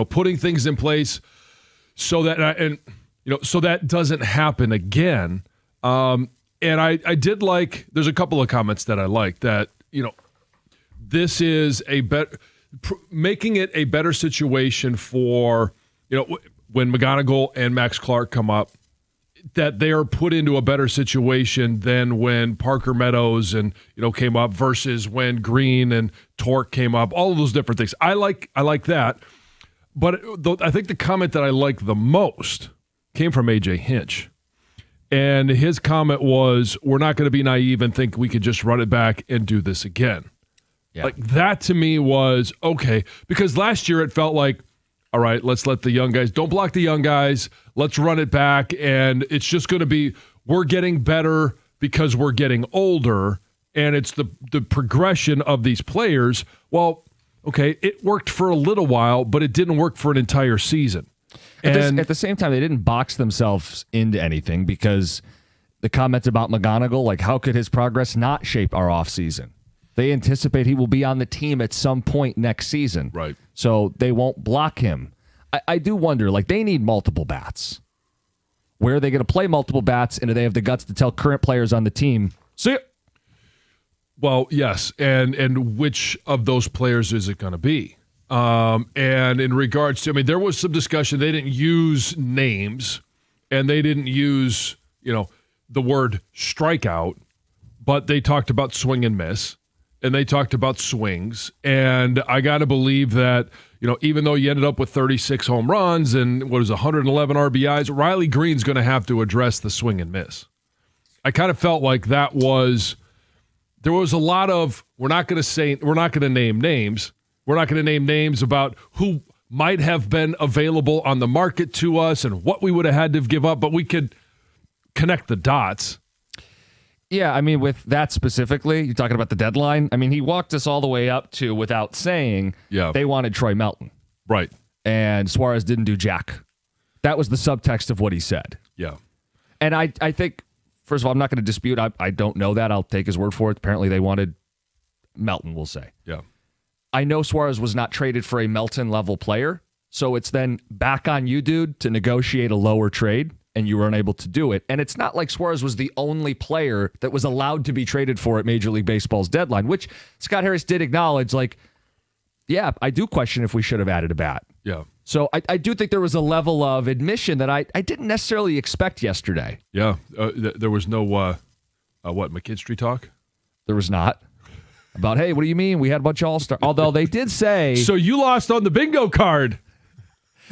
putting things in place so that so that doesn't happen again. And I did like. There's a couple of comments that I like that. This is making it a better situation for when McGonigal and Max Clark come up, that they are put into a better situation than when Parker Meadows and came up versus when Green and Torque came up. All of those different things. I like that. But I think the comment that I like the most came from AJ Hinch. And his comment was, we're not going to be naive and think we could just run it back and do this again. Yeah. Like that to me was okay, because last year it felt like, all right, let's let the young guys, don't block the young guys. Let's run it back. And it's just going to be, we're getting better because we're getting older. And it's the progression of these players. Well, okay, it worked for a little while, but it didn't work for an entire season. At the same time, they didn't box themselves into anything, because the comments about McGonigal, like how could his progress not shape our offseason? They anticipate he will be on the team at some point next season. Right. So they won't block him. I do wonder, like, they need multiple bats. Where are they going to play multiple bats, and do they have the guts to tell current players on the team, see ya? Well, yes, and which of those players is it going to be? And in regards to, there was some discussion. They didn't use names, and they didn't use, the word strikeout, but they talked about swing and miss, and they talked about swings. And I got to believe that, even though you ended up with 36 home runs and 111 RBIs, Riley Green's going to have to address the swing and miss. I kind of felt like there was a lot of, we're not going to name names. We're not going to name names about who might have been available on the market to us and what we would have had to give up, but we could connect the dots. Yeah, with that specifically, you're talking about the deadline. He walked us all the way up to, without saying, they wanted Troy Melton. Right. And Suarez didn't do jack. That was the subtext of what he said. Yeah. And I think, first of all, I'm not going to dispute. I don't know that. I'll take his word for it. Apparently they wanted Melton, we'll say. Yeah. I know Suarez was not traded for a Melton-level player, so it's then back on you, dude, to negotiate a lower trade, and you were unable to do it. And it's not like Suarez was the only player that was allowed to be traded for at Major League Baseball's deadline, which Scott Harris did acknowledge, yeah, I do question if we should have added a bat. Yeah. So I do think there was a level of admission that I didn't necessarily expect yesterday. Yeah. There was no, McKinstry talk? There was not. About, hey, what do you mean? We had a bunch of all-stars. Although they did say... So you lost on the bingo card.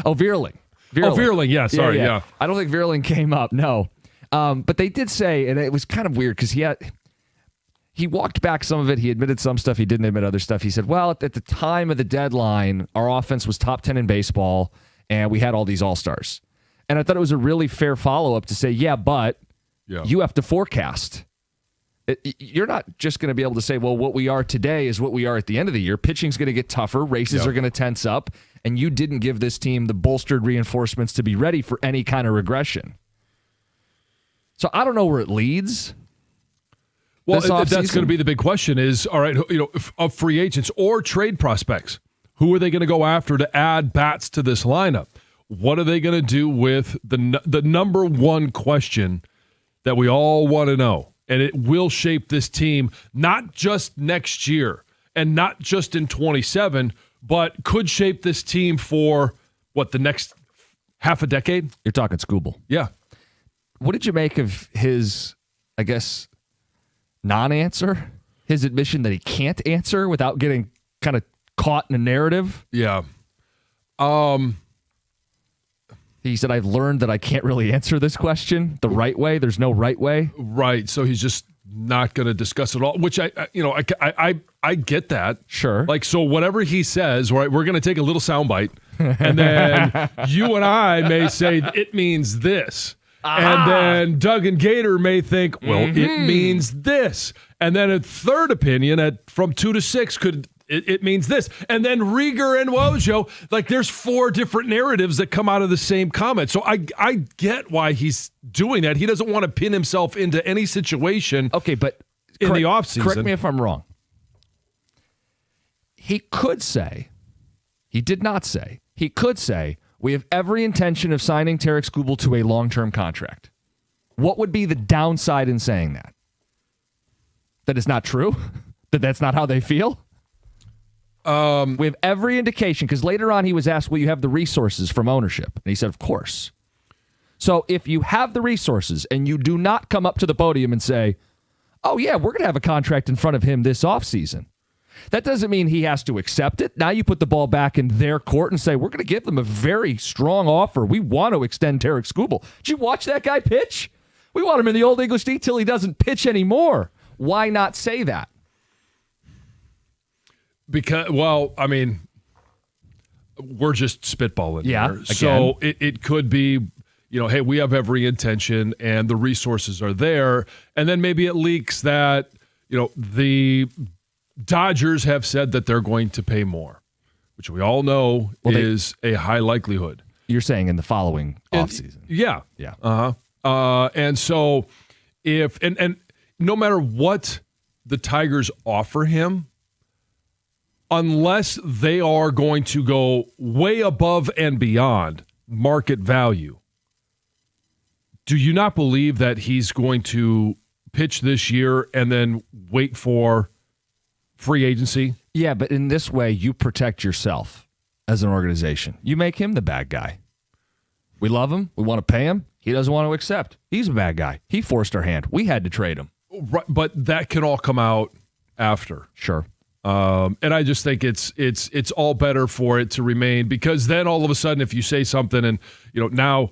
Oh, Vierling. Oh, Vierling, yeah, sorry, yeah. I don't think Vierling came up, no. But they did say, and it was kind of weird, because he walked back some of it. He admitted some stuff. He didn't admit other stuff. He said, well, at the time of the deadline, our offense was top 10 in baseball, and we had all these all-stars. And I thought it was a really fair follow-up to say, but you have to forecast. You're not just going to be able to say, well, what we are today is what we are at the end of the year. Pitching's going to get tougher. Races are going to tense up. And you didn't give this team the bolstered reinforcements to be ready for any kind of regression. So I don't know where it leads. Well, that's going to be the big question is, all right, of free agents or trade prospects, who are they going to go after to add bats to this lineup? What are they going to do with the number one question that we all want to know? And it will shape this team, not just next year and not just in 27, but could shape this team for, the next half a decade? You're talking Skubal. Yeah. What did you make of his, I guess, non-answer? His admission that he can't answer without getting kind of caught in a narrative? Yeah. He said, I've learned that I can't really answer this question the right way. There's no right way. Right. So he's just not going to discuss it all, which I get that. Sure. So whatever he says, right, we're going to take a little soundbite, and then you and I may say it means this. And then Doug and Gator may think, well, it means this. And then a third opinion from 2 to 6 could... It means this. And then Rieger and Wojo, there's 4 different narratives that come out of the same comment. So I get why he's doing that. He doesn't want to pin himself into any situation. Okay, but in the offseason. Correct me if I'm wrong. He could say, he did not say, He could say, we have every intention of signing Tarek Skubal to a long-term contract. What would be the downside in saying that? That it's not true? That that's not how they feel? We have every indication, because later on he was asked, will you have the resources from ownership? And he said, of course. So if you have the resources and you do not come up to the podium and say, oh yeah, we're going to have a contract in front of him this offseason, that doesn't mean he has to accept it. Now you put the ball back in their court and say, we're going to give them a very strong offer. We want to extend Tarek Skubal. Did you watch that guy pitch? We want him in the Old English League till he doesn't pitch anymore. Why not say that? Because, well, I mean, we're just spitballing Yeah, here. again. So it could be, hey, we have every intention and the resources are there. And then maybe it leaks that, the Dodgers have said that they're going to pay more, which we all know is a high likelihood. You're saying in the following offseason. Yeah. Yeah. And so if, and no matter what the Tigers offer him, unless they are going to go way above and beyond market value, do you not believe that he's going to pitch this year and then wait for free agency? Yeah, but in this way, you protect yourself as an organization. You make him the bad guy. We love him. We want to pay him. He doesn't want to accept. He's a bad guy. He forced our hand. We had to trade him. Right, but that can all come out after. Sure. And I just think it's all better for it to remain, because then all of a sudden, if you say something and now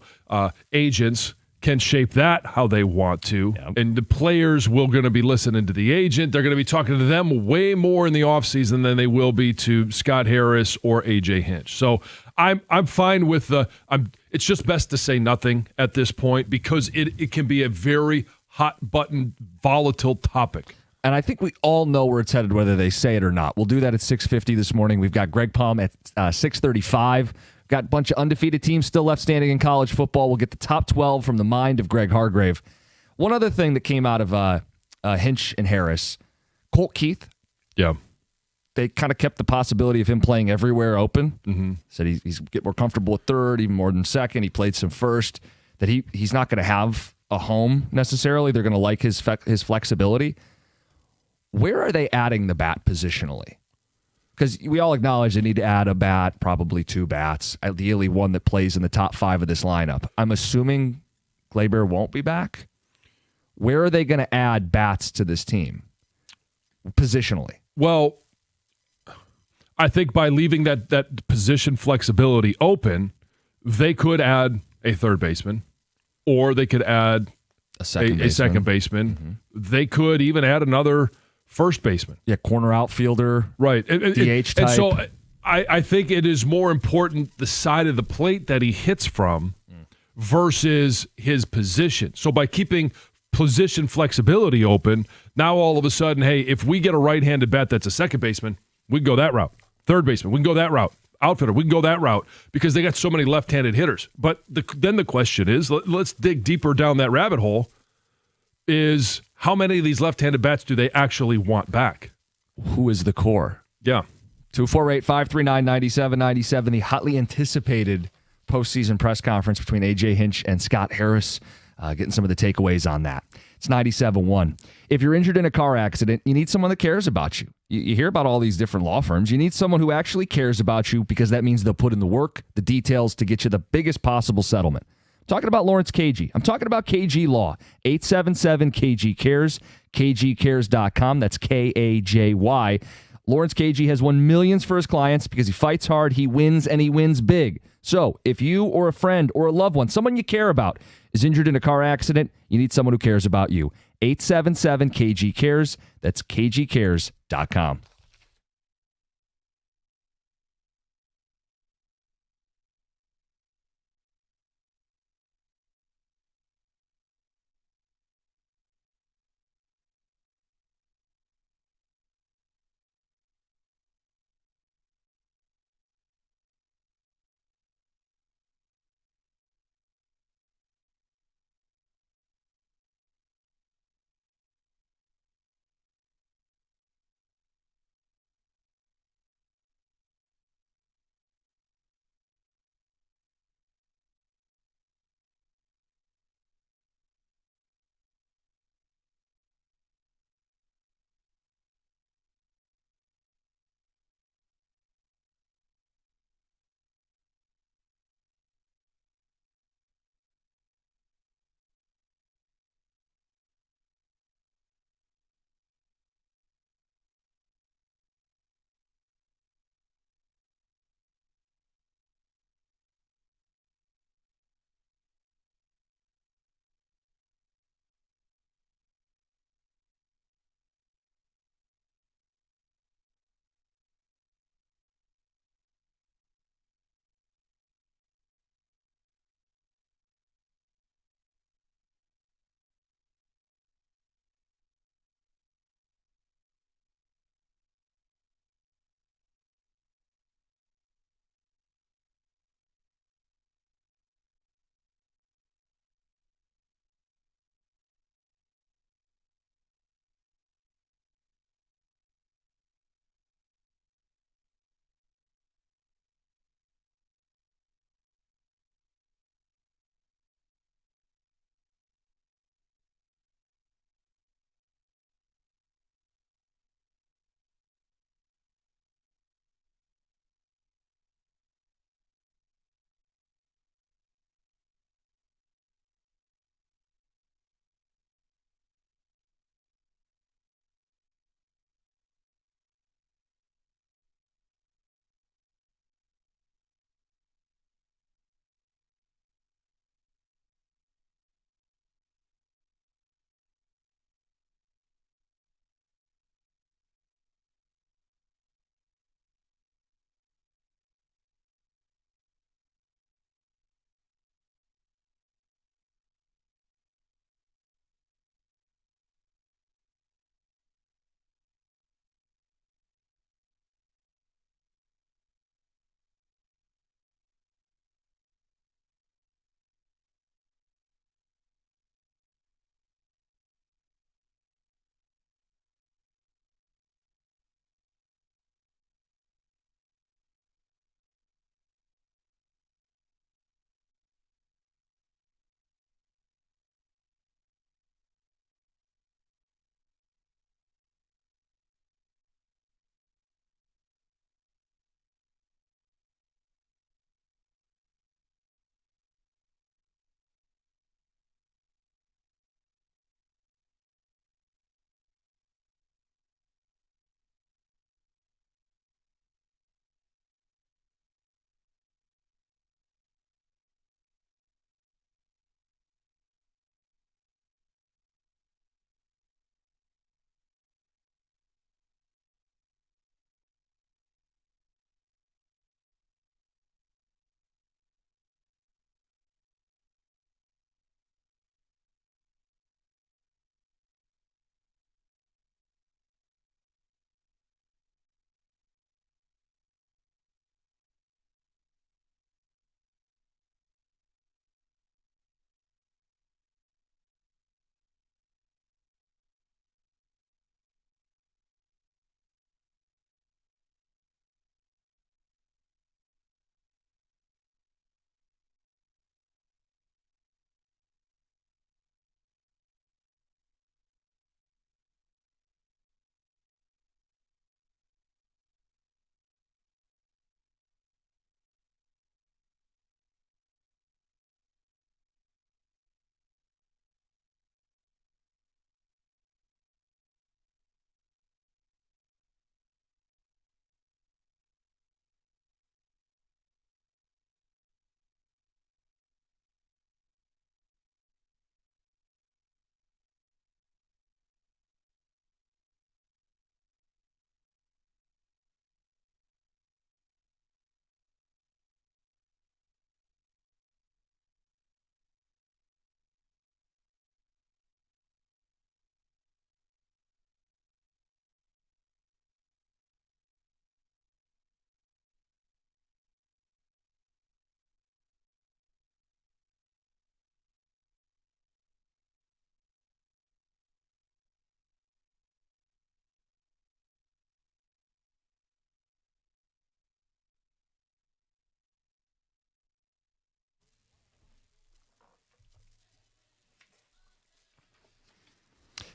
agents can shape that how they want to, and the players will going to be listening to the agent. They're going to be talking to them way more in the offseason than they will be to Scott Harris or AJ Hinch. So I'm fine with it's just best to say nothing at this point, because it can be a very hot button, volatile topic. And I think we all know where it's headed, whether they say it or not. We'll do that at 6:50 this morning. We've got Greg Palm at 6:35. Got a bunch of undefeated teams still left standing in college football. We'll get the top 12 from the mind of Greg Hargrave. One other thing that came out of Hinch and Harris, Colt Keith. Yeah. They kind of kept the possibility of him playing everywhere open. Mm-hmm. Said he's get more comfortable at third, even more than second. He played some first. That he's not going to have a home necessarily. They're going to like his flexibility. Where are they adding the bat positionally? Because we all acknowledge they need to add a bat, probably two bats, ideally one that plays in the top 5 of this lineup. I'm assuming Gleyber won't be back. Where are they going to add bats to this team positionally? Well, I think by leaving that position flexibility open, they could add a third baseman, or they could add a second baseman. Mm-hmm. They could even add another first baseman. Yeah, corner outfielder. Right. DH type. And so I think it is more important the side of the plate that he hits from versus his position. So by keeping position flexibility open, now all of a sudden, hey, if we get a right-handed bat that's a second baseman, we can go that route. Third baseman, we can go that route. Outfielder, we can go that route, because they got so many left-handed hitters. But then the question is, let's dig deeper down that rabbit hole, is how many of these left-handed bats do they actually want back? Who is the core? Yeah. 248-539-9797, the hotly anticipated postseason press conference between A.J. Hinch and Scott Harris, getting some of the takeaways on that. It's 97.1. If you're injured in a car accident, you need someone that cares about you. You hear about all these different law firms. You need someone who actually cares about you, because that means they'll put in the work, the details to get you the biggest possible settlement. I'm talking about Lawrence KG. I'm talking about KG Law. 877-KG-CARES, KGCares.com. That's K-A-J-Y. Lawrence KG has won millions for his clients because he fights hard, he wins, and he wins big. So if you or a friend or a loved one, someone you care about, is injured in a car accident, you need someone who cares about you. 877-KG-CARES. That's KGCares.com.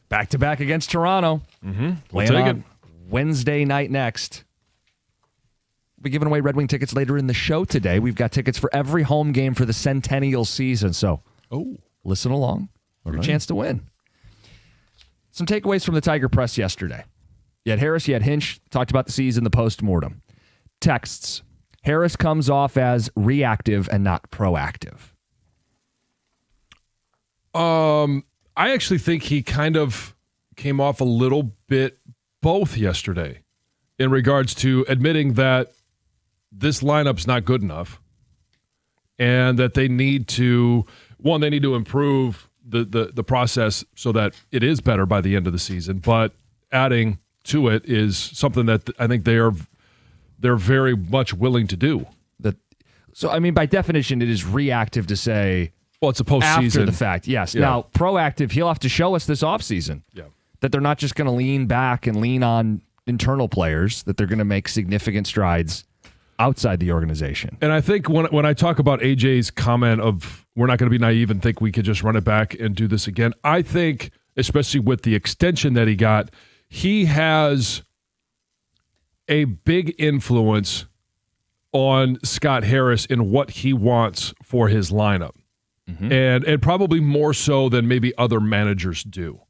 Back-to-back against Toronto. We'll Playing take on it. Wednesday night next. We'll be giving away Red Wing tickets later in the show today. We've got tickets for every home game for the Centennial season, so listen along. Your chance to win. Some takeaways from the Tiger press yesterday. You had Harris, you had Hinch, talked about the season, the postmortem. Texts. Harris comes off as reactive and not proactive. I actually think he kind of came off a little bit both yesterday in regards to admitting that this lineup's not good enough and that they need to improve the process so that it is better by the end of the season. But adding to it is something that I think they're very much willing to do. So, I mean, by definition, it is reactive to say, well, it's a postseason. After the fact, yes. Yeah. Now, proactive, he'll have to show us this offseason that they're not just going to lean back and lean on internal players, that they're going to make significant strides outside the organization. And I think when I talk about AJ's comment of we're not going to be naive and think we could just run it back and do this again, I think, especially with the extension that he got, he has a big influence on Scott Harris in what he wants for his lineup. And probably more so than maybe other managers do.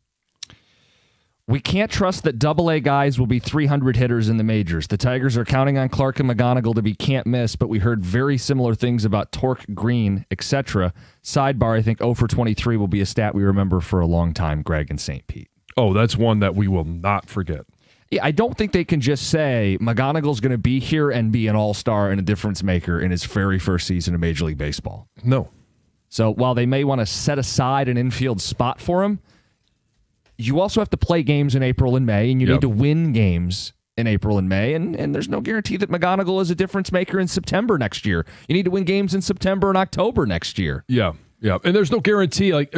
We can't trust that AA guys will be 300 hitters in the majors. The Tigers are counting on Clark and McGonigal to be can't miss, but we heard very similar things about Torque, Green, etc. Sidebar, I think 0 for 23 will be a stat we remember for a long time, Greg and St. Pete. Oh, that's one that we will not forget. Yeah, I don't think they can just say McGonigal's going to be here and be an all-star and a difference maker in his very first season of Major League Baseball. No. So while they may want to set aside an infield spot for him, you also have to play games in April and May, and you need to win games in April and May, and there's no guarantee that McGonigal is a difference maker in September next year. You need to win games in September and October next year. Yeah. And there's no guarantee. Like,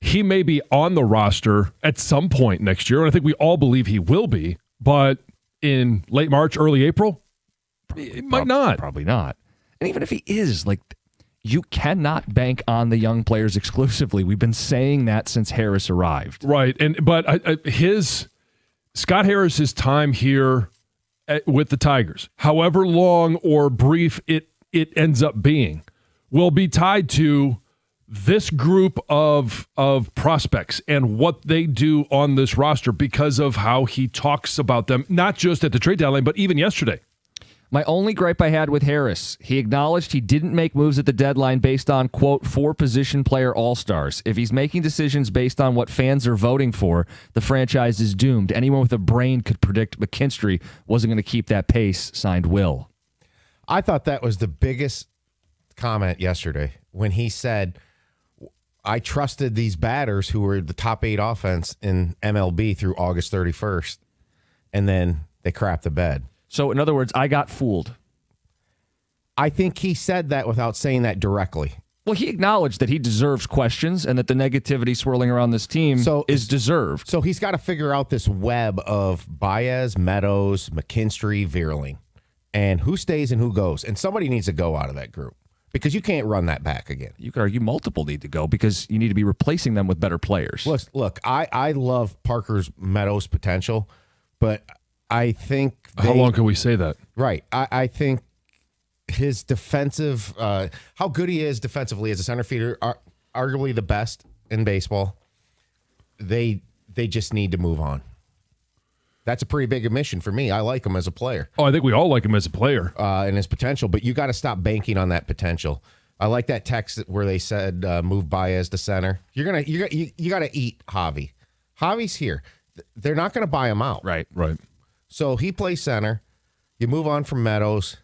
he may be on the roster at some point next year, and I think we all believe he will be, but in late March, early April, it might not. Probably not. And even if he is, like, you cannot bank on the young players exclusively. We've been saying that since Harris arrived. Right. But Scott Harris's time here with the Tigers, however long or brief it ends up being, will be tied to this group of prospects and what they do on this roster because of how he talks about them, not just at the trade deadline, but even yesterday. My only gripe I had with Harris, he acknowledged he didn't make moves at the deadline based on, quote, 4 position player all-stars. If he's making decisions based on what fans are voting for, the franchise is doomed. Anyone with a brain could predict McKinstry wasn't going to keep that pace, signed Will. I thought that was the biggest comment yesterday when he said, I trusted these batters who were the top 8 offense in MLB through August 31st, and then they crapped the bed. So, in other words, I got fooled. I think he said that without saying that directly. Well, he acknowledged that he deserves questions and that the negativity swirling around this team is deserved. So he's got to figure out this web of Baez, Meadows, McKinstry, Vierling, and who stays and who goes. And somebody needs to go out of that group because you can't run that back again. You could argue multiple need to go because you need to be replacing them with better players. Look, I love Parker's Meadows potential, but I think how long can we say that? Right. I think his defensive, how good he is defensively as a center fielder, are arguably the best in baseball. They just need to move on. That's a pretty big admission for me. I like him as a player. Oh, I think we all like him as a player and his potential. But you got to stop banking on that potential. I like that text where they said move Baez to center. You got to eat Javi. Javi's here. They're not going to buy him out. Right. So he plays center. You move on from Meadows.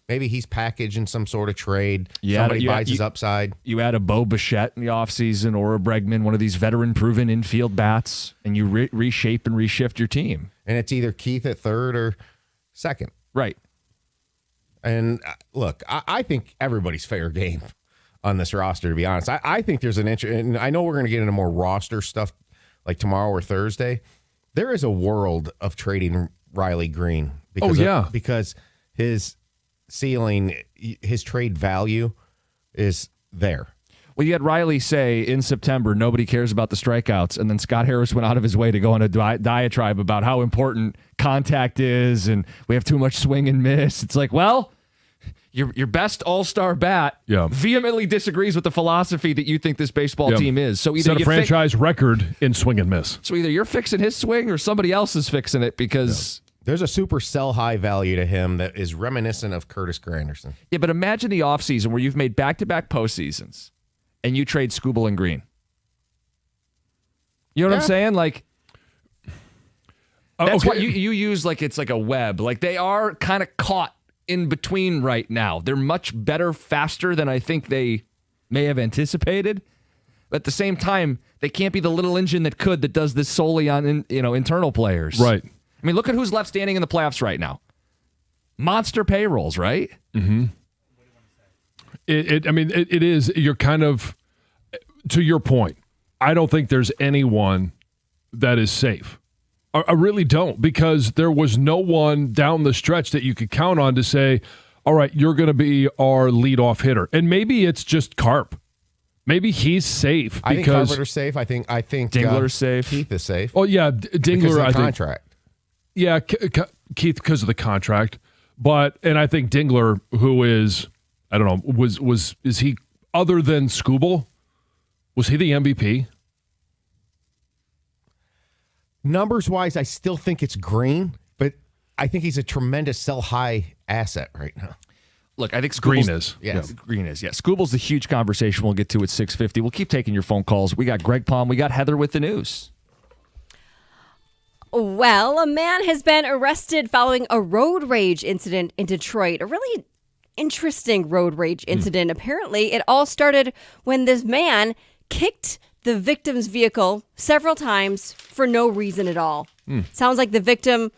Maybe he's packaged in some sort of trade. Somebody buys his upside. You add a Bo Bichette in the offseason or a Bregman, one of these veteran-proven infield bats, and you reshape and reshift your team. And it's either Keith at third or second. Right. And look, I think everybody's fair game on this roster, to be honest. I think there's an interest, and I know we're going to get into more roster stuff like tomorrow or Thursday. There is a world of trading Riley Green because his ceiling, his trade value is there. Well, you had Riley say in September, nobody cares about the strikeouts. And then Scott Harris went out of his way to go on a diatribe about how important contact is and we have too much swing and miss. It's like, well, your best all-star bat vehemently disagrees with the philosophy that you think this baseball team is. So either set a franchise record in swing and miss. So either you're fixing his swing or somebody else is fixing it because... There's a super sell high value to him that is reminiscent of Curtis Granderson. Yeah, but imagine the offseason where you've made back-to-back postseasons and you trade Skubal and Green. You know what I'm saying? Like, that's what you use like it's like a web. Like, they are kind of caught in between right now. They're much better, faster than I think they may have anticipated. But at the same time, they can't be the little engine that does this solely on internal players. Right. I mean, look at who's left standing in the playoffs right now. Monster payrolls, right? Mm-hmm. It is. You're kind of, to your point, I don't think there's anyone that is safe. I really don't, because there was no one down the stretch that you could count on to say, all right, you're going to be our leadoff hitter. And maybe it's just Carp. Maybe he's safe. I think Carpenter's safe. I think Dingler's safe. Keith is safe. Oh, yeah, Dingler, because of the I think. contract. Yeah, Keith because of the contract. And I think Dingler, who is, I don't know, is he, other than Skubal, was he the MVP? Numbers-wise, I still think it's Green, but I think he's a tremendous sell-high asset right now. Look, I think Green is. Yes. Green is, yeah. Skubal's the huge conversation we'll get to at 6:50. We'll keep taking your phone calls. We got Greg Palm. We got Heather with the news. Well, a man has been arrested following a road rage incident in Detroit. A really interesting road rage incident. Apparently, it all started when this man kicked the victim's vehicle several times for no reason at all. Sounds like the victim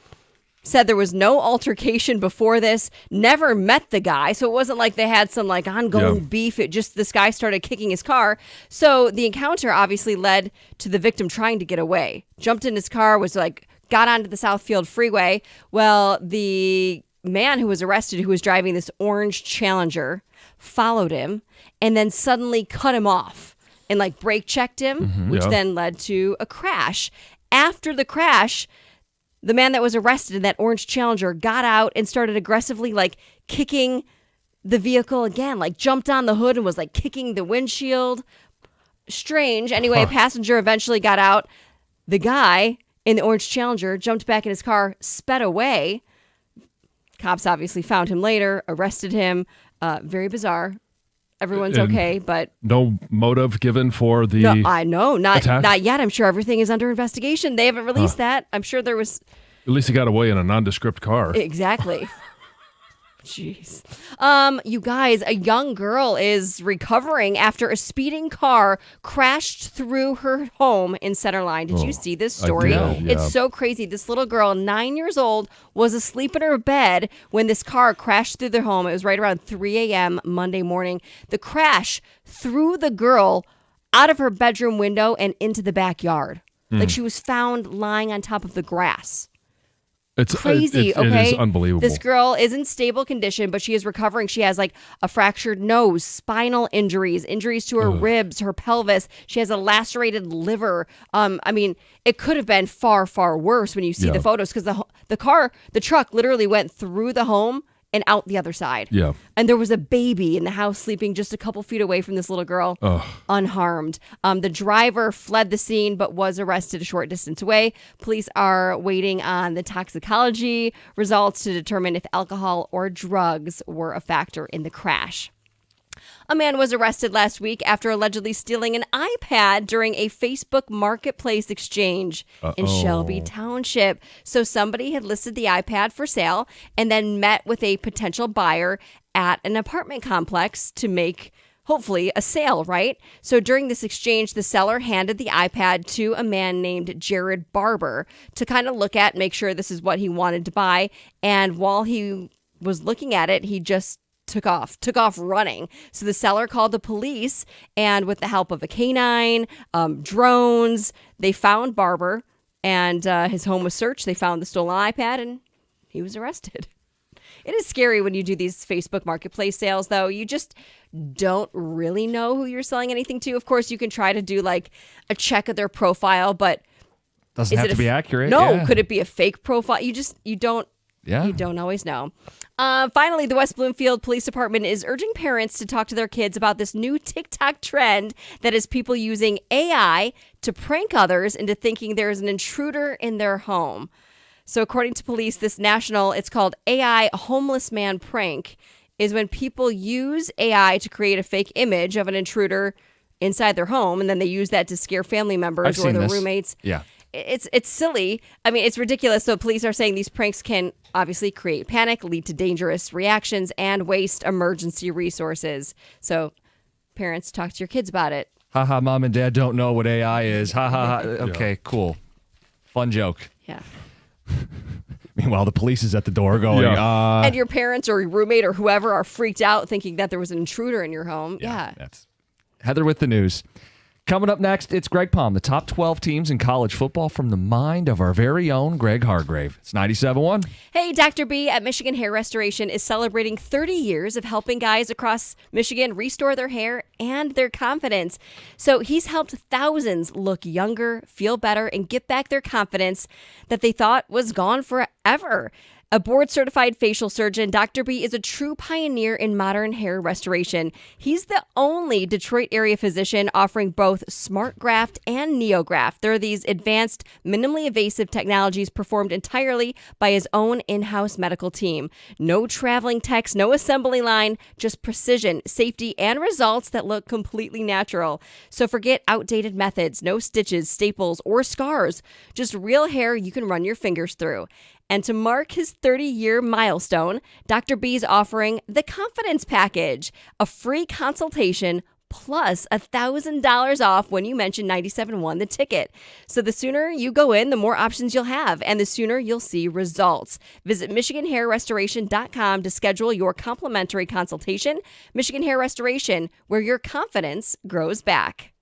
said there was no altercation before this, never met the guy, so it wasn't like they had some like ongoing beef. It just, this guy started kicking his car. So the encounter obviously led to the victim trying to get away. Jumped in his car, got onto the Southfield Freeway. Well, the man who was arrested, who was driving this orange Challenger, followed him and then suddenly cut him off and brake checked him, which then led to a crash. After the crash, the man that was arrested in that orange Challenger got out and started aggressively kicking the vehicle again, jumped on the hood and was kicking the windshield. Strange. Anyway, a passenger eventually got out. The guy in the orange Challenger jumped back in his car, sped away. Cops obviously found him later, arrested him. Very bizarre. Everyone's okay, but no motive given for the not yet. I'm sure everything is under investigation. They haven't released that. I'm sure there was. At least he got away in a nondescript car. Exactly. Jeez. You guys, a young girl is recovering after a speeding car crashed through her home in Centerline. Did you see this story? I did, yeah. It's so crazy. This little girl, 9 years old, was asleep in her bed when this car crashed through their home. It was right around 3 a.m. Monday morning. The crash threw the girl out of her bedroom window and into the backyard. She was found lying on top of the grass. It's crazy. Okay, it is unbelievable. This girl is in stable condition, but she is recovering. She has a fractured nose, spinal injuries to her ribs, her pelvis. She has a lacerated liver. It could have been far, far worse when you see the photos, because the truck literally went through the home and out the other side. Yeah. And there was a baby in the house sleeping just a couple feet away from this little girl, unharmed. The driver fled the scene but was arrested a short distance away. Police are waiting on the toxicology results to determine if alcohol or drugs were a factor in the crash. A man was arrested last week after allegedly stealing an iPad during a Facebook Marketplace exchange in Shelby Township. So somebody had listed the iPad for sale and then met with a potential buyer at an apartment complex to make, hopefully, a sale, right? So during this exchange, the seller handed the iPad to a man named Jared Barber to kind of look at, make sure this is what he wanted to buy. And while he was looking at it, he just took off running. So the seller called the police, and with the help of a canine, drones, they found Barber, and his home was searched. They found the stolen iPad, and he was arrested. It is scary when you do these Facebook Marketplace sales, though. You just don't really know who you're selling anything to. Of course, you can try to do like a check of their profile, but Doesn't have to be accurate. No, Yeah. could it be a fake profile? You don't Yeah. You don't always know. Finally, the West Bloomfield Police Department is urging parents to talk to their kids about this new TikTok trend that is people using AI to prank others into thinking there is an intruder in their home. So according to police, it's called AI homeless man prank, is when people use AI to create a fake image of an intruder inside their home, and then they use that to scare family members I've or seen their this. roommates. Yeah. It's silly. I mean, it's ridiculous. So police are saying these pranks can obviously create panic, lead to dangerous reactions, and waste emergency resources. So parents, talk to your kids about it. Haha, mom and dad don't know what AI is. Ha ha ha. Okay, cool. Fun joke. Yeah. Meanwhile, the police is at the door going, And your parents or your roommate or whoever are freaked out thinking that there was an intruder in your home. Yeah. That's Heather with the news. Coming up next, it's Greg Palm, the top 12 teams in college football from the mind of our very own Greg Hargrave. It's 97.1. Hey, Dr. B at Michigan Hair Restoration is celebrating 30 years of helping guys across Michigan restore their hair and their confidence. So he's helped thousands look younger, feel better, and get back their confidence that they thought was gone forever. A board-certified facial surgeon, Dr. B is a true pioneer in modern hair restoration. He's the only Detroit area physician offering both SmartGraft and NeoGraft. There are these advanced, minimally invasive technologies performed entirely by his own in-house medical team. No traveling techs, no assembly line, just precision, safety, and results that look completely natural. So forget outdated methods, no stitches, staples, or scars. Just real hair you can run your fingers through. And to mark his 30-year milestone, Dr. B's offering the Confidence Package, a free consultation plus $1,000 off when you mention 97.1 the ticket. So the sooner you go in, the more options you'll have, and the sooner you'll see results. Visit MichiganHairRestoration.com to schedule your complimentary consultation. Michigan Hair Restoration, where your confidence grows back.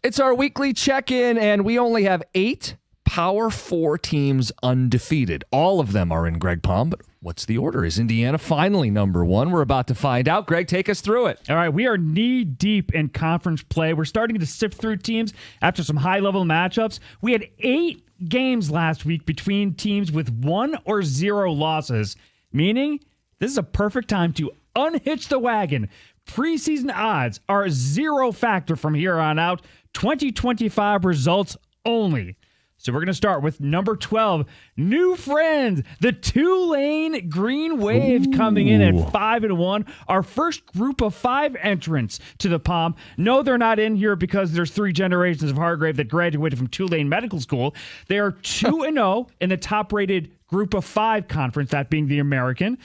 It's our weekly check-in, and we only have 8 Power 4 teams undefeated. All of them are in Greg Palm, but what's the order? Is Indiana finally number 1? We're about to find out. Greg, take us through it. All right, we are knee-deep in conference play. We're starting to sift through teams after some high-level matchups. We had 8 games last week between teams with 1 or 0 losses, meaning this is a perfect time to unhitch the wagon. Preseason odds are 0 factor from here on out. 2025 results only. So we're going to start with number 12, new friend, the Tulane Green Wave, coming in at 5-1. Our first group of 5 entrants to the Palm. No, they're not in here because there's 3 generations of Hargrave that graduated from Tulane Medical School. They are 2-0 in the top-rated group of 5 conference, that being the American.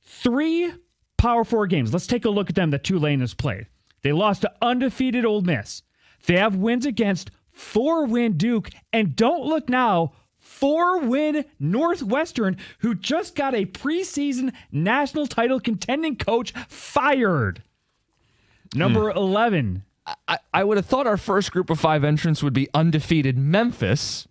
3 Power 4 games. Let's take a look at them that Tulane has played. They lost to undefeated Ole Miss. They have wins against 4-win Duke, and don't look now, 4-win Northwestern, who just got a preseason national title contending coach fired. Number 11. I would have thought our first group of 5 entrants would be undefeated Memphis,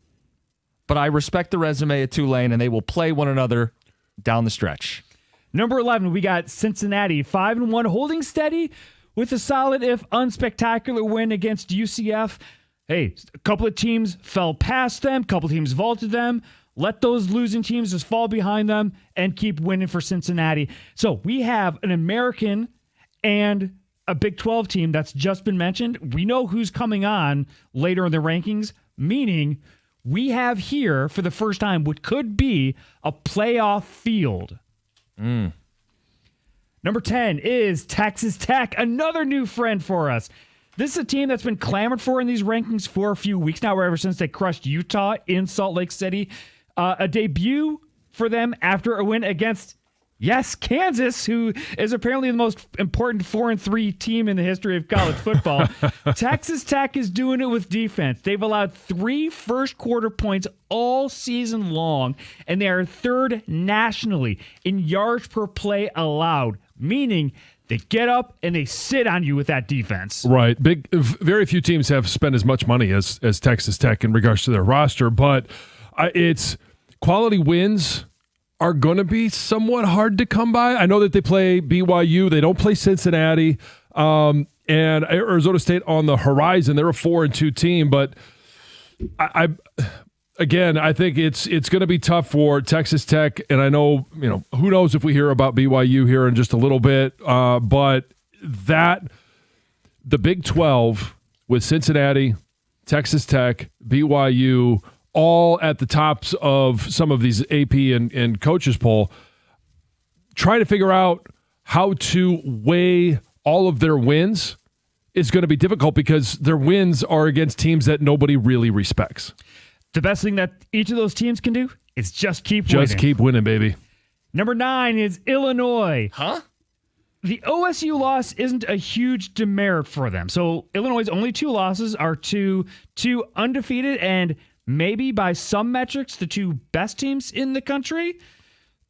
but I respect the resume of Tulane, and they will play one another down the stretch. Number 11, we got Cincinnati, 5-1, holding steady with a solid, if unspectacular, win against UCF. Hey, a couple of teams fell past them, a couple of teams vaulted them. Let those losing teams just fall behind them and keep winning for Cincinnati. So we have an American and a Big 12 team that's just been mentioned. We know who's coming on later in the rankings, meaning we have here for the first time what could be a playoff field. Number 10 is Texas Tech, another new friend for us. This is a team that's been clamored for in these rankings for a few weeks now, or ever since they crushed Utah in Salt Lake City. A debut for them after a win against, yes, Kansas, who is apparently the most important 4-3 team in the history of college football. Texas Tech is doing it with defense. They've allowed 3 first-quarter points all season long, and they are 3rd nationally in yards per play allowed, meaning they get up and they sit on you with that defense. Right. Very few teams have spent as much money as Texas Tech in regards to their roster, but it's quality wins are going to be somewhat hard to come by. I know that they play BYU. They don't play Cincinnati, and Arizona State on the horizon. They're a 4-2 team, but I think it's going to be tough for Texas Tech, and I know, who knows if we hear about BYU here in just a little bit, but the Big 12 with Cincinnati, Texas Tech, BYU, all at the tops of some of these AP and coaches poll, trying to figure out how to weigh all of their wins is going to be difficult because their wins are against teams that nobody really respects. The best thing that each of those teams can do is just keep winning. Just keep winning, baby. Number 9 is Illinois. Huh? The OSU loss isn't a huge demerit for them. So Illinois' only 2 losses are to 2 undefeated and maybe by some metrics the 2 best teams in the country.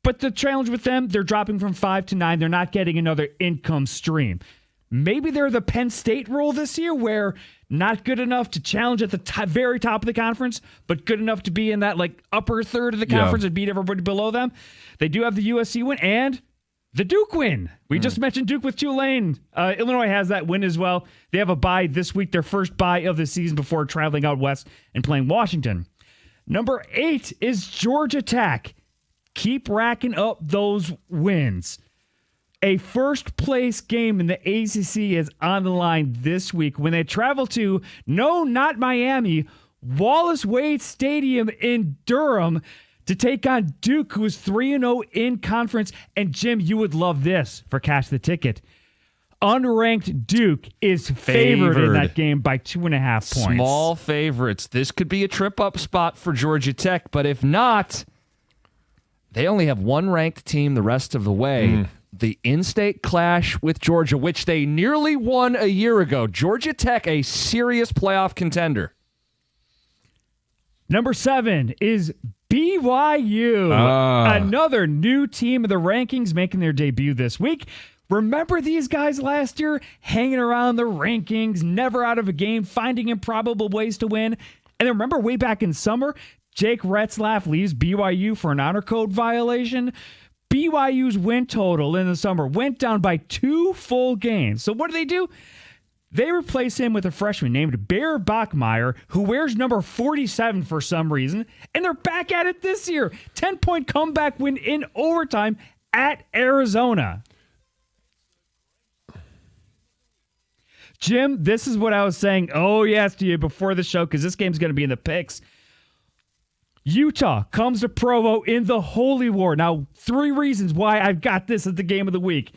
But the challenge with them, they're dropping from 5 to 9. They're not getting another income stream. Maybe they're the Penn State role this year where not good enough to challenge at the very top of the conference, but good enough to be in that upper third of the conference and beat everybody below them. They do have the USC win and the Duke win. We just mentioned Duke with Tulane. Illinois has that win as well. They have a bye this week, their first bye of the season before traveling out west and playing Washington. Number 8 is Georgia Tech. Keep racking up those wins. A first-place game in the ACC is on the line this week when they travel to, no, not Miami, Wallace Wade Stadium in Durham to take on Duke, who is 3-0 in conference. And, Jim, you would love this for Cash the Ticket. Unranked Duke is favored in that game by 2.5 points. Small favorites. This could be a trip-up spot for Georgia Tech, but if not, they only have one ranked team the rest of the way. The in-state clash with Georgia, which they nearly won a year ago. Georgia Tech, a serious playoff contender. Number 7 is BYU. Another new team of the rankings making their debut this week. Remember these guys last year hanging around the rankings, never out of a game, finding improbable ways to win? And then remember way back in summer, Jake Retzlaff leaves BYU for an honor code violation. BYU's win total in the summer went down by 2 full games. So what do? They replace him with a freshman named Bear Bachmeier, who wears number 47 for some reason, and they're back at it this year. 10-point comeback win in overtime at Arizona. Jim, this is what I was saying, yes, to you before the show, because this game's going to be in the picks. Utah comes to Provo in the Holy War. Now, 3 reasons why I've got this as the game of the week.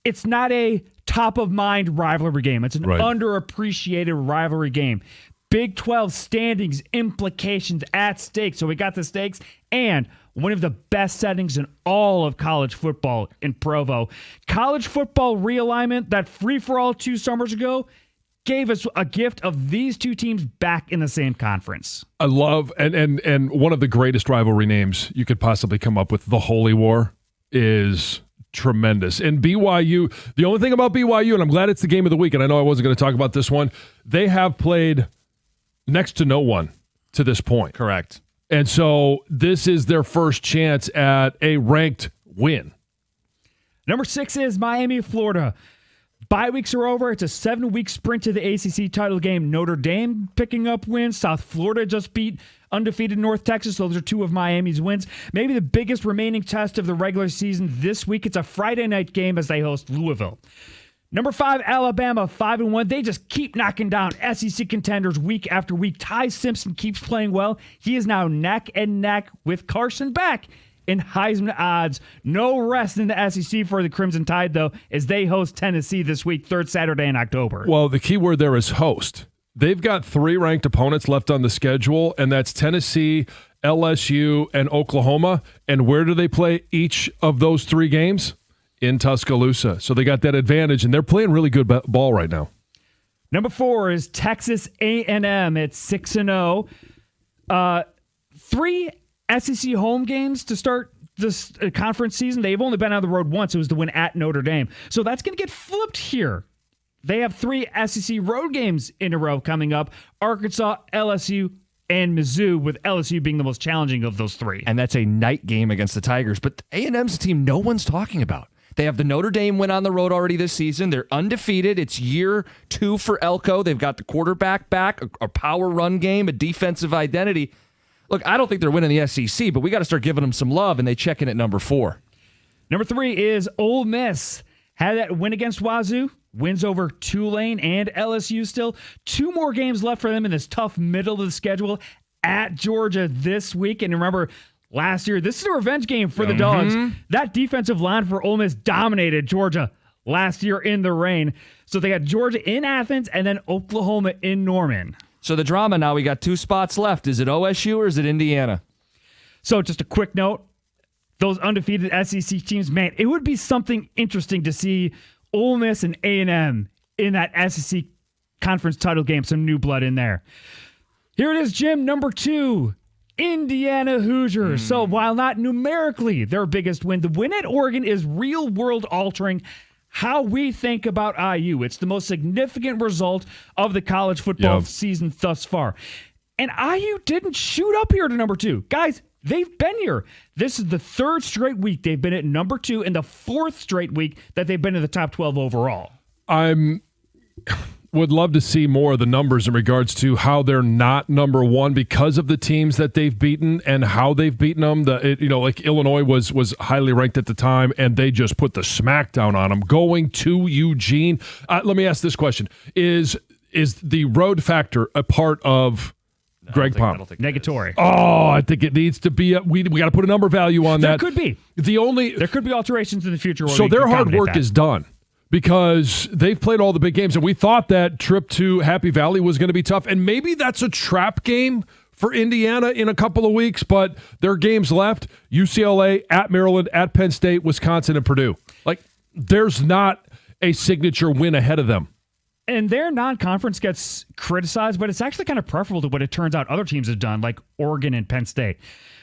It's not a top-of-mind rivalry game. It's an underappreciated rivalry game. Big 12 standings implications at stake. So we got the stakes and one of the best settings in all of college football in Provo. College football realignment, that free-for-all 2 summers ago, gave us a gift of these 2 teams back in the same conference. I love, and one of the greatest rivalry names you could possibly come up with, the Holy War, is tremendous. And BYU, the only thing about BYU, and I'm glad it's the game of the week, and I know I wasn't going to talk about this one, they have played next to no one to this point. Correct. And so this is their first chance at a ranked win. Number 6 is Miami, Florida. Bye weeks are over. It's a 7-week sprint to the ACC title game. Notre Dame picking up wins. South Florida just beat undefeated North Texas. Those are 2 of Miami's wins. Maybe the biggest remaining test of the regular season this week. It's a Friday night game as they host Louisville. Number 5, Alabama, 5-1. They just keep knocking down SEC contenders week after week. Ty Simpson keeps playing well. He is now neck and neck with Carson Beck in Heisman odds. No rest in the SEC for the Crimson Tide, though, as they host Tennessee this week, 3rd Saturday in October. Well, the key word there is host. They've got 3 ranked opponents left on the schedule, and that's Tennessee, LSU, and Oklahoma. And where do they play each of those 3 games? In Tuscaloosa. So they got that advantage, and they're playing really good ball right now. Number 4 is Texas A&M at 6-0. 3 SEC home games to start this conference season. They've only been on the road once. It was to win at Notre Dame. So that's going to get flipped here. They have 3 SEC road games in a row coming up. Arkansas, LSU, and Mizzou, with LSU being the most challenging of those 3. And that's a night game against the Tigers. But A&M's a team no one's talking about. They have the Notre Dame win on the road already this season. They're undefeated. It's year 2 for Elko. They've got the quarterback back, a power run game, a defensive identity. Look, I don't think they're winning the SEC, but we got to start giving them some love, and they check in at number 4. Number 3 is Ole Miss. Had that win against Wazoo, wins over Tulane and LSU still. 2 more games left for them in this tough middle of the schedule at Georgia this week. And remember, last year, this is a revenge game for the Dogs. That defensive line for Ole Miss dominated Georgia last year in the rain. So they got Georgia in Athens and then Oklahoma in Norman. So the drama now, we got 2 spots left. Is it OSU or is it Indiana? So just a quick note, those undefeated SEC teams, man, it would be something interesting to see Ole Miss and A&M in that SEC conference title game, some new blood in there. Here it is, Jim, number 2. Indiana Hoosiers. So while not numerically their biggest win, the win at Oregon is real-world altering how we think about IU. It's the most significant result of the college football season thus far. And IU didn't shoot up here to number 2. Guys, they've been here. This is the 3rd straight week they've been at number 2 and the 4th straight week that they've been in the top 12 overall. Would love to see more of the numbers in regards to how they're not number 1 because of the teams that they've beaten and how they've beaten them. Like Illinois was highly ranked at the time, and they just put the smackdown on them. Going to Eugene, let me ask this question: Is the road factor a part of Greg Palm? Negatory. Oh, I think it needs to be. We got to put a number value on that. There could be. There could be alterations in the future. So their hard work is done. Because they've played all the big games, and we thought that trip to Happy Valley was going to be tough, and maybe that's a trap game for Indiana in a couple of weeks, but their games left, UCLA, at Maryland, at Penn State, Wisconsin, and Purdue. Like, there's not a signature win ahead of them. And their non-conference gets criticized, but it's actually kind of preferable to what it turns out other teams have done, like Oregon and Penn State.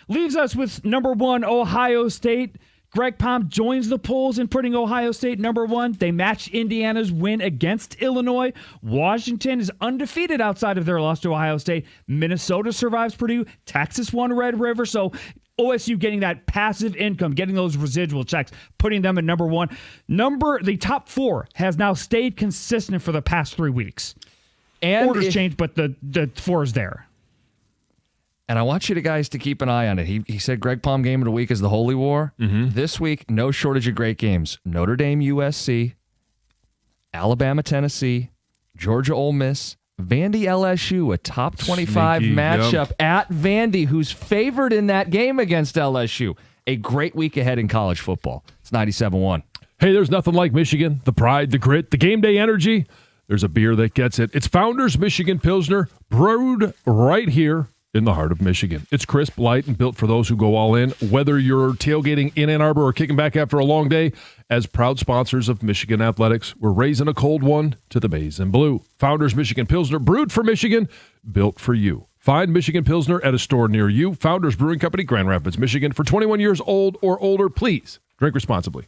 Leaves us with number 1, Ohio State. Greg Palm joins the polls in putting Ohio State number 1. They match Indiana's win against Illinois. Washington is undefeated outside of their loss to Ohio State. Minnesota survives Purdue. Texas won Red River. So OSU getting that passive income, getting those residual checks, putting them at number 1. The top 4 has now stayed consistent for the past 3 weeks. And Orders changed, but the 4 is there. And I want you guys to keep an eye on it. He said Greg Palm game of the week is the Holy War. This week, no shortage of great games. Notre Dame, USC, Alabama, Tennessee, Georgia, Ole Miss, Vandy, LSU, a top 25 Sneaky, matchup at Vandy, who's favored in that game against LSU. A great week ahead in college football. It's 97-1. Hey, there's nothing like Michigan. The pride, the grit, the game day energy. There's a beer that gets it. It's Founders Michigan Pilsner, brewed right here in the heart of Michigan. It's crisp, light, and built for those who go all in. Whether you're tailgating in Ann Arbor or kicking back after a long day, as proud sponsors of Michigan athletics, we're raising a cold one to the maize and blue. Founders Michigan Pilsner, brewed for Michigan, built for you. Find Michigan Pilsner at a store near you. Founders Brewing Company, Grand Rapids, Michigan. For 21 years old or older, please drink responsibly.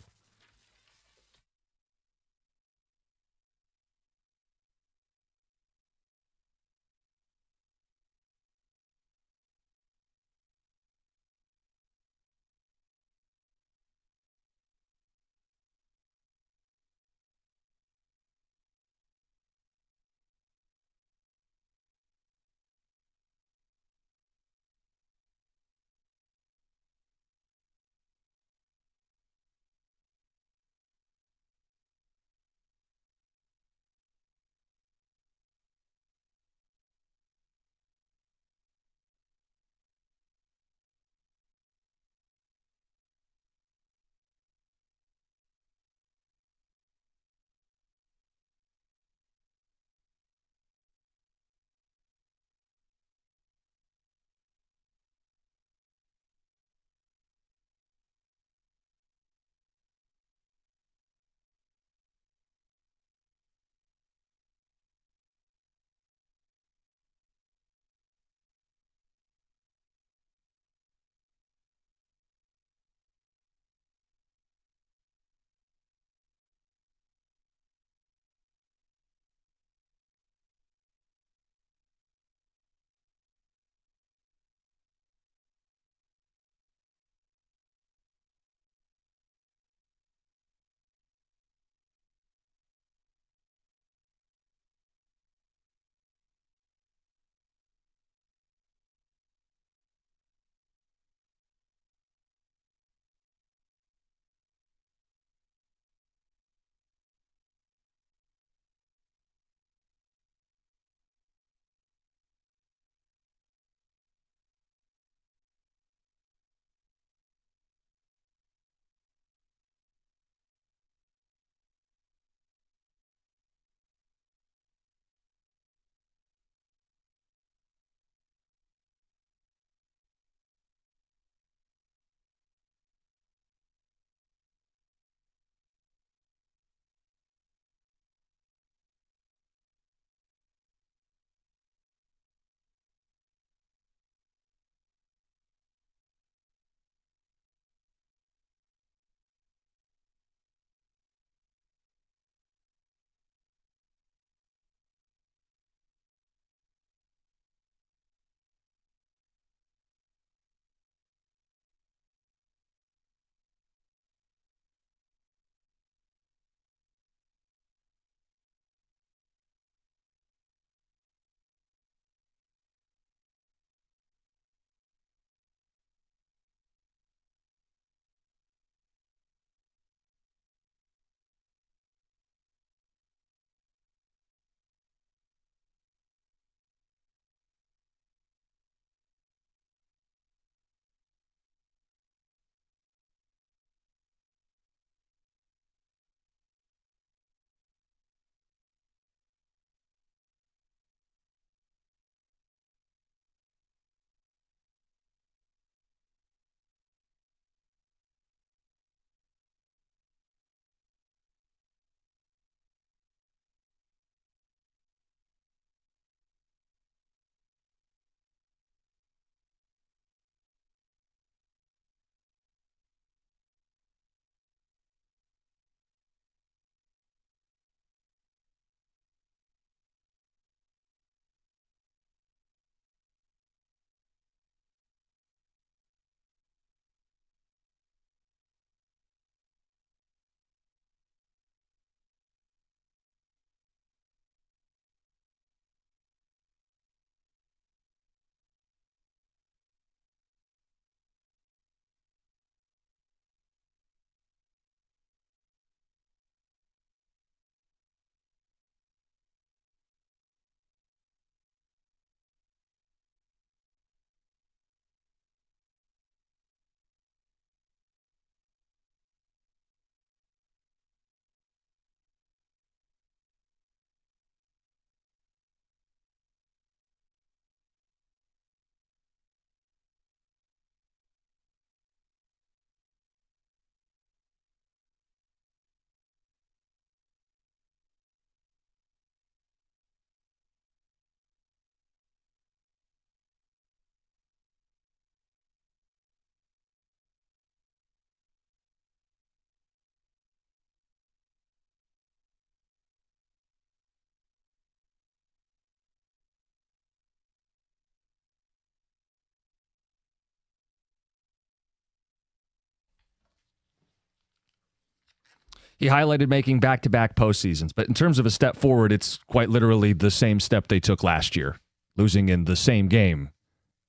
He highlighted making back-to-back postseasons, but in terms of a step forward, it's quite literally the same step they took last year, losing in the same game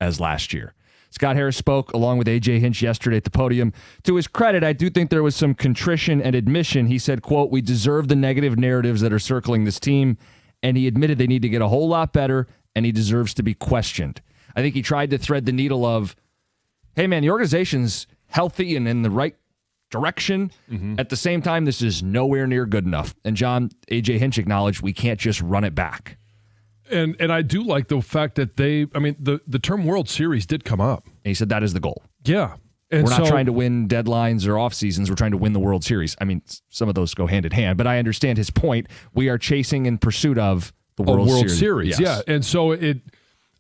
as last year. Scott Harris spoke along with A.J. Hinch yesterday at the podium. To his credit, I do think there was some contrition and admission. He said, quote, "We deserve the negative narratives that are circling this team," and he admitted they need to get a whole lot better, and he deserves to be questioned. I think he tried to thread the needle of, hey, man, the organization's healthy and in the right direction. At the same time, this is nowhere near good enough. And John, A.J. Hinch acknowledged we can't just run it back. And I do like the fact that the term World Series did come up. And he said that is the goal. Yeah. And We're not trying to win deadlines or off seasons. We're trying to win the World Series. I mean, some of those go hand in hand, but I understand his point. We are chasing in pursuit of the World Series. Yes. Yeah. And so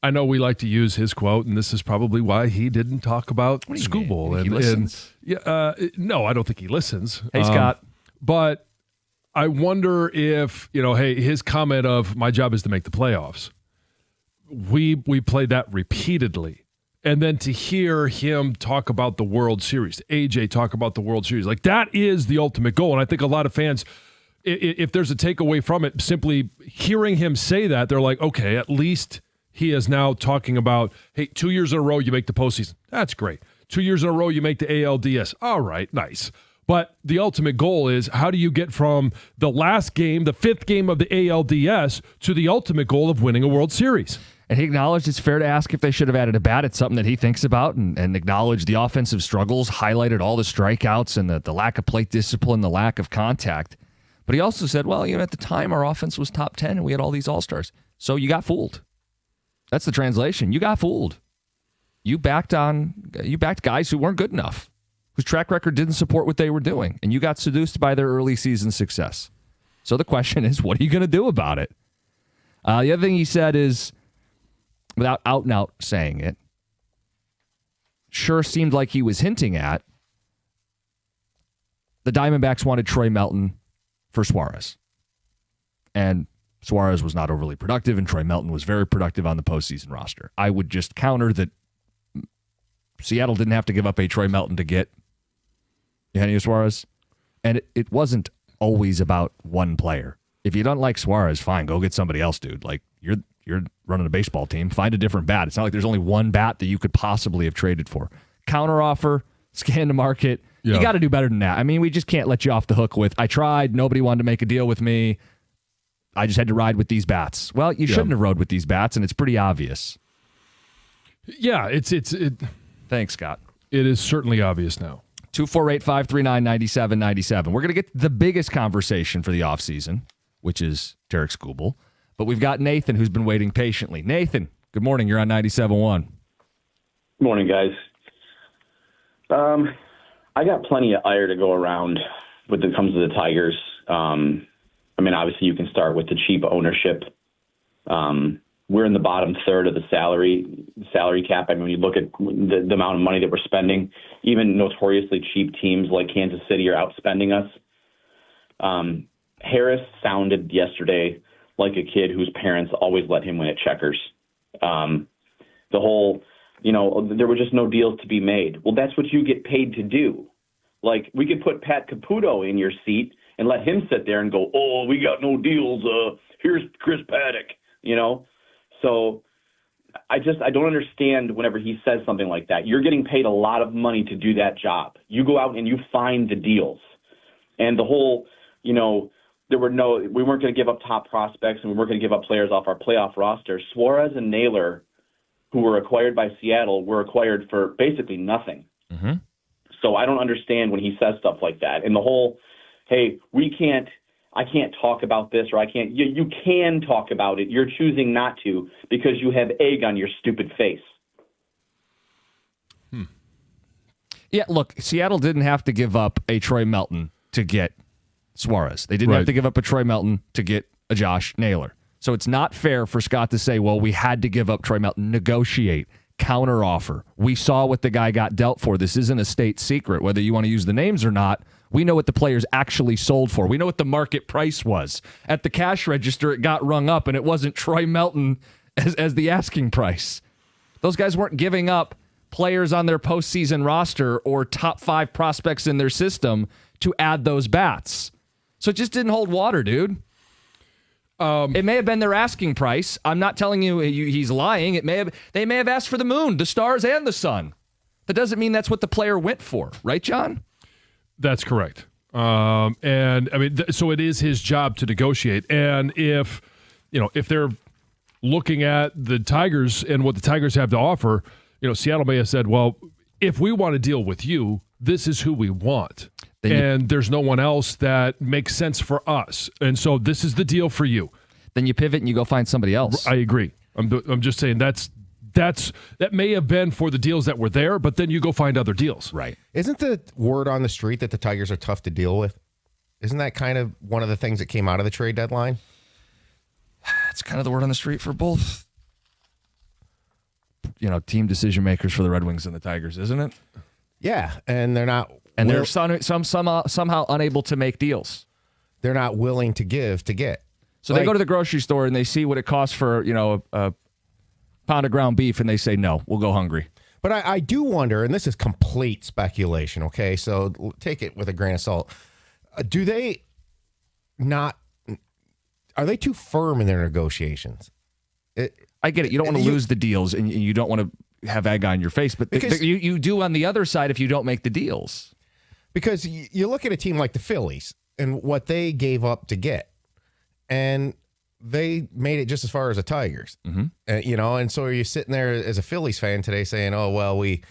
I know we like to use his quote, and this is probably why he didn't talk about Scoop Bowl. He listens? No, I don't think he listens. Hey, Scott. But I wonder if, hey, his comment of my job is to make the playoffs. We played that repeatedly. And then to hear him talk about the World Series, AJ talk about the World Series, like that is the ultimate goal. And I think a lot of fans, if there's a takeaway from it, simply hearing him say that, they're like, okay, at least he is now talking about, hey, 2 years in a row you make the postseason. That's great. 2 years in a row you make the ALDS. All right, nice. But the ultimate goal is how do you get from the last game, the fifth game of the ALDS, to the ultimate goal of winning a World Series? And he acknowledged it's fair to ask if they should have added a bat. It's something that he thinks about and acknowledged the offensive struggles, highlighted all the strikeouts and the lack of plate discipline, the lack of contact. But he also said, well, at the time our offense was top 10 and we had all these all-stars. So you got fooled. That's the translation. You got fooled. You backed guys who weren't good enough, whose track record didn't support what they were doing, and you got seduced by their early season success. So the question is, what are you going to do about it? The other thing he said is, without out and out saying it, sure seemed like he was hinting at the Diamondbacks wanted Troy Melton for Suarez. And Suarez was not overly productive, and Troy Melton was very productive on the postseason roster. I would just counter that Seattle didn't have to give up a Troy Melton to get Eugenio Suarez. And it wasn't always about one player. If you don't like Suarez, fine, go get somebody else, dude. Like, you're running a baseball team. Find a different bat. It's not like there's only one bat that you could possibly have traded for. Counteroffer, scan the market. Yeah. You got to do better than that. I mean, we just can't let you off the hook with, I tried, nobody wanted to make a deal with me. I just had to ride with these bats. Well, you shouldn't have rode with these bats, and it's pretty obvious. Yeah, Thanks, Scott. It is certainly obvious now. 248-539-9797. We're going to get the biggest conversation for the offseason, which is Derek Skubal. But we've got Nathan, who's been waiting patiently. Nathan, good morning. You're on 97.1. Good morning, guys. I got plenty of ire to go around when it comes to the Tigers. Obviously, you can start with the cheap ownership. We're in the bottom third of the salary cap. I mean, when you look at the amount of money that we're spending, even notoriously cheap teams like Kansas City are outspending us. Harris sounded yesterday like a kid whose parents always let him win at checkers. The whole, there were just no deals to be made. Well, that's what you get paid to do. Like, we could put Pat Caputo in your seat and let him sit there and go, oh, we got no deals. Here's Chris Paddock, So I don't understand whenever he says something like that. You're getting paid a lot of money to do that job. You go out and you find the deals. And the whole, we weren't going to give up top prospects and we weren't going to give up players off our playoff roster. Suarez and Naylor, who were acquired by Seattle, were acquired for basically nothing. Mm-hmm. So I don't understand when he says stuff like that. And the whole, hey, I can't talk about this, or I can't. You can talk about it. You're choosing not to because you have egg on your stupid face. Yeah, look, Seattle didn't have to give up a Troy Melton to get Suarez. They didn't have to give up a Troy Melton to get a Josh Naylor. So it's not fair for Scott to say, well, we had to give up Troy Melton. Negotiate, counteroffer. We saw what the guy got dealt for. This isn't a state secret, whether you want to use the names or not. We know what the players actually sold for. We know what the market price was. At the cash register, it got rung up, and it wasn't Troy Melton as the asking price. Those guys weren't giving up players on their postseason roster or top 5 prospects in their system to add those bats. So it just didn't hold water, dude. It may have been their asking price. I'm not telling you he's lying. They may have asked for the moon, the stars, and the sun. That doesn't mean that's what the player went for, right, John? That's correct. And I mean, so it is his job to negotiate. And if they're looking at the Tigers and what the Tigers have to offer, Seattle may have said, well, if we want to deal with you, this is who we want. And there's no one else that makes sense for us. And so this is the deal for you. Then you pivot and you go find somebody else. I agree. I'm just saying that may have been for the deals that were there, but then you go find other deals. Right. Isn't the word on the street that the Tigers are tough to deal with? Isn't that kind of one of the things that came out of the trade deadline? It's kind of the word on the street for both, team decision makers for the Red Wings and the Tigers, isn't it? Yeah, and they're not. And they're somehow unable to make deals. They're not willing to give to get. So they go to the grocery store and they see what it costs for a pound of ground beef, and they say, no, we'll go hungry. But I do wonder, and this is complete speculation, okay? So take it with a grain of salt. Do they not? Are they too firm in their negotiations? I get it. You don't want to lose the deals, and you don't want to have egg on your face, but you do on the other side if you don't make the deals. Because you look at a team like the Phillies and what they gave up to get, and they made it just as far as the Tigers. Mm-hmm. And so you're sitting there as a Phillies fan today saying, oh, well, we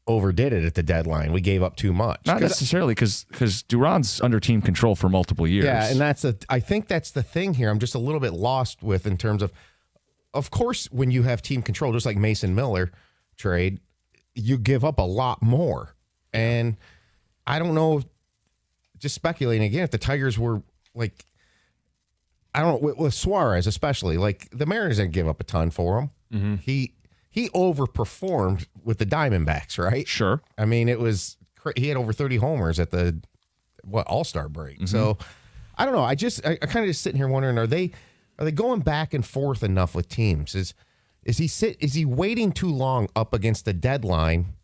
overdid it at the deadline. We gave up too much. Not necessarily because Duran's under team control for multiple years. Yeah, and I think that's the thing here. I'm just a little bit lost with in terms of course, when you have team control, just like Mason Miller trade, you give up a lot more. And I don't know, just speculating again, if the Tigers were like, I don't know, with Suarez especially, like the Mariners didn't give up a ton for him. Mm-hmm. He overperformed with the Diamondbacks, right? Sure. I mean, he had over 30 homers at the All-Star break. Mm-hmm. So I don't know. I kind of just sitting here wondering, are they going back and forth enough with teams? Is he waiting too long up against the deadline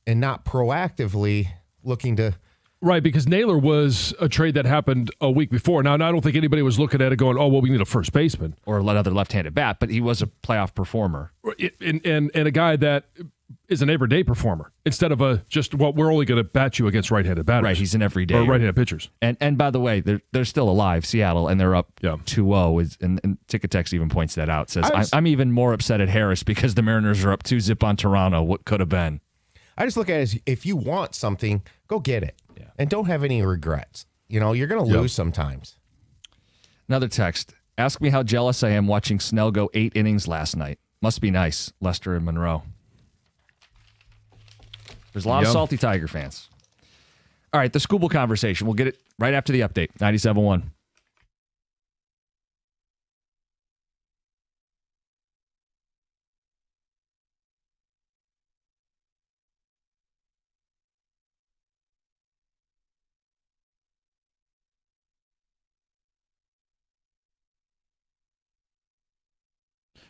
and not proactively looking to? Right, because Naylor was a trade that happened a week before. Now, I don't think anybody was looking at it going, oh, well, we need a first baseman. Or another left-handed bat, but he was a playoff performer. And a guy that is an everyday performer instead of we're only going to bat you against right-handed batters. Right, he's an everyday. Or right-handed pitchers. And by the way, they're still alive, Seattle, and they're up 2-0. And Ticketex even points that out. Says, I'm even more upset at Harris because the Mariners are up 2-0 on Toronto. What could have been? I just look at it as if you want something, go get it. Yeah. And don't have any regrets. You're going to lose sometimes. Another text. Ask me how jealous I am watching Snell go 8 innings last night. Must be nice, Lester and Monroe. There's a lot of salty Tiger fans. All right, the Scooble conversation. We'll get it right after the update. 97.1.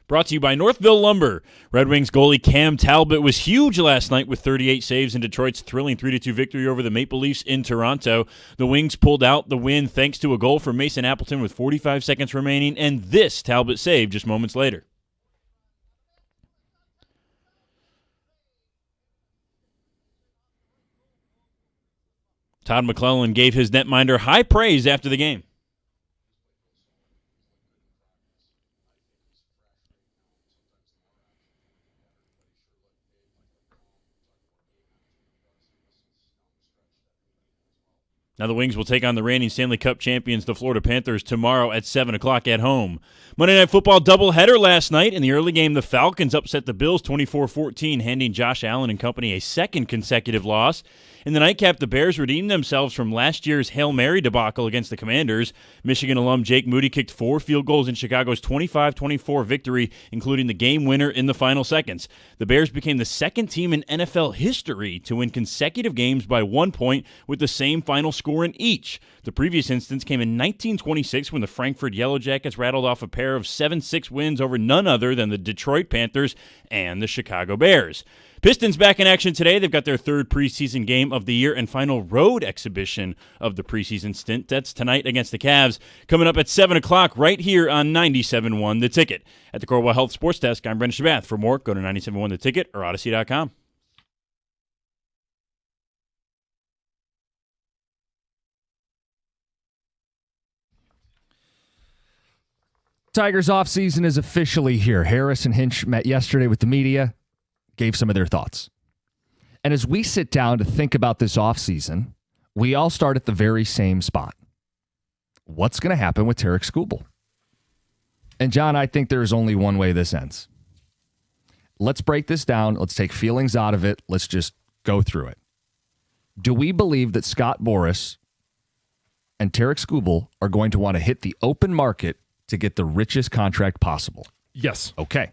Brought to you by Northville Lumber. Red Wings goalie Cam Talbot was huge last night with 38 saves in Detroit's thrilling 3-2 victory over the Maple Leafs in Toronto. The Wings pulled out the win thanks to a goal from Mason Appleton with 45 seconds remaining, and this Talbot save just moments later. Todd McClellan gave his netminder high praise after the game. Now the Wings will take on the reigning Stanley Cup champions, the Florida Panthers, tomorrow at 7 o'clock at home. Monday Night Football doubleheader last night. In the early game, the Falcons upset the Bills 24-14, handing Josh Allen and company a second consecutive loss. In the nightcap, the Bears redeemed themselves from last year's Hail Mary debacle against the Commanders. Michigan alum Jake Moody kicked 4 field goals in Chicago's 25-24 victory, including the game winner in the final seconds. The Bears became the second team in NFL history to win consecutive games by 1 point with the same final score in each. The previous instance came in 1926 when the Frankfurt Yellow Jackets rattled off a pair of 7-6 wins over none other than the Detroit Panthers and the Chicago Bears. Pistons back in action today. They've got their third preseason game of the year and final road exhibition of the preseason stint. That's tonight against the Cavs. Coming up at 7 o'clock right here on 97.1 The Ticket. At the Corewell Health Sports Desk, I'm Brendan Shabath. For more, go to 97.1 The Ticket or Odyssey.com. Tigers offseason is officially here. Harris and Hinch met yesterday with the media, gave some of their thoughts. And as we sit down to think about this offseason, we all start at the very same spot. What's going to happen with Tarik Skubal? And John, I think there is only one way this ends. Let's break this down. Let's take feelings out of it. Let's just go through it. Do we believe that Scott Boras and Tarik Skubal are going to want to hit the open market to get the richest contract possible? Yes. Okay.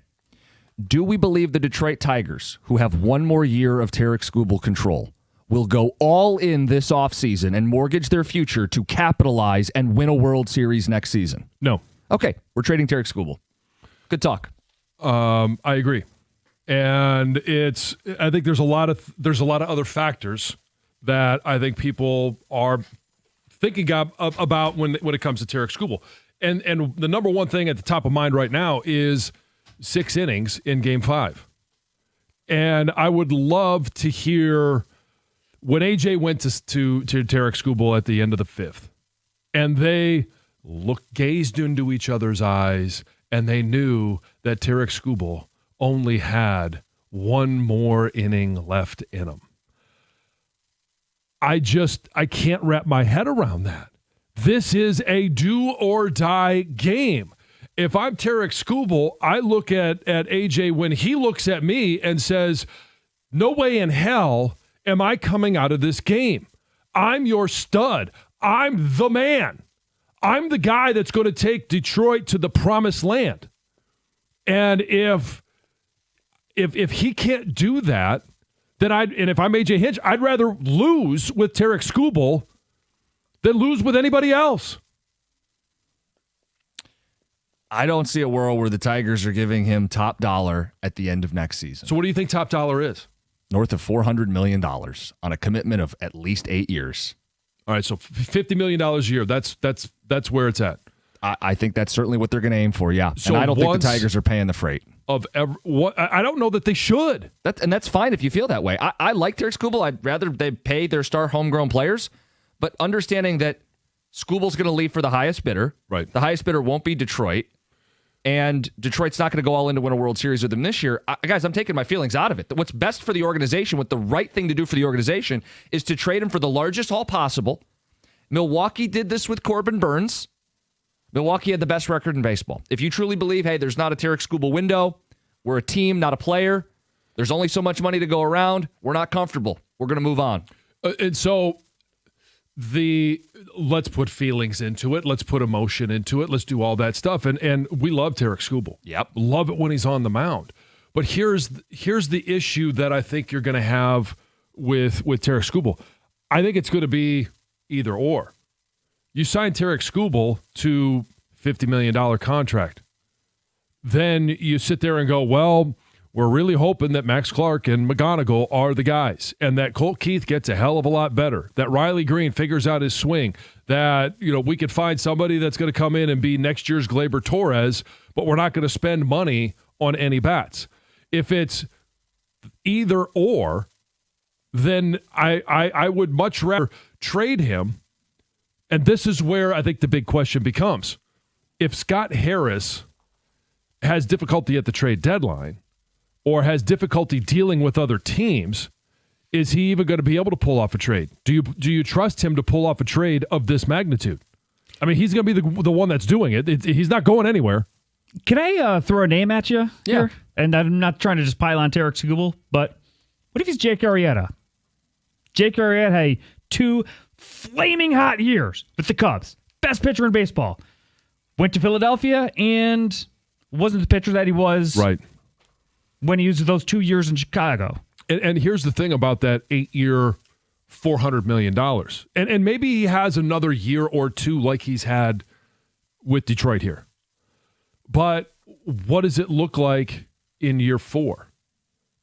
Do we believe the Detroit Tigers, who have one more year of Tarik Skubal control, will go all in this offseason and mortgage their future to capitalize and win a World Series next season? No. Okay, we're trading Tarik Skubal. Good talk. I agree. And I think there's a lot of other factors that I think people are thinking about when it comes to Tarik Skubal. And the number one thing at the top of mind right now is 6 innings in Game 5. And I would love to hear when AJ went to Tarik Skubal at the end of the 5th, and they gazed into each other's eyes, and they knew that Tarik Skubal only had one more inning left in him. I can't wrap my head around that. This is a do-or-die game. If I'm Tarik Skubal, I look at AJ when he looks at me and says, no way in hell am I coming out of this game. I'm your stud. I'm the man. I'm the guy that's going to take Detroit to the promised land. And if he can't do that, then if I'm AJ Hinch, I'd rather lose with Tarik Skubal than lose with anybody else. I don't see a world where the Tigers are giving him top dollar at the end of next season. So what do you think top dollar is? North of $400 million on a commitment of at least 8 years. All right, so $50 million a year. That's where it's at. I think that's certainly what they're going to aim for, yeah. So and I don't think the Tigers are paying the freight. I don't know that they should. And that's fine if you feel that way. I like Tarik Skubal. I'd rather they pay their star homegrown players. But understanding that Skubal's going to leave for the highest bidder. Right. The highest bidder won't be Detroit. And Detroit's not going to go all in to win a World Series with them this year. Guys, I'm taking my feelings out of it. What's best for the organization, what the right thing to do for the organization, is to trade him for the largest haul possible. Milwaukee did this with Corbin Burns. Milwaukee had the best record in baseball. If you truly believe, hey, there's not a Tarik Skubal window, we're a team, not a player, there's only so much money to go around, we're not comfortable, we're going to move on. And so let's put feelings into it. Let's put emotion into it. Let's do all that stuff. And we love Tarik Skubal. Yep. Love it when he's on the mound. But here's the issue that I think you're going to have with Tarik Skubal. I think it's going to be either or. You sign Tarik Skubal to $50 million contract. Then you sit there and go, well, we're really hoping that Max Clark and McGonigal are the guys, and that Colt Keith gets a hell of a lot better, that Riley Green figures out his swing, that we could find somebody that's going to come in and be next year's Gleyber Torres, but we're not going to spend money on any bats. If it's either or, then I would much rather trade him. And this is where I think the big question becomes. If Scott Harris has difficulty at the trade deadline or has difficulty dealing with other teams, is he even going to be able to pull off a trade? Do you trust him to pull off a trade of this magnitude? I mean, he's going to be the one that's doing it. He's not going anywhere. Can I throw a name at you here? Yeah. And I'm not trying to just pile on Tarik Skubal, but what if he's Jake Arrieta? Jake Arrieta had 2 flaming hot years with the Cubs. Best pitcher in baseball. Went to Philadelphia and wasn't the pitcher that he was right when he used those 2 years in Chicago. And here's the thing about that 8-year, $400 million. And maybe he has another year or two like he's had with Detroit here. But what does it look like in year 4?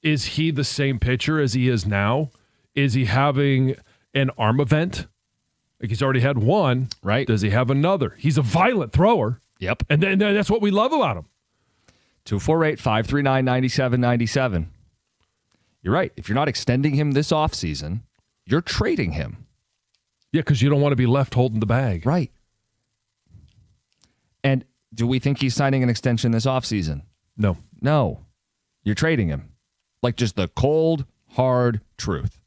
is he the same pitcher as he is now? Is he having an arm event? Like he's already had one. Right. Does he have another? He's a violent thrower. Yep. And then that's what we love about him. 248-539-9797. You're right. If you're not extending him this offseason, you're trading him. Yeah, because you don't want to be left holding the bag. Right. And do we think he's signing an extension this offseason? No. No. You're trading him. Like just the cold, hard truth.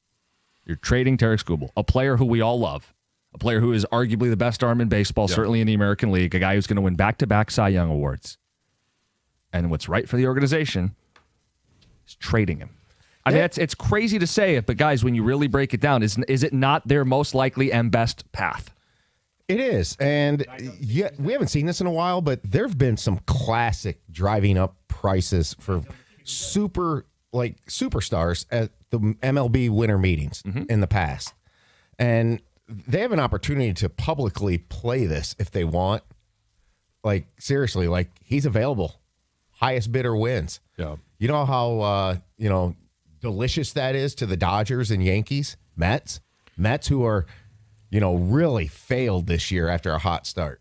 You're trading Tarik Skubal, a player who we all love, a player who is arguably the best arm in baseball, certainly in the American League, a guy who's going to win back-to-back Cy Young awards. And what's right for the organization is trading him. I mean, it's crazy to say it, but guys, when you really break it down, is it not their most likely and best path? It is. And yeah, we haven't seen this in a while, but there have been some classic driving up prices for superstars at the MLB winter meetings in the past. And they have an opportunity to publicly play this if they want. Like, seriously, like he's available. Highest bidder wins. Yeah. You know how, delicious that is to the Dodgers and Yankees, Mets who are, really failed this year after a hot start.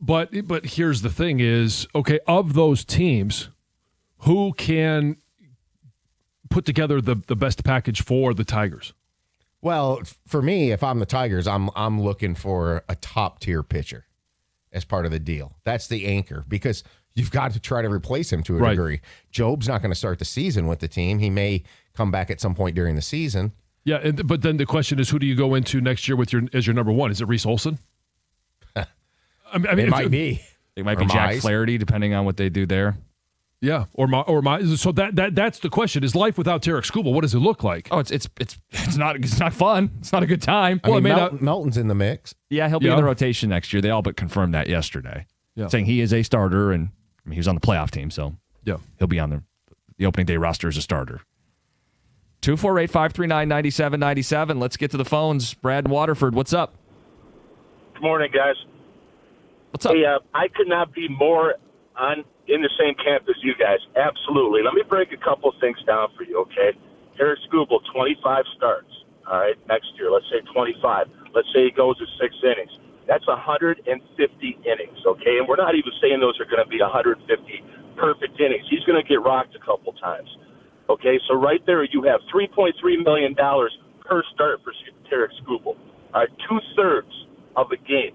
But here's the thing is, okay, of those teams, who can put together the best package for the Tigers? Well, for me, if I'm the Tigers, I'm looking for a top-tier pitcher as part of the deal. That's the anchor because you've got to try to replace him to a degree. Job's not going to start the season with the team. He may come back at some point during the season. Yeah, but then the question is, who do you go into next year as your number one? Is it Reese Olson? I mean, it might be. It might be Jack Flaherty, depending on what they do there. Yeah, or my. So that's the question: is life without Tarik Skubal? What does it look like? Oh, it's not fun. It's not a good time. I mean, Melton's in the mix. Yeah, he'll be in the rotation next year. They all but confirmed that yesterday, saying he is a starter, and he was on the playoff team, so he'll be on the opening day roster as a starter. 248-539-9797. Let's get to the phones. Brad Waterford, what's up? Good morning, guys. What's up? Hey, I could not be more in the same camp as you guys. Absolutely. Let me break a couple things down for you, okay? Tarik Skubal, 25 starts, all right, next year. Let's say 25. Let's say he goes to 6 innings. That's 150 innings, okay? And we're not even saying those are going to be 150 perfect innings. He's going to get rocked a couple times, okay? So right there you have $3.3 million per start for Tarik Skubal. All right, 2/3 of a game.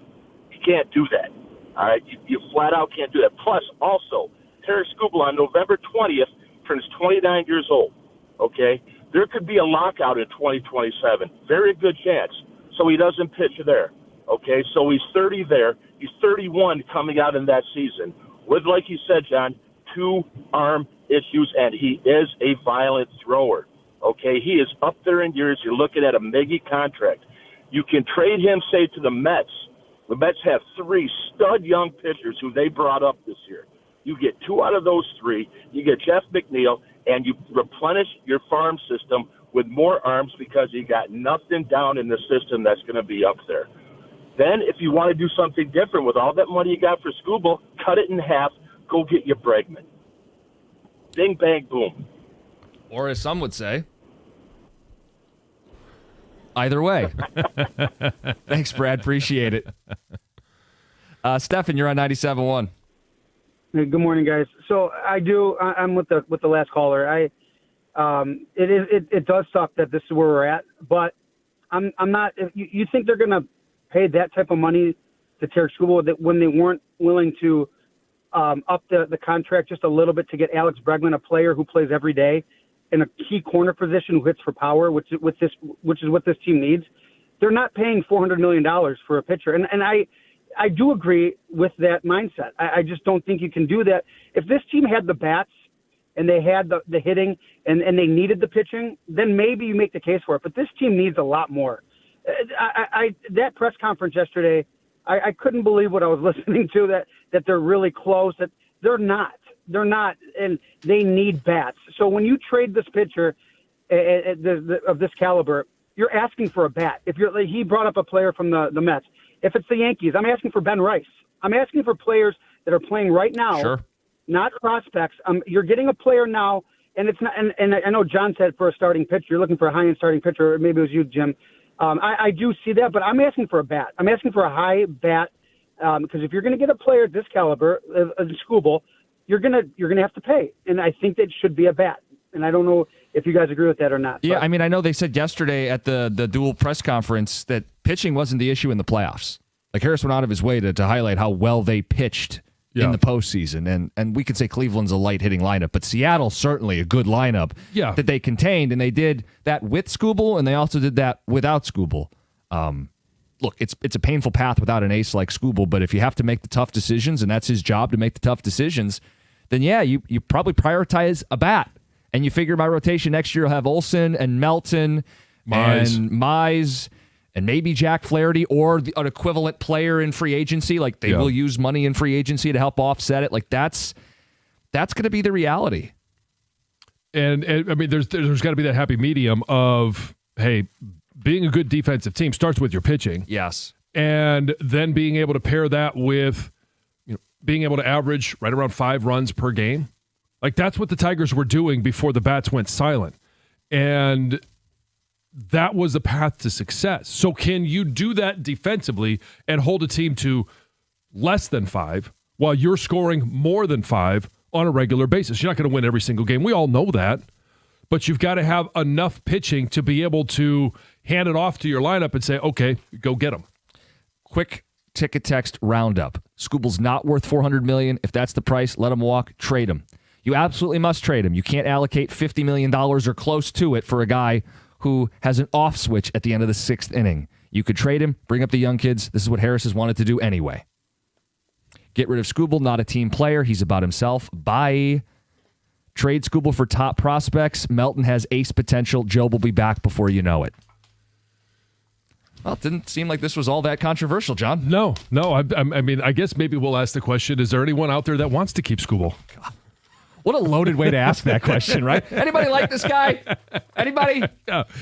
You can't do that. All right, you flat out can't do that. Plus, also, Tarik Skubal on November 20th turns 29 years old, okay? There could be a lockout in 2027. Very good chance. So he doesn't pitch there, okay? So he's 30 there. He's 31 coming out in that season with, like you said, John, 2 arm issues, and he is a violent thrower, okay? He is up there in years. You're looking at a Miggy contract. You can trade him, say, to the Mets. The Mets have 3 stud young pitchers who they brought up this year. You get 2 out of those 3. You get Jeff McNeil, and you replenish your farm system with more arms because you got nothing down in the system that's going to be up there. Then if you want to do something different with all that money you got for Skubal, cut it in half, go get your Bregman. Bing, bang, boom. Or as some would say, either way. Thanks, Brad. Appreciate it. Stefan, you're on 97.1. Hey, good morning, guys. So I'm with the last caller. It does suck that this is where we're at, but I'm not. You think they're going to pay that type of money to Tarik Skubal that when they weren't willing to up the contract just a little bit to get Alex Bregman, a player who plays every day in a key corner position who hits for power, which is what this team needs. They're not paying $400 million for a pitcher, and I do agree with that mindset. I just don't think you can do that. If this team had the bats and they had the hitting and they needed the pitching, then maybe you make the case for it. But this team needs a lot more. That press conference yesterday, I couldn't believe what I was listening to, that they're really close. That they're not. They're not, and they need bats. So when you trade this pitcher of this caliber, you're asking for a bat. He brought up a player from the Mets. If it's the Yankees, I'm asking for Ben Rice. I'm asking for players that are playing right now, not prospects. You're getting a player now And it's not. And I know John said for a starting pitcher, you're looking for a high-end starting pitcher. Or maybe it was you, Jim. I do see that, but I'm asking for a bat. I'm asking for a high bat because if you're going to get a player at this caliber, Skubal, you're gonna have to pay, and I think that should be a bat. And I don't know if you guys agree with that or not. Yeah, I mean, I know they said yesterday at the dual press conference that pitching wasn't the issue in the playoffs. Like Harris went out of his way to highlight how well they pitched in the postseason, and we could say Cleveland's a light hitting lineup, but Seattle's certainly a good lineup that they contained, and they did that with Skubal, and they also did that without Skubal. Look, it's a painful path without an ace like Skubal, but if you have to make the tough decisions, and that's his job to make the tough decisions, then yeah, you probably prioritize a bat. And you figure by rotation next year you'll have Olsen and Melton and Mize and maybe Jack Flaherty or an equivalent player in free agency. Like they will use money in free agency to help offset it. Like that's going to be the reality. And I mean, there's got to be that happy medium of, hey, being a good defensive team starts with your pitching. Yes. And then being able to pair that with being able to average right around 5 runs per game. Like, that's what the Tigers were doing before the bats went silent. And that was the path to success. So can you do that defensively and hold a team to less than 5 while you're scoring more than 5 on a regular basis? You're not going to win every single game. We all know that. But you've got to have enough pitching to be able to hand it off to your lineup and say, okay, go get them. Quick ticket text roundup. Skubal's not worth $400 million. If that's the price, let him walk. Trade him. You absolutely must trade him. You can't allocate $50 million or close to it for a guy who has an off switch at the end of the 6th inning. You could trade him, bring up the young kids. This is what Harris has wanted to do anyway. Get rid of Skubal, not a team player. He's about himself. Bye. Trade Skubal for top prospects. Melton has ace potential. Joe will be back before you know it. Well, it didn't seem like this was all that controversial, John. No. I mean, I guess maybe we'll ask the question, is there anyone out there that wants to keep Skubal? God. What a loaded way to ask that question, right? Anybody like this guy? Anybody?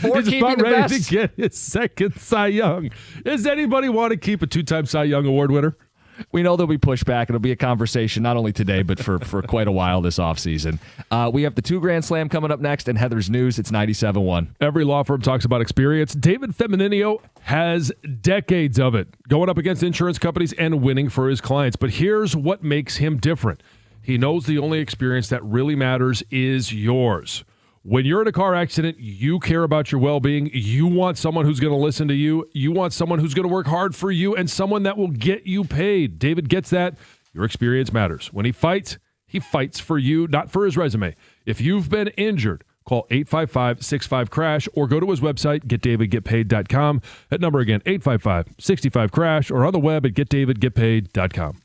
He's about ready to get his 2nd Cy Young. Does anybody want to keep a 2-time Cy Young Award winner? We know there'll be pushback. It'll be a conversation not only today, but for quite a while this offseason. We have the 2 Grand Slam coming up next and Heather's News. It's 97.1. Every law firm talks about experience. David Femininio has decades of it, going up against insurance companies and winning for his clients. But here's what makes him different. He knows the only experience that really matters is yours. When you're in a car accident, you care about your well-being. You want someone who's going to listen to you. You want someone who's going to work hard for you and someone that will get you paid. David gets that. Your experience matters. When he fights for you, not for his resume. If you've been injured, call 855-65-CRASH or go to his website, getdavidgetpaid.com. That number again, 855-65-CRASH or on the web at getdavidgetpaid.com.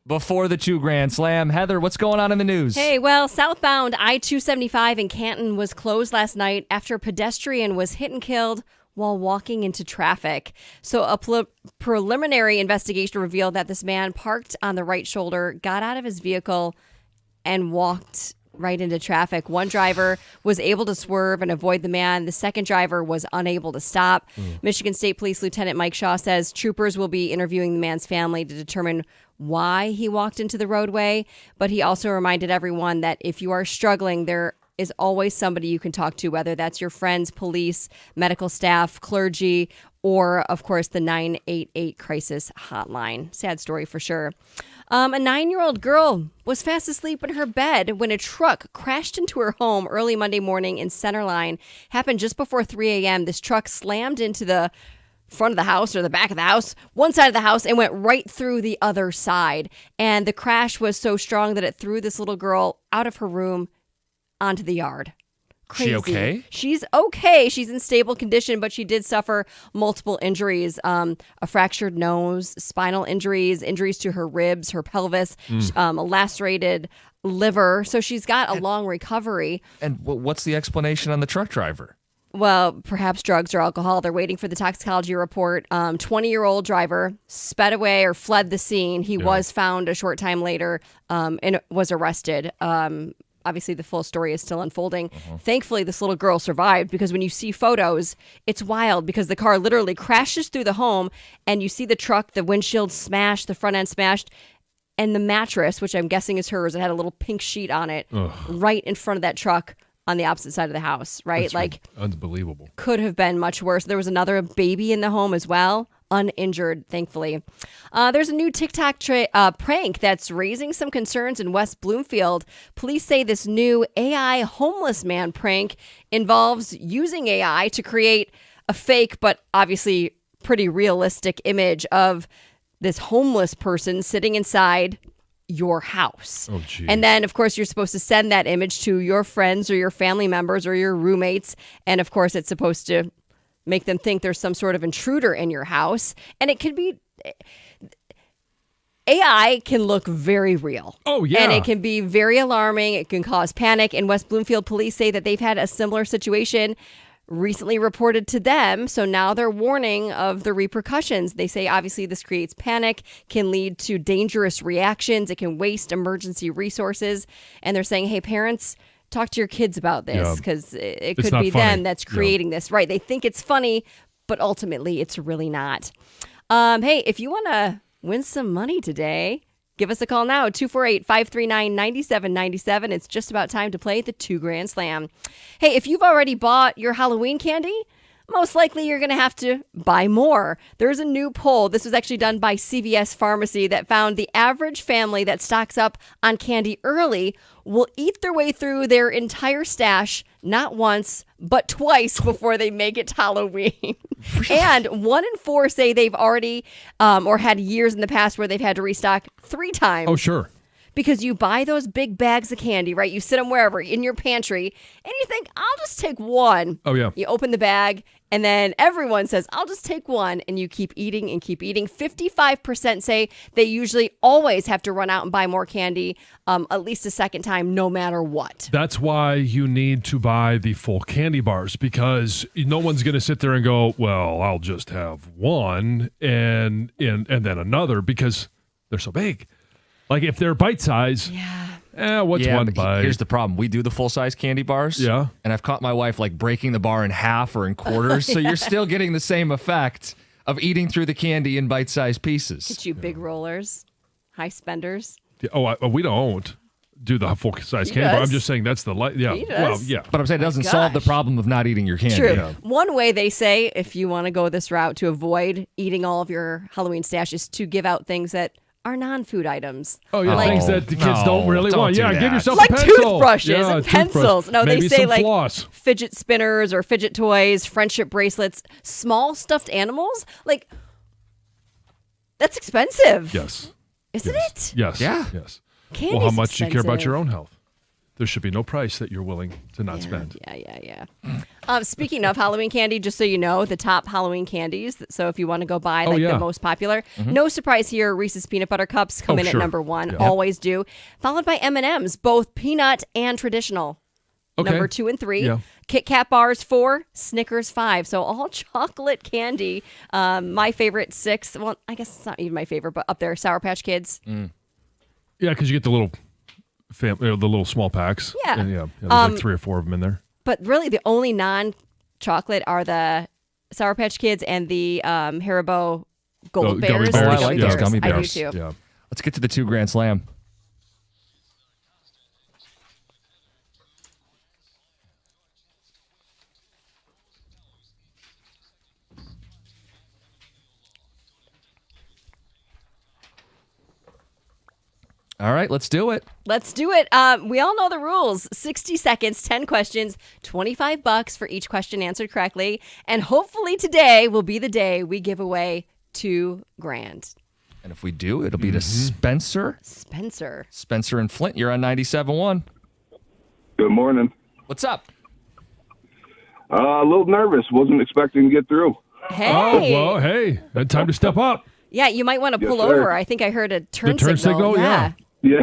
before the 2 Grand Slam. Heather, what's going on in the news? Hey, well, southbound I-275 in Canton was closed last night after a pedestrian was hit and killed while walking into traffic. So a preliminary investigation revealed that this man parked on the right shoulder, got out of his vehicle, and walked right into traffic. One driver was able to swerve and avoid the man. The second driver was unable to stop. Michigan State Police Lieutenant Mike Shaw says troopers will be interviewing the man's family to determine why he walked into the roadway. But he also reminded everyone that if you are struggling, there is always somebody you can talk to, whether that's your friends, police, medical staff, clergy, or, of course, the 988 crisis hotline. Sad story for sure. A 9-year-old girl was fast asleep in her bed when a truck crashed into her home early Monday morning in Centerline. Happened just before 3 a.m. This truck slammed into the front of the house or the back of the house, one side of the house, and went right through the other side. And the crash was so strong that it threw this little girl out of her room onto the yard. Crazy. She okay? She's okay. She's in stable condition, but she did suffer multiple injuries, a fractured nose, spinal injuries, injuries to her ribs, her pelvis, a lacerated liver. So she's got a long recovery. And what's the explanation on the truck driver? Well, perhaps drugs or alcohol. They're waiting for the toxicology report. 20-year-old driver sped away or fled the scene. He was found a short time later and was arrested. Obviously, the full story is still unfolding. Thankfully, this little girl survived because when you see photos, it's wild because the car literally crashes through the home and you see the truck, the windshield smashed, the front end smashed, and the mattress, which I'm guessing is hers, it had a little pink sheet on it, right in front of that truck on the opposite side of the house, right? That's unbelievable. Could have been much worse. There was another baby in the home as well, uninjured, thankfully. There's a new TikTok prank that's raising some concerns in West Bloomfield. Police say this new AI homeless man prank involves using AI to create a fake, but obviously pretty realistic image of this homeless person sitting inside your house. Oh, geez. And then, of course, you're supposed to send that image to your friends or your family members or your roommates. And, of course, it's supposed to make them think there's some sort of intruder in your house. And it could be... AI can look very real. Oh, yeah. And it can be very alarming. It can cause panic. And West Bloomfield police say that they've had a similar situation recently reported to them. So now they're warning of the repercussions. They say, obviously, this creates panic, can lead to dangerous reactions. It can waste emergency resources. And they're saying, hey, parents, talk to your kids about this because it could be them that's creating this. Right. They think it's funny, but ultimately it's really not. Hey, if you want to win some money today, give us a call now, 248-539-9797. It's just about time to play the 2 Grand Slam. Hey, if you've already bought your Halloween candy, most likely you're going to have to buy more. There's a new poll. This was actually done by CVS Pharmacy that found the average family that stocks up on candy early will eat their way through their entire stash not once, but twice before they make it to Halloween. And 1 in 4 say they've already or had years in the past where they've had to restock 3 times. Oh, sure. Because you buy those big bags of candy, right? You sit them wherever, in your pantry, and you think, I'll just take one. Oh, yeah. You open the bag, and then everyone says, I'll just take one, and you keep eating and keep eating. 55% say they usually always have to run out and buy more candy at least a second time, no matter what. That's why you need to buy the full candy bars, because no one's going to sit there and go, well, I'll just have one and then another, because they're so big. Like if they're bite size, what's one bite? Here's the problem. We do the full-size candy bars. Yeah. And I've caught my wife like breaking the bar in half or in quarters. So you're still getting the same effect of eating through the candy in bite-sized pieces. Get you big rollers, high spenders. Yeah, we don't do the full-size candy bar. I'm just saying that's the light. Yeah. He does. Well, yeah. But I'm saying it doesn't solve the problem of not eating your candy. True. Yeah. One way they say, if you want to go this route to avoid eating all of your Halloween stash, is to give out things that are non-food items. Oh, yeah, like, things that the kids don't really don't want. do Yeah, that. give yourself like a pencil. toothbrushes and pencils. No, Maybe they say some like floss. fidget spinners or fidget toys, friendship bracelets, small stuffed animals. Like, that's expensive. Yes. Isn't it? Yes. Yeah. Yes. Candy's Well, how much do you care about expensive. your own health? there should be no price that you're willing to not spend. Yeah. Speaking of Halloween candy, just so you know, the top Halloween candies. So if you want to go buy the most popular, no surprise here, Reese's Peanut Butter Cups come in at number 1, always do. Followed by M&M's, both peanut and traditional. Okay. Number 2 and 3. Yeah. Kit Kat bars 4, Snickers 5. So all chocolate candy. My favorite 6. Well, I guess it's not even my favorite, but up there, Sour Patch Kids. Yeah, because you get the little the little small packs. Yeah. And there's like 3 or 4 of them in there. But really, the only non-chocolate are the Sour Patch Kids and the Haribo Gold Bears. Gummy bears. I like those gummy bears. I do too. Yeah. Let's get to the 2 Grand Slam. All right, let's do it. Let's do it. We all know the rules. 60 seconds, 10 questions, $25 for each question answered correctly. And hopefully today will be the day we give away $2 grand. And if we do, it'll be to Spencer. Spencer and Flint, you're on 97.1. Good morning. What's up? A little nervous. Wasn't expecting to get through. Hey. Oh, well, hey. Time to step up. Yeah, you might want to pull Yes, sir. over. I think I heard a turn turn signal, yeah. Yeah.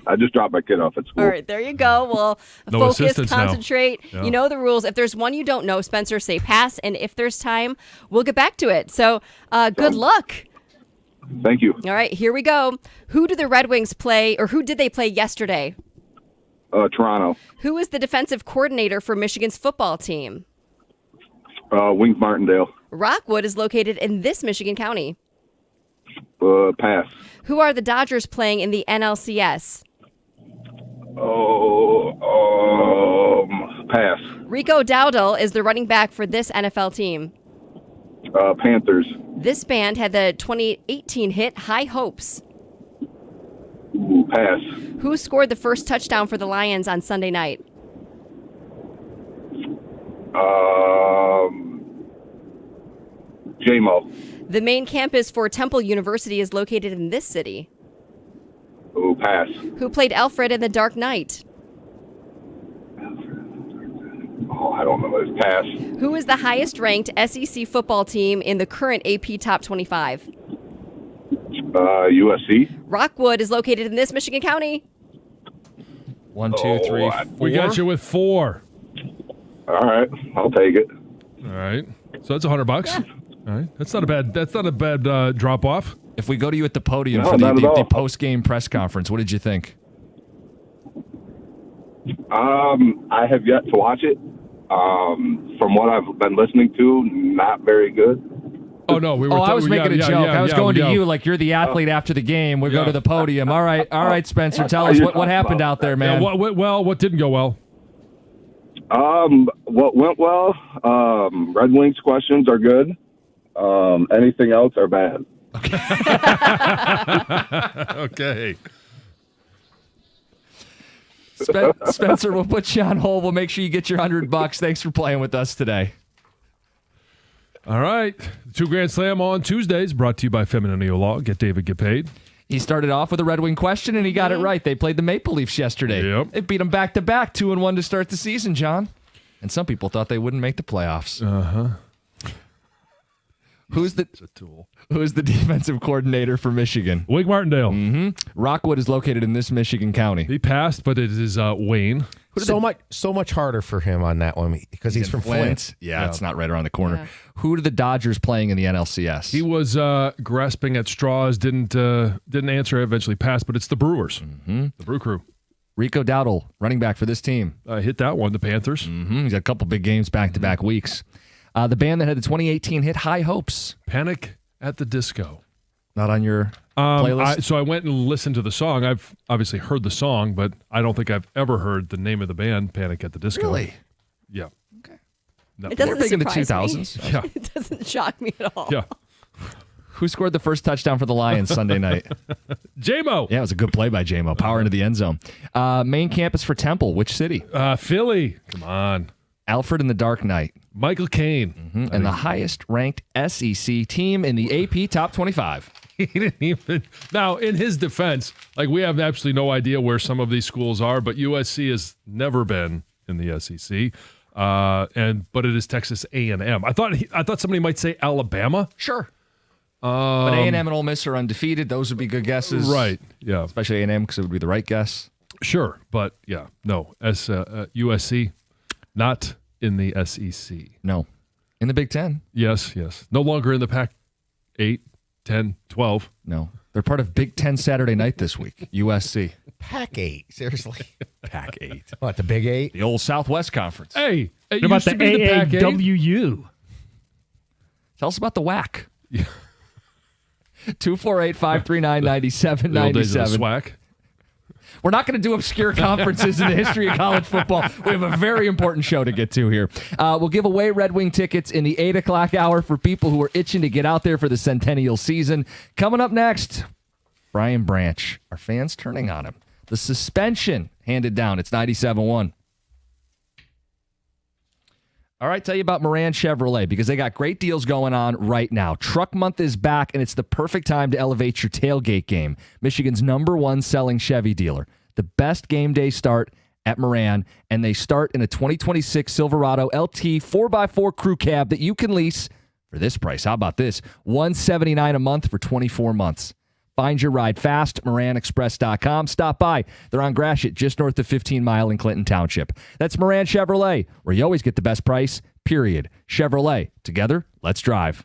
I just dropped my kid off at school. All right, there you go. Well, No focus, assistance now. concentrate. Yeah. You know the rules. If there's one you don't know, Spencer, say pass. And if there's time, we'll get back to it. So good luck. Thank you. All right, here we go. Who do the Red Wings play, or who did they play yesterday? Toronto. Who is the defensive coordinator for Michigan's football team? Wings Martindale. Rockwood is located in this Michigan county. Pass. Who are the Dodgers playing in the NLCS? Pass. Rico Dowdle is the running back for this NFL team. Panthers. This band had the 2018 hit High Hopes. Pass. Who scored the first touchdown for the Lions on Sunday night? J-Mo. The main campus for Temple University is located in this city. Pass. Who played Alfred in The Dark Knight? I don't know. It's pass. Who is the highest ranked SEC football team in the current AP Top 25? USC. Rockwood is located in this Michigan county. 1, 2, 3, 4. We got you with 4. All right. I'll take it. All right. So that's $100. All right. That's not a bad drop off. If we go to you at the podium No, for not at the all. post-game press conference, what did you think? I have yet to watch it. From what I've been listening to, not very good. Oh no, we were. I was making a joke. I was going to you like. like you're the athlete after the game. We'll go Yeah. to the podium. All right, Spencer. Tell us what happened out there, man. What went well? What didn't go well? What went well? Red Wings questions are good. Anything else are bad. Okay. Spencer, we'll put you on hold. We'll make sure you get your $100. Thanks for playing with us today. All right. 2 Grand Slam on Tuesdays, brought to you by Femininio Law. Get David, get paid. He started off with a Red Wing question, and he got it right. They played the Maple Leafs yesterday. Yep. They beat them back-to-back, 2-1 to start the season, John. And some people thought they wouldn't make the playoffs. Who's the defensive coordinator for Michigan? Wink Martindale. Rockwood is located in this Michigan county. He passed, but it is Wayne. So much harder for him on that one because he's from Flint. Yeah, it's not right around the corner. Yeah. Who are the Dodgers playing in the NLCS? He was grasping at straws, didn't answer, eventually passed, but it's the Brewers, the Brew Crew. Rico Dowdle, running back for this team. Hit that one, the Panthers. He's got a couple big games back-to-back weeks. The band that had the 2018 hit High Hopes. Panic at the Disco. Not on your playlist? So I went and listened to the song. I've obviously heard the song, but I don't think I've ever heard the name of the band, Panic at the Disco. Really? Yeah. Okay. No. It doesn't They're big in the surprise 2000s. me. Yeah. It doesn't shock me at all. Yeah. Who scored the first touchdown for the Lions Sunday night? J-Mo. Yeah, it was a good play by J-Mo. Power into the end zone. Main campus for Temple. Which city? Philly. Come on. Alfred in the Dark Knight. Michael Caine. And the highest ranked SEC team in the AP Top 25. He didn't even. Now, in his defense, like we have absolutely no idea where some of these schools are, but USC has never been in the SEC, but it is Texas A&M. I thought somebody might say Alabama. Sure. But A&M and Ole Miss are undefeated. Those would be good guesses. Right. Yeah. Especially A&M because it would be the right guess. Sure. But yeah, no. As USC, not in the SEC. No. In the Big Ten. Yes. No longer in the Pac 8, 10, 12. No. They're part of Big Ten Saturday night this week. USC. Pac 8. Seriously. Pac 8. What, the Big 8? The old Southwest Conference. Hey, it What about used the to be the Pac 8. AAWU? Tell us about the WAC. Yeah. 248-539-9797. The old days of the SWAC. We're not going to do obscure conferences in the history of college football. We have a very important show to get to here. We'll give away Red Wing tickets in the 8 o'clock hour for people who are itching to get out there for the Centennial season. Coming up next, Brian Branch. Are fans turning on him? The suspension handed down. It's 97-1. All right, tell you about Moran Chevrolet because they got great deals going on right now. Truck Month is back, and it's the perfect time to elevate your tailgate game. Michigan's #1 selling Chevy dealer. The best game day start at Moran, and they start in a 2026 Silverado LT 4x4 crew cab that you can lease for this price. How about this? $179 a month for 24 months. Find your ride fast, MoranExpress.com. Stop by. They're on Gratiot, just north of 15 Mile in Clinton Township. That's Moran Chevrolet, where you always get the best price, period. Chevrolet. Together, let's drive.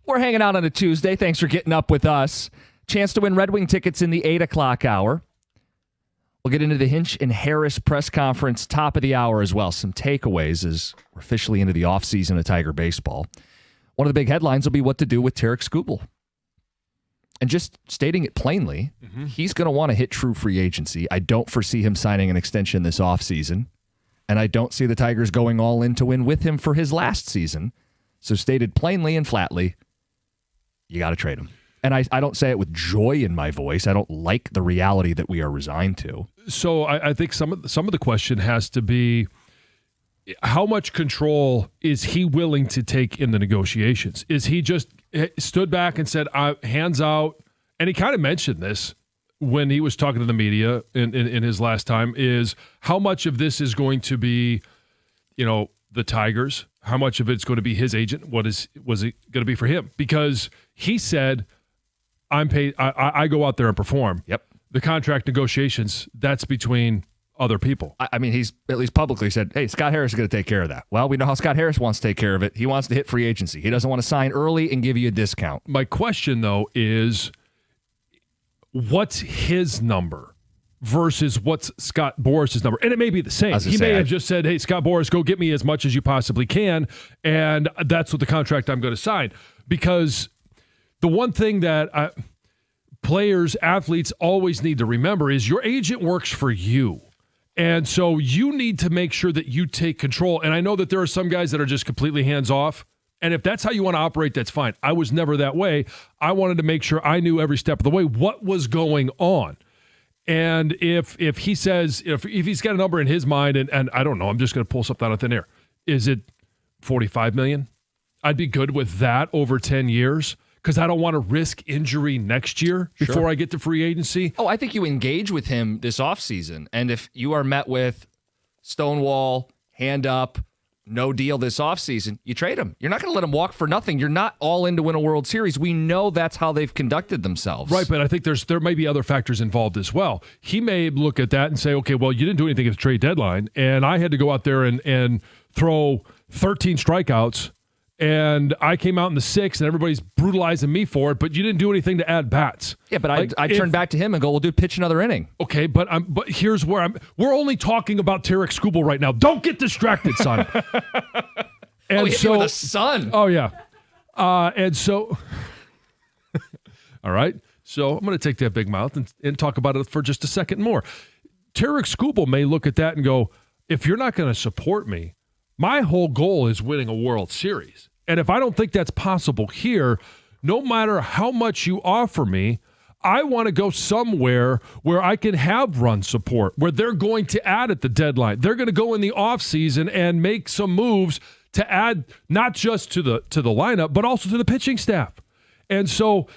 We're hanging out on a Tuesday. Thanks for getting up with us. Chance to win Red Wing tickets in the 8 o'clock hour. We'll get into the Hinch and Harris press conference top of the hour as well. Some takeaways as we're officially into the offseason of Tiger baseball. One of the big headlines will be what to do with Tarik Skubal. And just stating it plainly, he's going to want to hit true free agency. I don't foresee him signing an extension this offseason. And I don't see the Tigers going all in to win with him for his last season. So stated plainly and flatly, you got to trade him. And I don't say it with joy in my voice. I don't like the reality that we are resigned to. So I think some of the question has to be, how much control is he willing to take in the negotiations? Is he just stood back and said, hands out? And he kind of mentioned this when he was talking to the media in his last time, is how much of this is going to be, the Tigers? How much of it's going to be his agent? Was it going to be for him? Because he said, I'm paid. I go out there and perform. Yep. The contract negotiations, that's between other people. I mean, he's at least publicly said, hey, Scott Harris is going to take care of that. Well, we know how Scott Harris wants to take care of it. He wants to hit free agency. He doesn't want to sign early and give you a discount. My question, though, is what's his number versus what's Scott Boras' number? And it may be the same. He may have just said, hey, Scott Boras, go get me as much as you possibly can, and that's what the contract I'm going to sign. Because the one thing that players, athletes always need to remember is your agent works for you. And so you need to make sure that you take control. And I know that there are some guys that are just completely hands off. And if that's how you want to operate, that's fine. I was never that way. I wanted to make sure I knew every step of the way what was going on. And if he says, if he's got a number in his mind, and I don't know, I'm just going to pull something out of thin air. Is it $45 million? I'd be good with that over 10 years. Because I don't want to risk injury next year before I get to free agency. Oh, I think you engage with him this offseason. And if you are met with stonewall, hand up, no deal this offseason, you trade him. You're not going to let him walk for nothing. You're not all in to win a World Series. We know that's how they've conducted themselves. Right, but I think there may be other factors involved as well. He may look at that and say, okay, well, you didn't do anything at the trade deadline, and I had to go out there and throw 13 strikeouts. And I came out in the 6th, and everybody's brutalizing me for it, but you didn't do anything to add bats. Yeah, but I turn back to him and go, well, dude, pitch another inning. Okay, but here's where we're only talking about Tarik Skubal right now. Don't get distracted, son. And hit me with a son. Oh, yeah. And so, all right. So I'm going to take that big mouth and talk about it for just a second more. Tarik Skubal may look at that and go, if you're not going to support me, my whole goal is winning a World Series. And if I don't think that's possible here, no matter how much you offer me, I want to go somewhere where I can have run support, where they're going to add at the deadline. They're going to go in the offseason and make some moves to add not just to the lineup, but also to the pitching staff. And so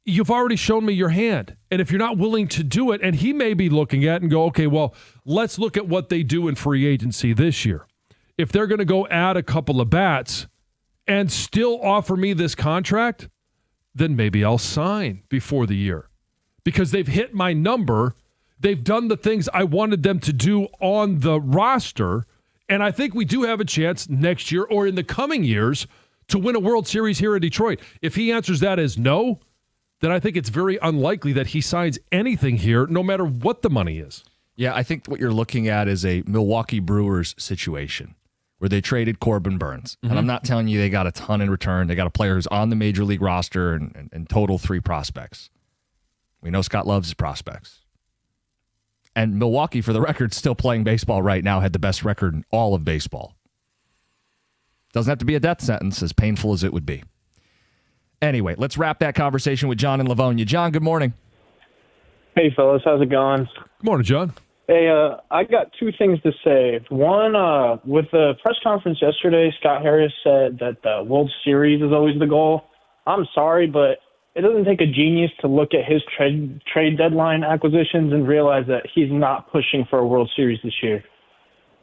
you've already shown me your hand. And if you're not willing to do it, and he may be looking at it and go, okay, well, let's look at what they do in free agency this year. If they're going to go add a couple of bats and still offer me this contract, then maybe I'll sign before the year because they've hit my number. They've done the things I wanted them to do on the roster. And I think we do have a chance next year or in the coming years to win a World Series here in Detroit. If he answers that as no, then I think it's very unlikely that he signs anything here, no matter what the money is. Yeah, I think what you're looking at is a Milwaukee Brewers situation where they traded Corbin Burns. And I'm not telling you they got a ton in return. They got a player who's on the major league roster and total 3 prospects. We know Scott loves his prospects. And Milwaukee, for the record, still playing baseball right now, had the best record in all of baseball. Doesn't have to be a death sentence, as painful as it would be. Anyway, let's wrap that conversation with John in Livonia. John, good morning. Hey, fellas. How's it going? Good morning, John. Hey, I got 2 things to say. One, with the press conference yesterday, Scott Harris said that the World Series is always the goal. I'm sorry, but it doesn't take a genius to look at his trade deadline acquisitions and realize that he's not pushing for a World Series this year.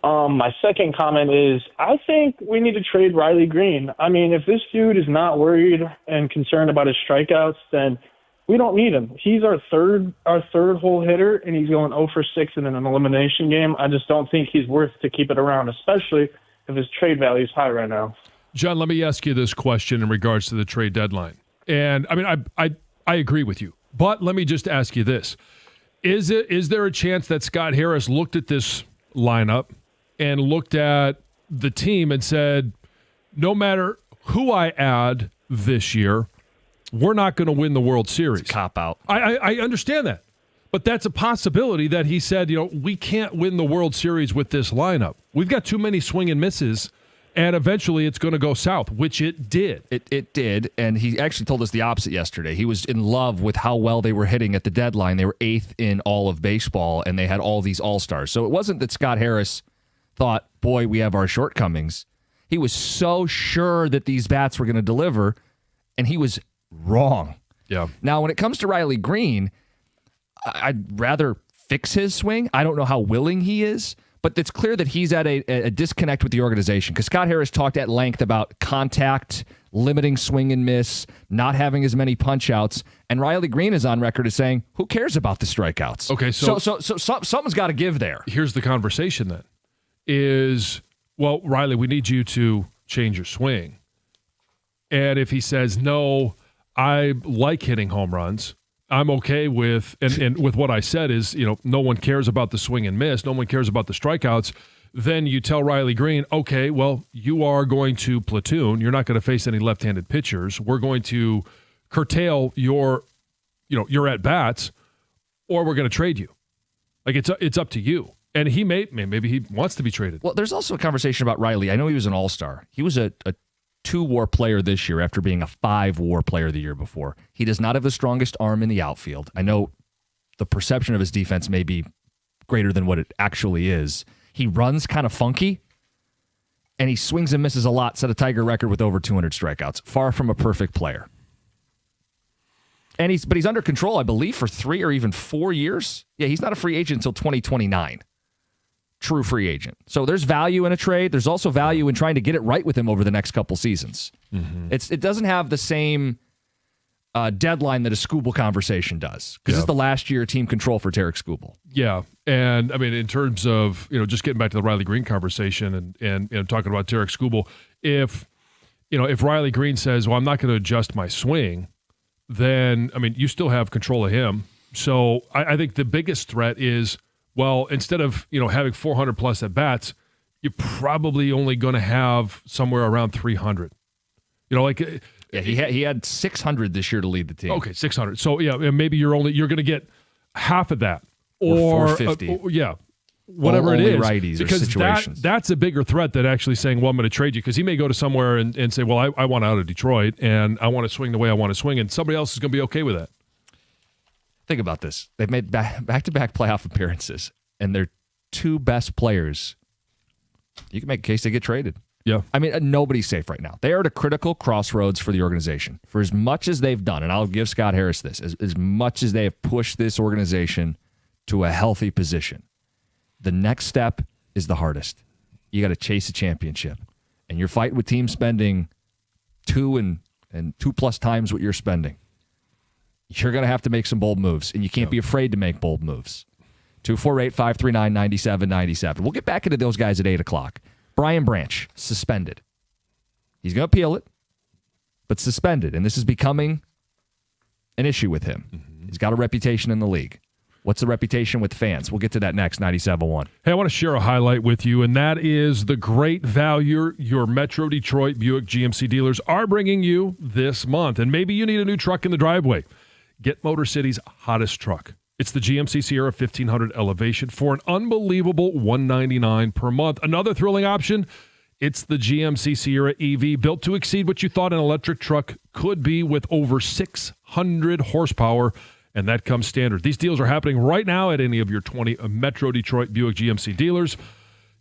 My second comment is I think we need to trade Riley Green. I mean, if this dude is not worried and concerned about his strikeouts, then we don't need him. He's our third hole hitter, and he's going 0 for 6 in an elimination game. I just don't think he's worth to keep it around, especially if his trade value is high right now. John, let me ask you this question in regards to the trade deadline. And I mean, I agree with you, but let me just ask you this. Is there a chance that Scott Harris looked at this lineup and looked at the team and said, no matter who I add this year, we're not going to win the World Series? It's a cop-out. I understand that. But that's a possibility that he said, we can't win the World Series with this lineup. We've got too many swing and misses, and eventually it's going to go south, which it did. It did, and he actually told us the opposite yesterday. He was in love with how well they were hitting at the deadline. They were 8th in all of baseball, and they had all these all-stars. So it wasn't that Scott Harris thought, boy, we have our shortcomings. He was so sure that these bats were going to deliver, and he was wrong. Yeah. Now, when it comes to Riley Green, I'd rather fix his swing. I don't know how willing he is, but it's clear that he's at a disconnect with the organization because Scott Harris talked at length about contact, limiting swing and miss, not having as many punch-outs, and Riley Green is on record as saying, who cares about the strikeouts? Okay, so something's got to give there. Here's the conversation then. Well, Riley, we need you to change your swing. And if he says, no, I like hitting home runs, I'm okay with, and with what I said is, no one cares about the swing and miss, no one cares about the strikeouts, then you tell Riley Green, okay, well, you are going to platoon. You're not going to face any left-handed pitchers. We're going to curtail your at-bats, or we're going to trade you. Like, it's up to you. And maybe he wants to be traded. Well, there's also a conversation about Riley. I know he was an all-star. He was a 2-WAR player this year after being a 5-WAR player the year before. He does not have the strongest arm in the outfield. I know the perception of his defense may be greater than what it actually is. He runs kind of funky, and he swings and misses a lot, set a Tiger record with over 200 strikeouts. Far from a perfect player. And he's under control, I believe, for 3 or even 4 years. Yeah, he's not a free agent until 2029. True free agent. So there's value in a trade. There's also value in trying to get it right with him over the next couple seasons. Mm-hmm. It doesn't have the same deadline that a Skubal conversation does because it's the last year team control for Tarik Skubal. Yeah, and I mean in terms of just getting back to the Riley Green conversation and talking about Tarik Skubal, if Riley Green says, well, I'm not going to adjust my swing, then I mean you still have control of him. So I think the biggest threat is, well, instead of having 400 plus at bats, you're probably only going to have somewhere around 300. He had 600 this year to lead the team. Okay, 600. So maybe you're going to get half of that, or 450. Whatever it is, righties because or situations. That's a bigger threat than actually saying, well, I'm going to trade you, because he may go to somewhere and say, well, I want out of Detroit and I want to swing the way I want to swing, and somebody else is going to be okay with that. Think about this. They've made back-to-back playoff appearances, and their 2 best players, you can make a case they get traded. Yeah. I mean, nobody's safe right now. They are at a critical crossroads for the organization. For as much as they've done, and I'll give Scott Harris this, as much as they have pushed this organization to a healthy position, the next step is the hardest. You got to chase a championship. And you're fighting with teams spending 2 and 2+ times what you're spending. You're going to have to make some bold moves, and you can't be afraid to make bold moves. 248-539-9797. We'll get back into those guys at 8 o'clock. Brian Branch, suspended. He's going to appeal it, but suspended, and this is becoming an issue with him. Mm-hmm. He's got a reputation in the league. What's the reputation with fans? We'll get to that next, 97.1. Hey, I want to share a highlight with you, and that is the great value your Metro Detroit Buick GMC dealers are bringing you this month. And maybe you need a new truck in the driveway. Get Motor City's hottest truck. It's the GMC Sierra 1500 Elevation for an unbelievable $199 per month. Another thrilling option, it's the GMC Sierra EV, built to exceed what you thought an electric truck could be, with over 600 horsepower, and that comes standard. These deals are happening right now at any of your 20 Metro Detroit Buick GMC dealers.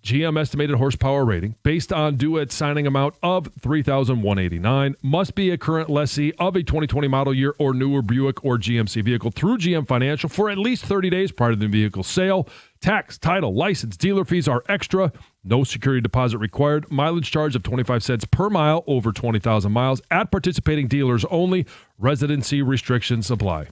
GM estimated horsepower rating based on Duet signing amount of $3,189. Must be a current lessee of a 2020 model year or newer Buick or GMC vehicle through GM Financial for at least 30 days prior to the vehicle sale. Tax, title, license, dealer fees are extra. No security deposit required. Mileage charge of 25 cents per mile over 20,000 miles at participating dealers only. Residency restrictions apply.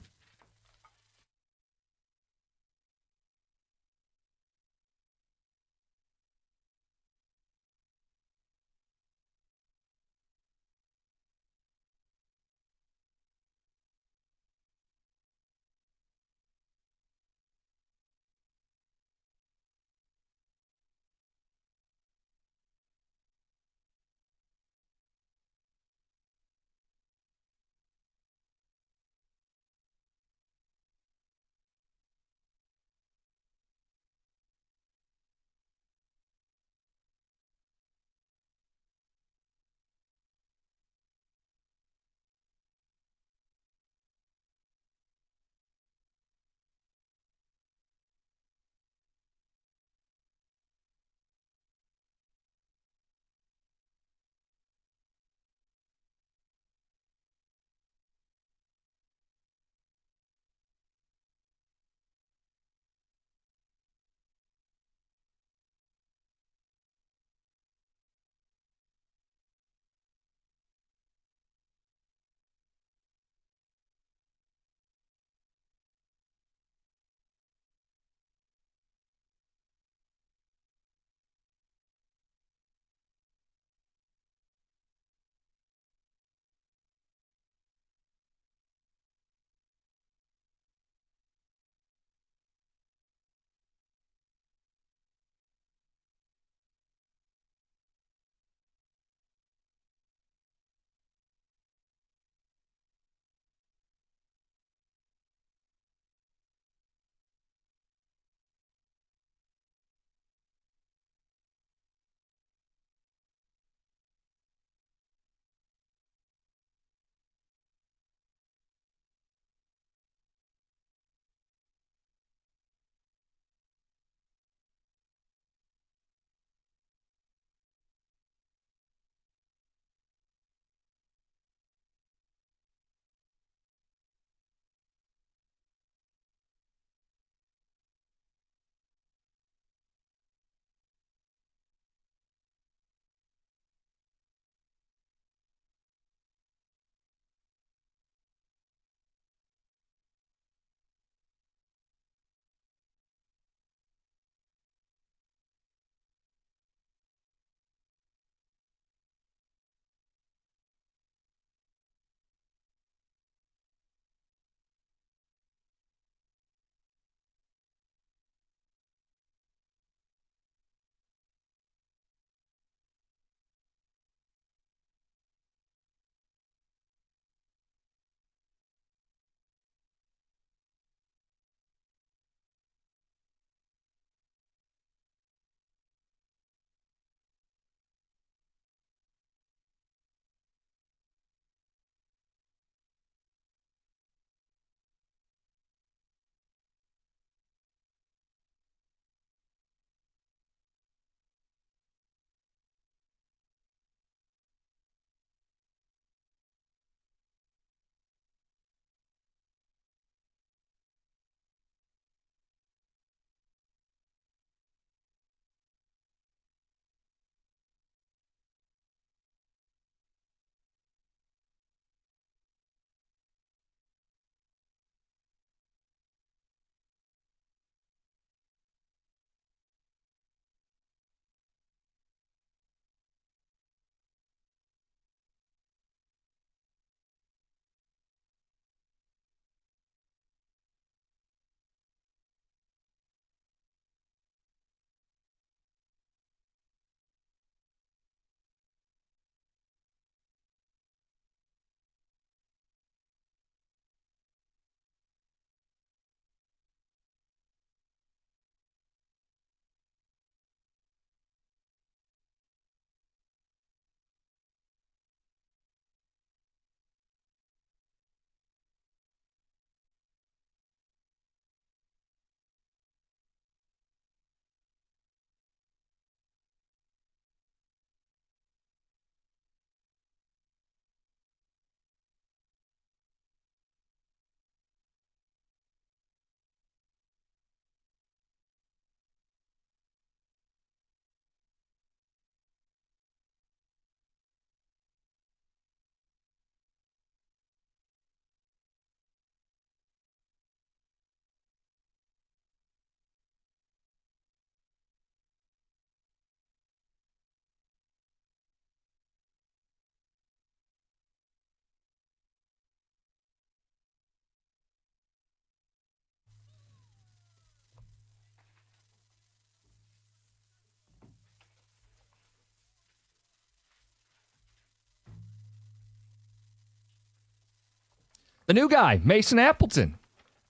The new guy, Mason Appleton,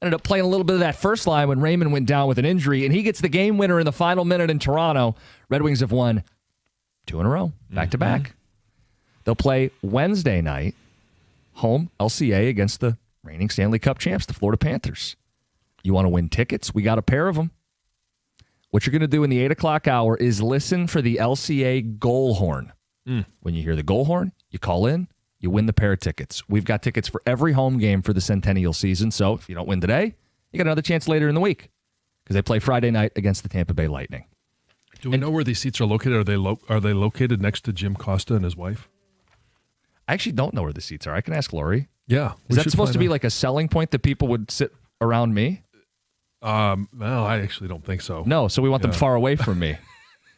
ended up playing a little bit of that first line when Raymond went down with an injury, and he gets the game winner in the final minute in Toronto. Red Wings have won 2 in a row, back-to-back. They'll play Wednesday night, home LCA against the reigning Stanley Cup champs, the Florida Panthers. You want to win tickets? We got a pair of them. What you're going to do in the 8 o'clock hour is listen for the LCA goal horn. When you hear the goal horn, you call in, you win the pair of tickets. We've got tickets for every home game for the Centennial season, so if you don't win today, you got another chance later in the week because they play Friday night against the Tampa Bay Lightning. Do we know where these seats are located? Are they located next to Jim Costa and his wife? I actually don't know where the seats are. I can ask Lori. Yeah. Is that supposed to be like a selling point that people would sit around me? Well, I actually don't think so. No, so we want them far away from me.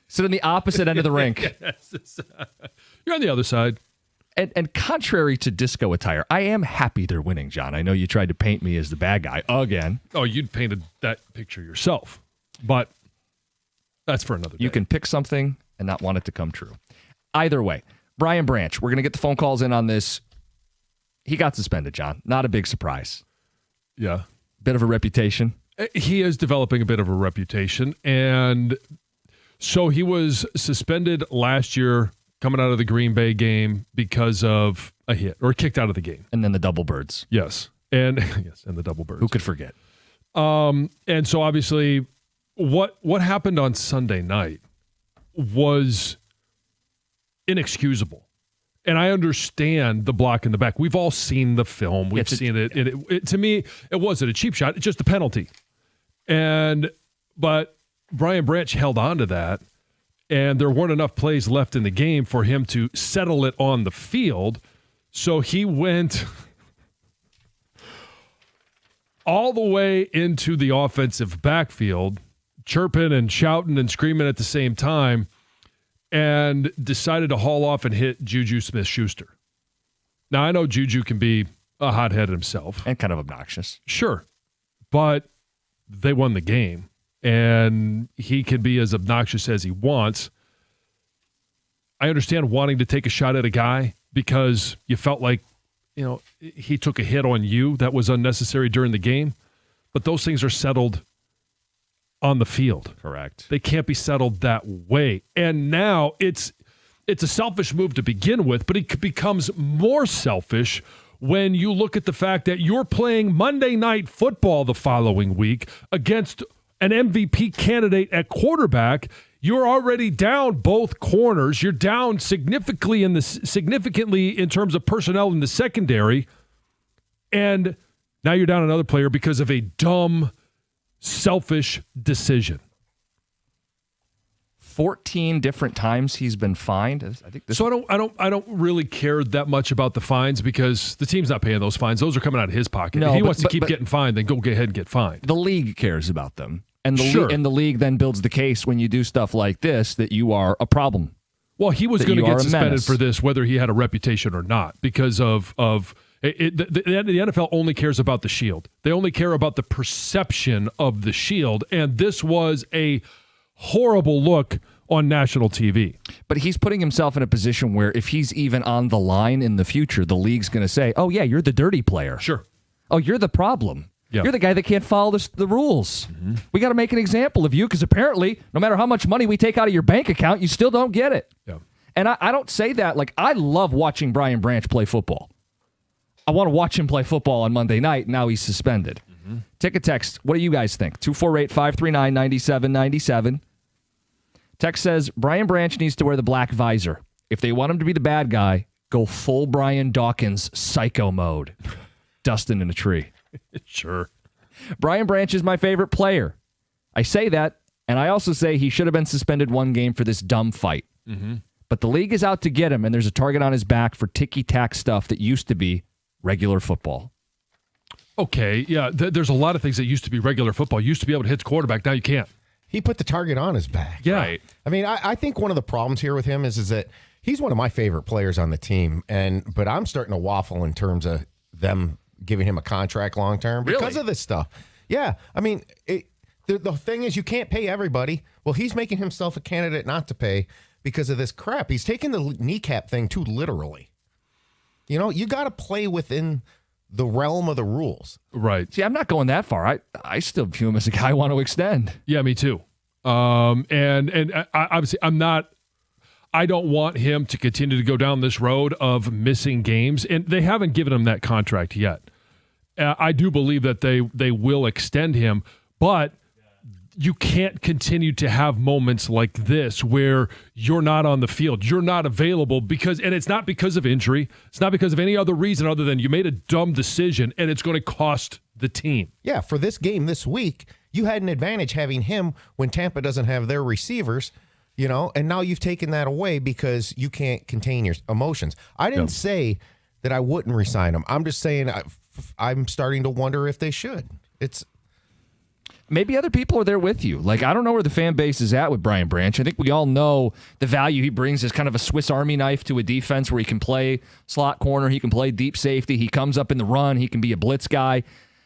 Sit on the opposite end of the rink. Yes. You're on the other side. And contrary to disco attire, I am happy they're winning, John. I know you tried to paint me as the bad guy again. Oh, you'd painted that picture yourself. But that's for another day. You can pick something and not want it to come true. Either way, Brian Branch, we're going to get the phone calls in on this. He got suspended, John. Not a big surprise. Yeah. Bit of a reputation. He is developing a bit of a reputation. And so he was suspended last year coming out of the Green Bay game because of a hit or kicked out of the game. And then the double birds. Yes. And the double birds. Who could forget? And so obviously what happened on Sunday night was inexcusable. And I understand the block in the back. We've all seen the film. We've seen it. It. To me, it wasn't a cheap shot. It's just a penalty. But Brian Branch held on to that, and there weren't enough plays left in the game for him to settle it on the field. So he went all the way into the offensive backfield, chirping and shouting and screaming at the same time, and decided to haul off and hit Juju Smith-Schuster. Now, I know Juju can be a hothead himself. And kind of obnoxious. Sure. But they won the game, and he can be as obnoxious as he wants. I understand wanting to take a shot at a guy because you felt like, he took a hit on you that was unnecessary during the game. But those things are settled on the field. Correct. They can't be settled that way. And now it's a selfish move to begin with, but it becomes more selfish when you look at the fact that you're playing Monday Night Football the following week against an MVP candidate at quarterback. You're already down both corners. You're down significantly in terms of personnel in the secondary. And now you're down another player because of a dumb, selfish decision. 14 different times he's been fined. I think I don't really care that much about the fines because the team's not paying those fines. Those are coming out of his pocket. No, if he wants to keep getting fined, then go ahead and get fined. The league cares about them. And the league then builds the case when you do stuff like this that you are a problem. Well, he was going to get suspended for this whether he had a reputation or not because of it. The NFL only cares about the shield. They only care about the perception of the shield. And this was a horrible look on national TV. But he's putting himself in a position where if he's even on the line in the future, the league's going to say, oh, yeah, you're the dirty player. Sure. Oh, you're the problem. Yeah. You're the guy that can't follow the rules. Mm-hmm. We got to make an example of you because apparently no matter how much money we take out of your bank account, you still don't get it. Yeah. And I don't say that. Like, I love watching Brian Branch play football. I want to watch him play football on Monday night. Now he's suspended. Mm-hmm. Take a text. What do you guys think? 248-539-9797. Text says, Brian Branch needs to wear the black visor. If they want him to be the bad guy, go full Brian Dawkins psycho mode. Dustin in a tree. Sure. Brian Branch is my favorite player. I say that, and I also say he should have been suspended one game for this dumb fight. Mm-hmm. But the league is out to get him, and there's a target on his back for ticky-tack stuff that used to be regular football. Okay, yeah, there's a lot of things that used to be regular football. You used to be able to hit the quarterback. Now you can't. He put the target on his back. Yeah. Right. I mean, I think one of the problems here with him is that he's one of my favorite players on the team, but I'm starting to waffle in terms of them giving him a contract long term because of this stuff. Yeah, I mean, the thing is you can't pay everybody. Well, he's making himself a candidate not to pay because of this crap. He's taking the kneecap thing too literally. You got to play within the realm of the rules. Right. See, I'm not going that far. I still view him as a guy I want to extend. Yeah, me too. And obviously, I don't want him to continue to go down this road of missing games, and they haven't given him that contract yet. I do believe that they will extend him, but you can't continue to have moments like this where you're not on the field, you're not available and it's not because of injury, it's not because of any other reason other than you made a dumb decision and it's going to cost the team. Yeah, for this game this week, you had an advantage having him when Tampa doesn't have their receivers, and now you've taken that away because you can't contain your emotions. I didn't say that I wouldn't resign him. I'm just saying I'm starting to wonder if they should. Maybe other people are there with you. Like, I don't know where the fan base is at with Brian Branch. I think we all know the value he brings as kind of a Swiss Army knife to a defense where he can play slot corner, he can play deep safety, he comes up in the run, he can be a blitz guy.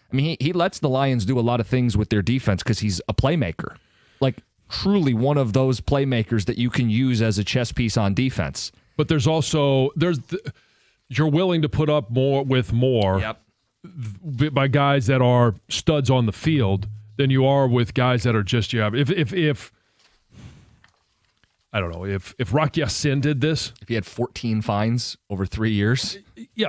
I mean, he lets the Lions do a lot of things with their defense because he's a playmaker. Like, truly one of those playmakers that you can use as a chess piece on defense. But there's also, you're willing to put up more with more by guys that are studs on the field than you are with guys that are just if I don't know, if Rock Ya-Sin did this, if he had 14 fines over 3 years,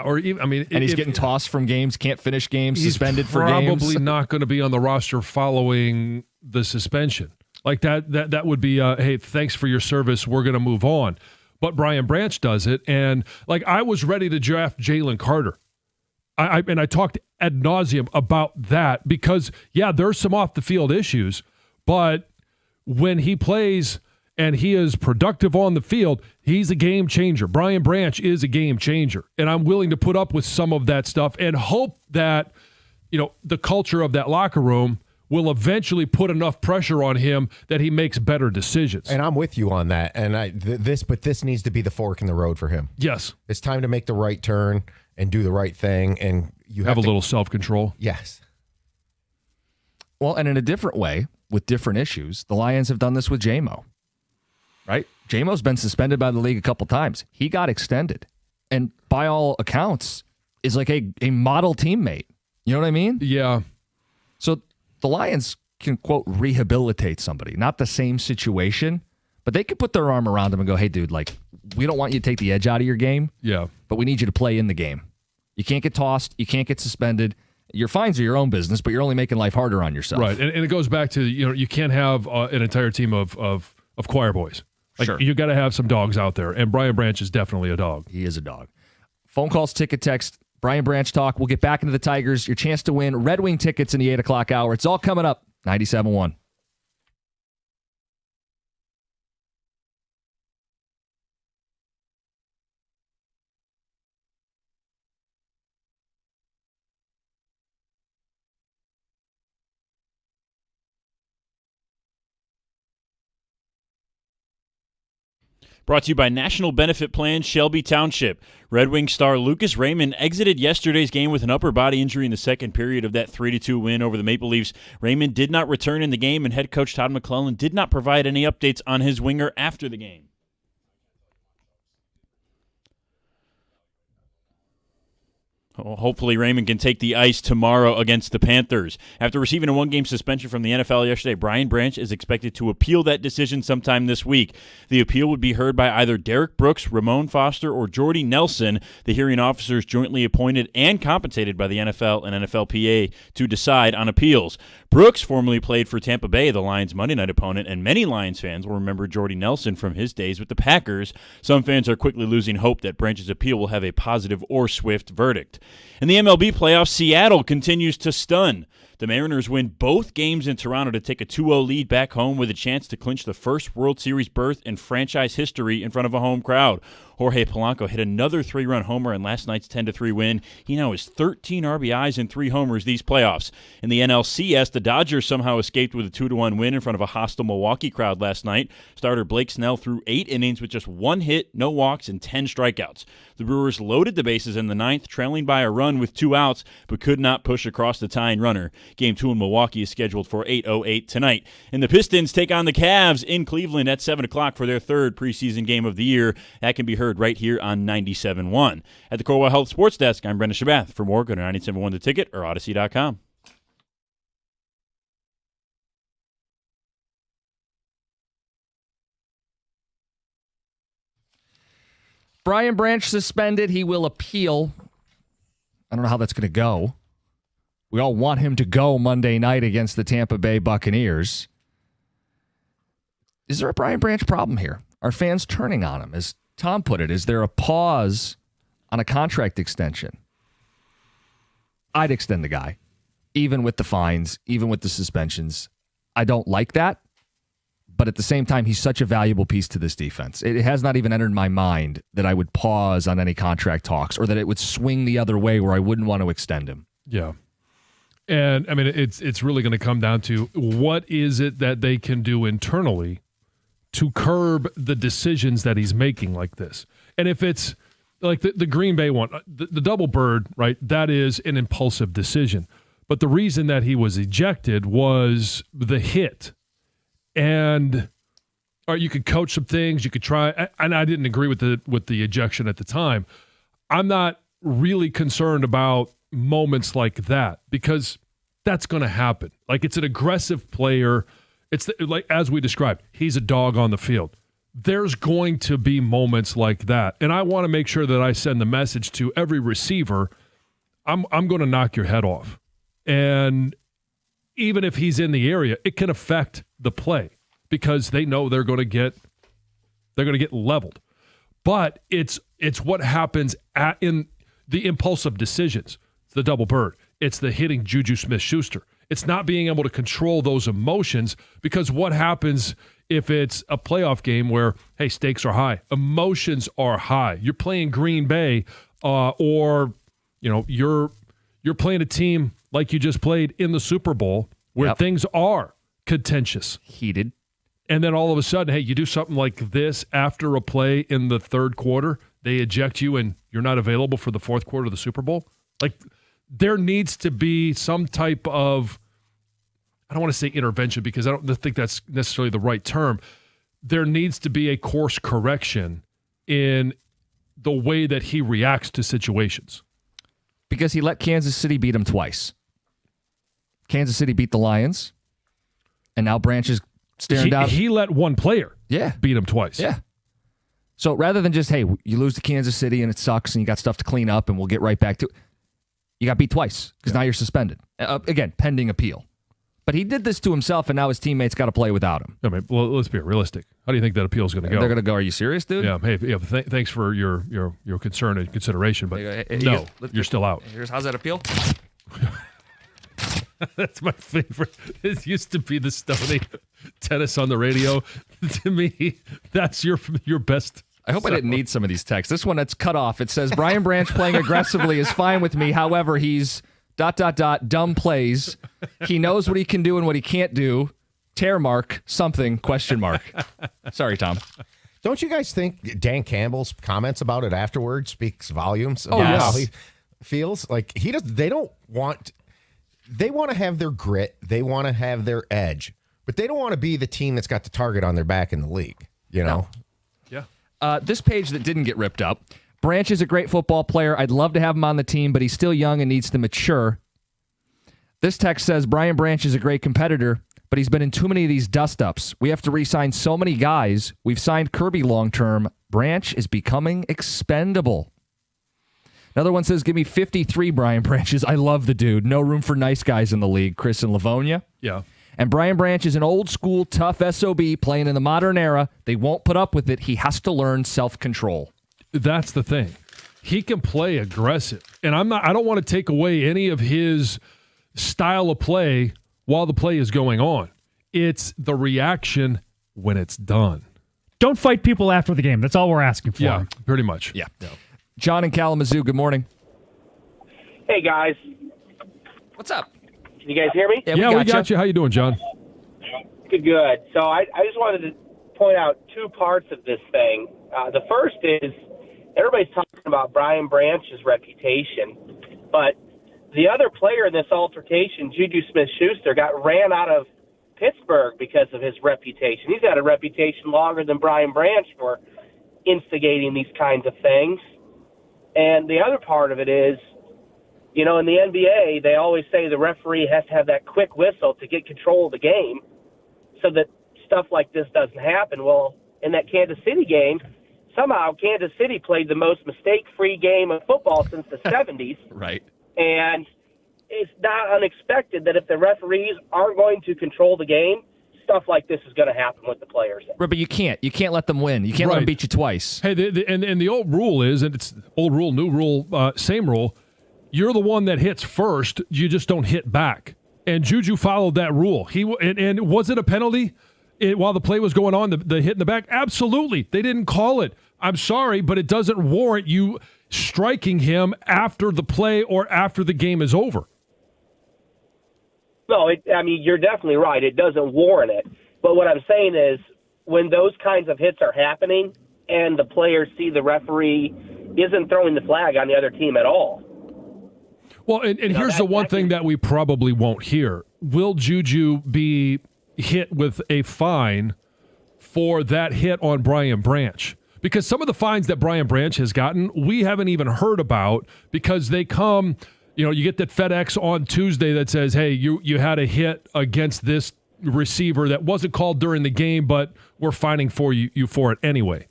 or even, and he's getting tossed from games, can't finish games, suspended for games, probably not going to be on the roster following the suspension. Like that would be hey, thanks for your service, we're going to move on. But Brian Branch does it, and like I was ready to draft Jalen Carter. I talked ad nauseum about that because, there's some off-the-field issues, but when he plays and he is productive on the field, he's a game changer. Brian Branch is a game changer, and I'm willing to put up with some of that stuff and hope that, the culture of that locker room will eventually put enough pressure on him that he makes better decisions. And I'm with you on that. And this needs to be the fork in the road for him. Yes. It's time to make the right turn and do the right thing, and you have a little self-control. Yes. Well, and in a different way, with different issues, the Lions have done this with J-Mo, right? J-Mo's been suspended by the league a couple times. He got extended, and by all accounts, is like a model teammate. You know what I mean? Yeah. So the Lions can, quote, rehabilitate somebody. Not the same situation, but they could put their arm around him and go, hey, dude, like, we don't want you to take the edge out of your game. Yeah. But we need you to play in the game. You can't get tossed. You can't get suspended. Your fines are your own business, but you're only making life harder on yourself. Right. And it goes back to, you can't have an entire team of choir boys. Like, sure. You got to have some dogs out there. And Brian Branch is definitely a dog. He is a dog. Phone calls, ticket, text, Brian Branch talk. We'll get back into the Tigers. Your chance to win Red Wing tickets in the 8 o'clock hour. It's all coming up. 97.1. Brought to you by National Benefit Plan Shelby Township. Red Wing star Lucas Raymond exited yesterday's game with an upper body injury in the second period of that 3-2 win over the Maple Leafs. Raymond did not return in the game, and head coach Todd McClellan did not provide any updates on his winger after the game. Hopefully Raymond can take the ice tomorrow against the Panthers. After receiving a one-game suspension from the NFL yesterday, Brian Branch is expected to appeal that decision sometime this week. The appeal would be heard by either Derek Brooks, Ramon Foster, or Jordy Nelson, the hearing officers jointly appointed and compensated by the NFL and NFLPA to decide on appeals. Brooks formerly played for Tampa Bay, the Lions' Monday night opponent, and many Lions fans will remember Jordy Nelson from his days with the Packers. Some fans are quickly losing hope that Branch's appeal will have a positive or swift verdict. In the MLB playoffs, Seattle continues to stun. The Mariners win both games in Toronto to take a 2-0 lead back home with a chance to clinch the first World Series berth in franchise history in front of a home crowd. Jorge Polanco hit another 3-run homer in last night's 10-3 win. He now has 13 RBIs and 3 homers these playoffs. In the NLCS, the Dodgers somehow escaped with a 2-1 win in front of a hostile Milwaukee crowd last night. Starter Blake Snell threw 8 innings with just 1 hit, no walks, and 10 strikeouts. The Brewers loaded the bases in the ninth, trailing by a run with 2 outs, but could not push across the tying runner. Game 2 in Milwaukee is scheduled for 8:08 tonight. And the Pistons take on the Cavs in Cleveland at 7 o'clock for their third preseason game of the year. That can be heard right here on 97.1. At the Corewell Health Sports Desk, I'm Brendan Shabath. For more, go to 97.1 The Ticket or Odyssey.com. Brian Branch suspended. He will appeal. I don't know how that's going to go. We all want him to go Monday night against the Tampa Bay Buccaneers. Is there a Brian Branch problem here? Are fans turning on him? As Tom put it, is there a pause on a contract extension? I'd extend the guy, even with the fines, even with the suspensions. I don't like that. But at the same time, he's such a valuable piece to this defense. It has not even entered my mind that I would pause on any contract talks or that it would swing the other way where I wouldn't want to extend him. Yeah. And, I mean, it's really going to come down to what is it that they can do internally to curb the decisions that he's making like this. And if it's like the Green Bay one, the double bird, right, that is an impulsive decision. But the reason that he was ejected was the hit. And or you could coach some things, you could try, and I didn't agree with the ejection at the time. I'm not really concerned about moments like that because that's going to happen. Like, it's an aggressive player. It's like, as we described, he's a dog on the field. There's going to be moments like that. And I want to make sure that I send the message to every receiver, I'm going to knock your head off. And even if he's in the area, it can affect the play because they know they're going to get leveled. But it's what happens in the impulsive decisions. It's the double bird. It's the hitting Juju Smith-Schuster. It's not being able to control those emotions because what happens if it's a playoff game where, hey, stakes are high, emotions are high. You're playing Green Bay or you're playing a team like you just played in the Super Bowl where things are contentious. Heated. And then all of a sudden, hey, you do something like this after a play in the third quarter, they eject you and you're not available for the fourth quarter of the Super Bowl. Like, there needs to be some type of, I don't want to say intervention because I don't think that's necessarily the right term. There needs to be a course correction in the way that he reacts to situations. Because he let Kansas City beat him twice. Kansas City beat the Lions, and now Branch is staring down. He let one player beat him twice. Yeah. So rather than just, hey, you lose to Kansas City and it sucks and you got stuff to clean up and we'll get right back to it, you got beat twice because now you're suspended. Again, pending appeal. But he did this to himself, and now his teammates got to play without him. I mean, well, let's be realistic. How do you think that appeal is going to go? They're going to go, are you serious, dude? Yeah. Hey, thanks for your concern and consideration, but no, you're still out. How's that appeal? That's my favorite. It used to be the Stoney tennis on the radio. To me, that's your best. I hope I didn't need some of these texts. This one that's cut off. It says, Brian Branch playing aggressively is fine with me. However, he's ... dumb plays. He knows what he can do and what he can't do. Tear mark, something, ? Sorry, Tom. Don't you guys think Dan Campbell's comments about it afterwards speaks volumes Oh, about yes. how he feels? Like, they want to have their grit. They want to have their edge. But they don't want to be the team that's got the target on their back in the league, you know? Yeah. This page that didn't get ripped up. Branch is a great football player. I'd love to have him on the team, but he's still young and needs to mature. This text says, Brian Branch is a great competitor, but he's been in too many of these dust-ups. We have to re-sign so many guys. We've signed Kirby long-term. Branch is becoming expendable. Another one says, give me 53 Brian Branches. I love the dude. No room for nice guys in the league. Chris in Livonia. Yeah. And Brian Branch is an old-school, tough SOB playing in the modern era. They won't put up with it. He has to learn self-control. That's the thing. He can play aggressive. And I don't want to take away any of his style of play while the play is going on. It's the reaction when it's done. Don't fight people after the game. That's all we're asking for. Yeah, pretty much. Yeah. John in Kalamazoo, good morning. Hey, guys. What's up? Can you guys hear me? Yeah, we got you. How you doing, John? Good. So I just wanted to point out two parts of this thing. The first is everybody's talking about Brian Branch's reputation, but the other player in this altercation, Juju Smith-Schuster, got ran out of Pittsburgh because of his reputation. He's had a reputation longer than Brian Branch for instigating these kinds of things. And the other part of it is, you know, in the NBA, they always say the referee has to have that quick whistle to get control of the game so that stuff like this doesn't happen. Well, in that Kansas City game, somehow Kansas City played the most mistake-free game of football since the 70s. Right. And it's not unexpected that if the referees aren't going to control the game, stuff like this is going to happen with the players. Right, but you can't let them win. You can't let them beat you twice. Hey, and the old rule is, and it's old rule, new rule, same rule. You're the one that hits first. You just don't hit back. And Juju followed that rule. And was it a penalty while the play was going on, the hit in the back? Absolutely. They didn't call it. I'm sorry, but it doesn't warrant you striking him after the play or after the game is over. No, you're definitely right. It doesn't warrant it. But what I'm saying is when those kinds of hits are happening and the players see the referee isn't throwing the flag on the other team at all. Well, and here's the one thing that we probably won't hear. Will Juju be hit with a fine for that hit on Brian Branch? Because some of the fines that Brian Branch has gotten, we haven't even heard about because they come, you know, you get that FedEx on Tuesday that says, hey, you had a hit against this receiver that wasn't called during the game, but we're fining for you for it anyway.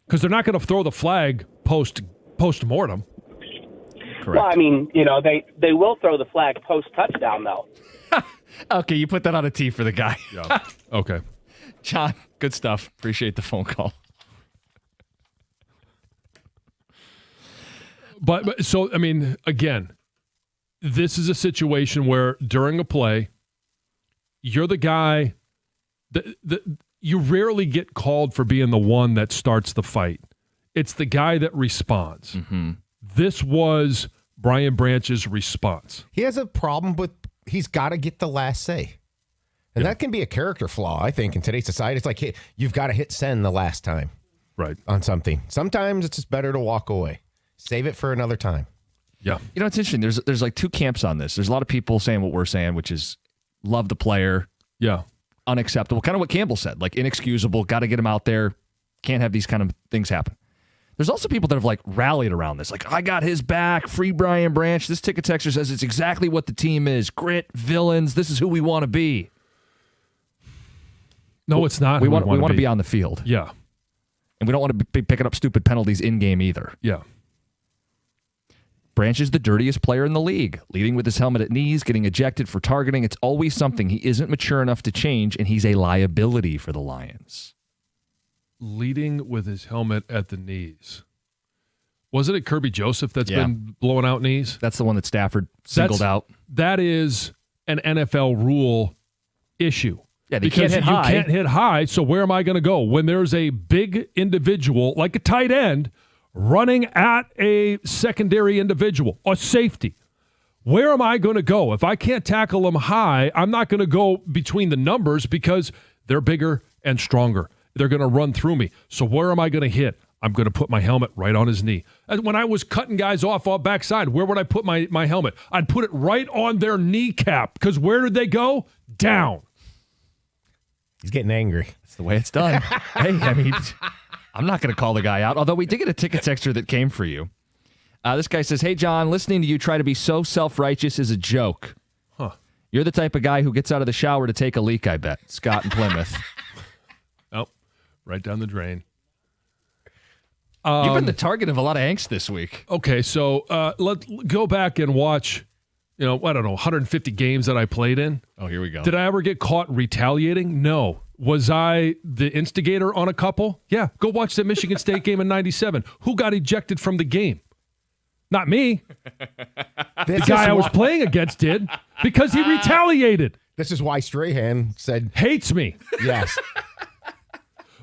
Because they're not going to throw the flag post-mortem. Correct. Well, they will throw the flag post-touchdown, though. Okay, you put that on a tee for the guy. Yeah. Okay. John, good stuff. Appreciate the phone call. But so, again, this is a situation where during a play, you're the guy you rarely get called for being the one that starts the fight. It's the guy that responds. Mm-hmm. This was Brian Branch's response. He has a problem with he's got to get the last say. And that can be a character flaw, I think, in today's society. It's like, hey, you've got to hit send the last time. Right. On something. Sometimes it's just better to walk away. Save it for another time. Yeah. You know, it's interesting. There's like two camps on this. There's a lot of people saying what we're saying, which is love the player. Yeah. Unacceptable. Kind of what Campbell said. Like inexcusable. Got to get him out there. Can't have these kind of things happen. There's also people that have like rallied around this. Like, I got his back. Free Brian Branch. This ticket texter says it's exactly what the team is. Grit, villains. This is who we want to be. No, it's not. We want to be on the field. Yeah. And we don't want to be picking up stupid penalties in-game either. Yeah. Branch is the dirtiest player in the league, leading with his helmet at knees, getting ejected for targeting. It's always something. He isn't mature enough to change, and he's a liability for the Lions. Leading with his helmet at the knees. Wasn't it Kirby Joseph that's been blowing out knees? That's the one that Stafford singled out. That is an NFL rule issue. Yeah, they can't hit high. You can't hit high, so where am I going to go? When there's a big individual, like a tight end, running at a secondary individual, a safety, where am I going to go? If I can't tackle them high, I'm not going to go between the numbers because they're bigger and stronger. They're going to run through me. So where am I going to hit? I'm going to put my helmet right on his knee. And when I was cutting guys off backside, where would I put my helmet? I'd put it right on their kneecap because where did they go? Down. He's getting angry. That's the way it's done. Hey, I'm not going to call the guy out, although we did get a ticket texter that came for you. This guy says, hey, John, listening to you try to be so self-righteous is a joke. Huh. You're the type of guy who gets out of the shower to take a leak, I bet. Scott in Plymouth. Oh, right down the drain. You've been the target of a lot of angst this week. Okay, so let's go back and watch, 150 games that I played in. Oh, here we go. Did I ever get caught retaliating? No. Was I the instigator on a couple? Yeah. Go watch the Michigan State game in 97. Who got ejected from the game? Not me. The guy I was playing against did because he retaliated. This is why Strahan said... Hates me. Yes.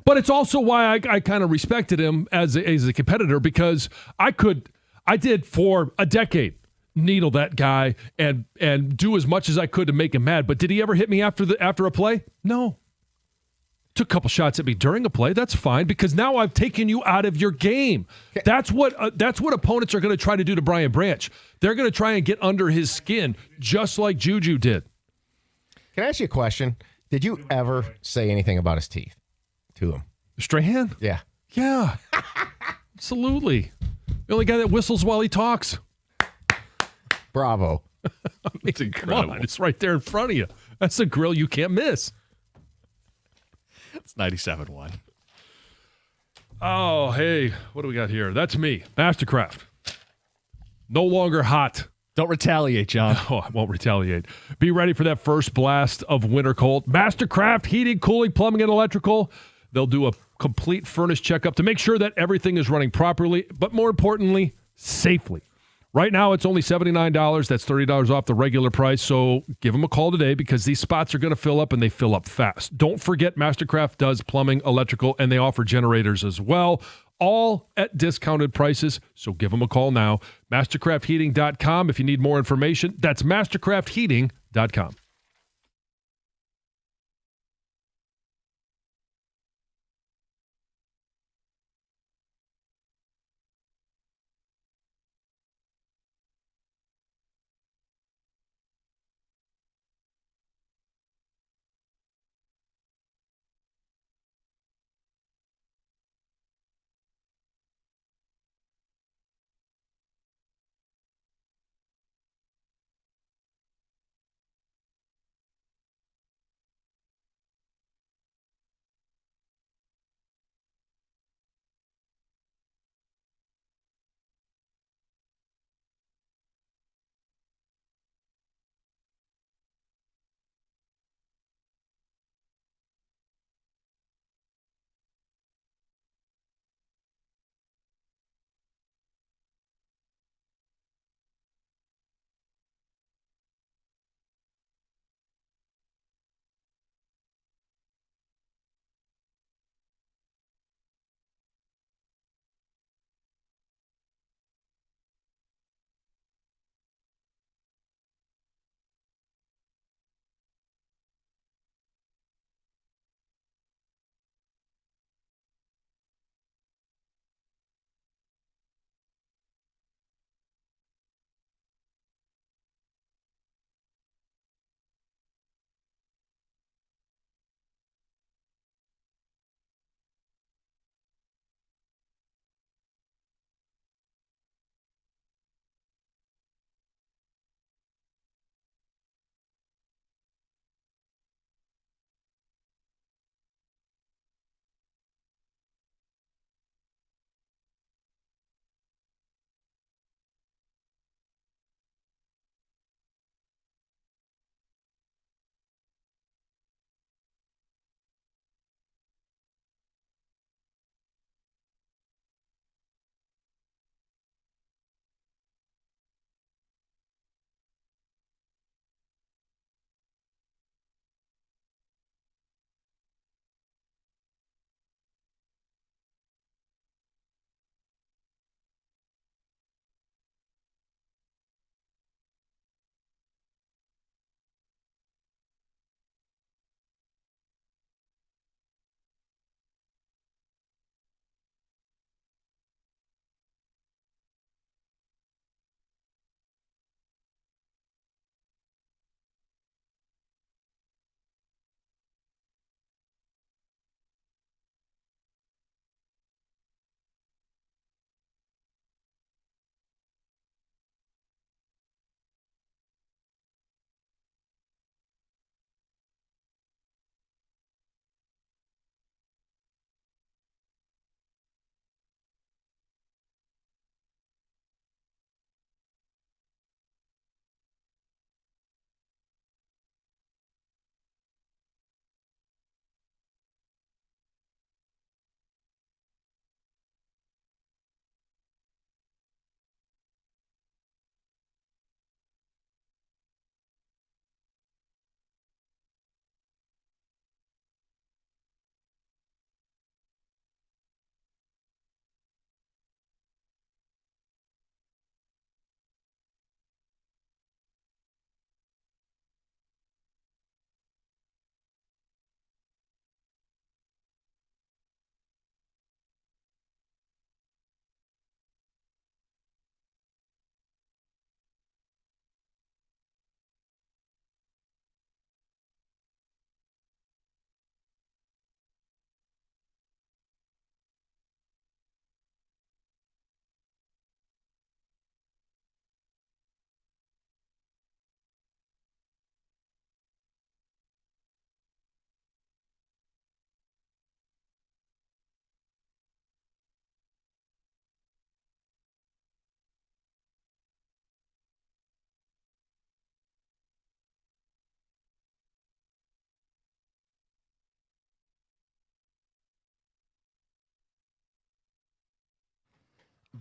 But it's also why I kind of respected him as a competitor because I did for a decade needle that guy and do as much as I could to make him mad. But did he ever hit me after a play? No. took a couple shots at me during a play. That's fine because now I've taken you out of your game. That's what opponents are going to try to do to Brian Branch. They're going to try and get under his skin just like Juju did. Can I ask you a question? Did you ever say anything about his teeth to him? Strahan? Yeah. Yeah. Absolutely. The only guy that whistles while he talks. Bravo. It's incredible. Come on, it's right there in front of you. That's a grill you can't miss. It's 97.1. Oh, hey, what do we got here? That's me, Mastercraft. No longer hot. Don't retaliate, John. Oh, I won't retaliate. Be ready for that first blast of winter cold. Mastercraft Heating, Cooling, Plumbing, and Electrical. They'll do a complete furnace checkup to make sure that everything is running properly, but more importantly, safely. Right now, it's only $79. That's $30 off the regular price. So give them a call today because these spots are going to fill up and they fill up fast. Don't forget, Mastercraft does plumbing, electrical, and they offer generators as well, all at discounted prices. So give them a call now. Mastercraftheating.com if you need more information. That's mastercraftheating.com.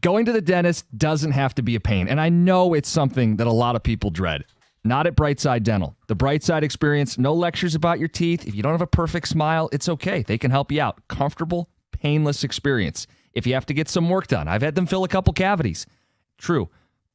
Going to the dentist doesn't have to be a pain. And I know it's something that a lot of people dread. Not at Brightside Dental. The Brightside experience, no lectures about your teeth. If you don't have a perfect smile, it's okay. They can help you out. Comfortable, painless experience. If you have to get some work done, I've had them fill a couple cavities. True.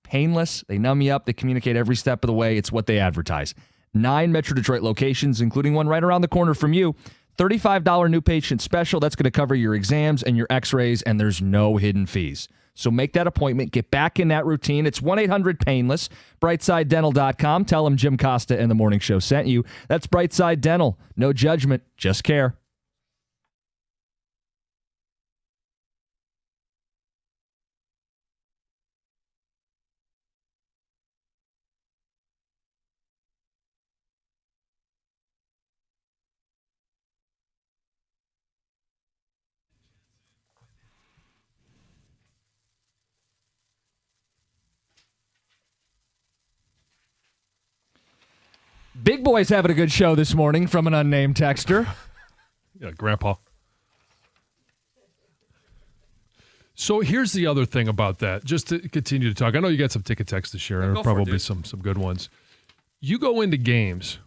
Painless. They numb you up. They communicate every step of the way. It's what they advertise. 9 Metro Detroit locations, including one right around the corner from you. $35 new patient special. That's going to cover your exams and your x-rays, and there's no hidden fees. So make that appointment. Get back in that routine. It's 1-800-PAINLESS. BrightsideDental.com. Tell them Jim Costa and the Morning Show sent you. That's Brightside Dental. No judgment, just care. Big Boy's having a good show this morning from an unnamed texter. Yeah, Grandpa. So here's the other thing about that, just to continue to talk. I know you got some ticket text to share, and go probably for it, some good ones. You go into games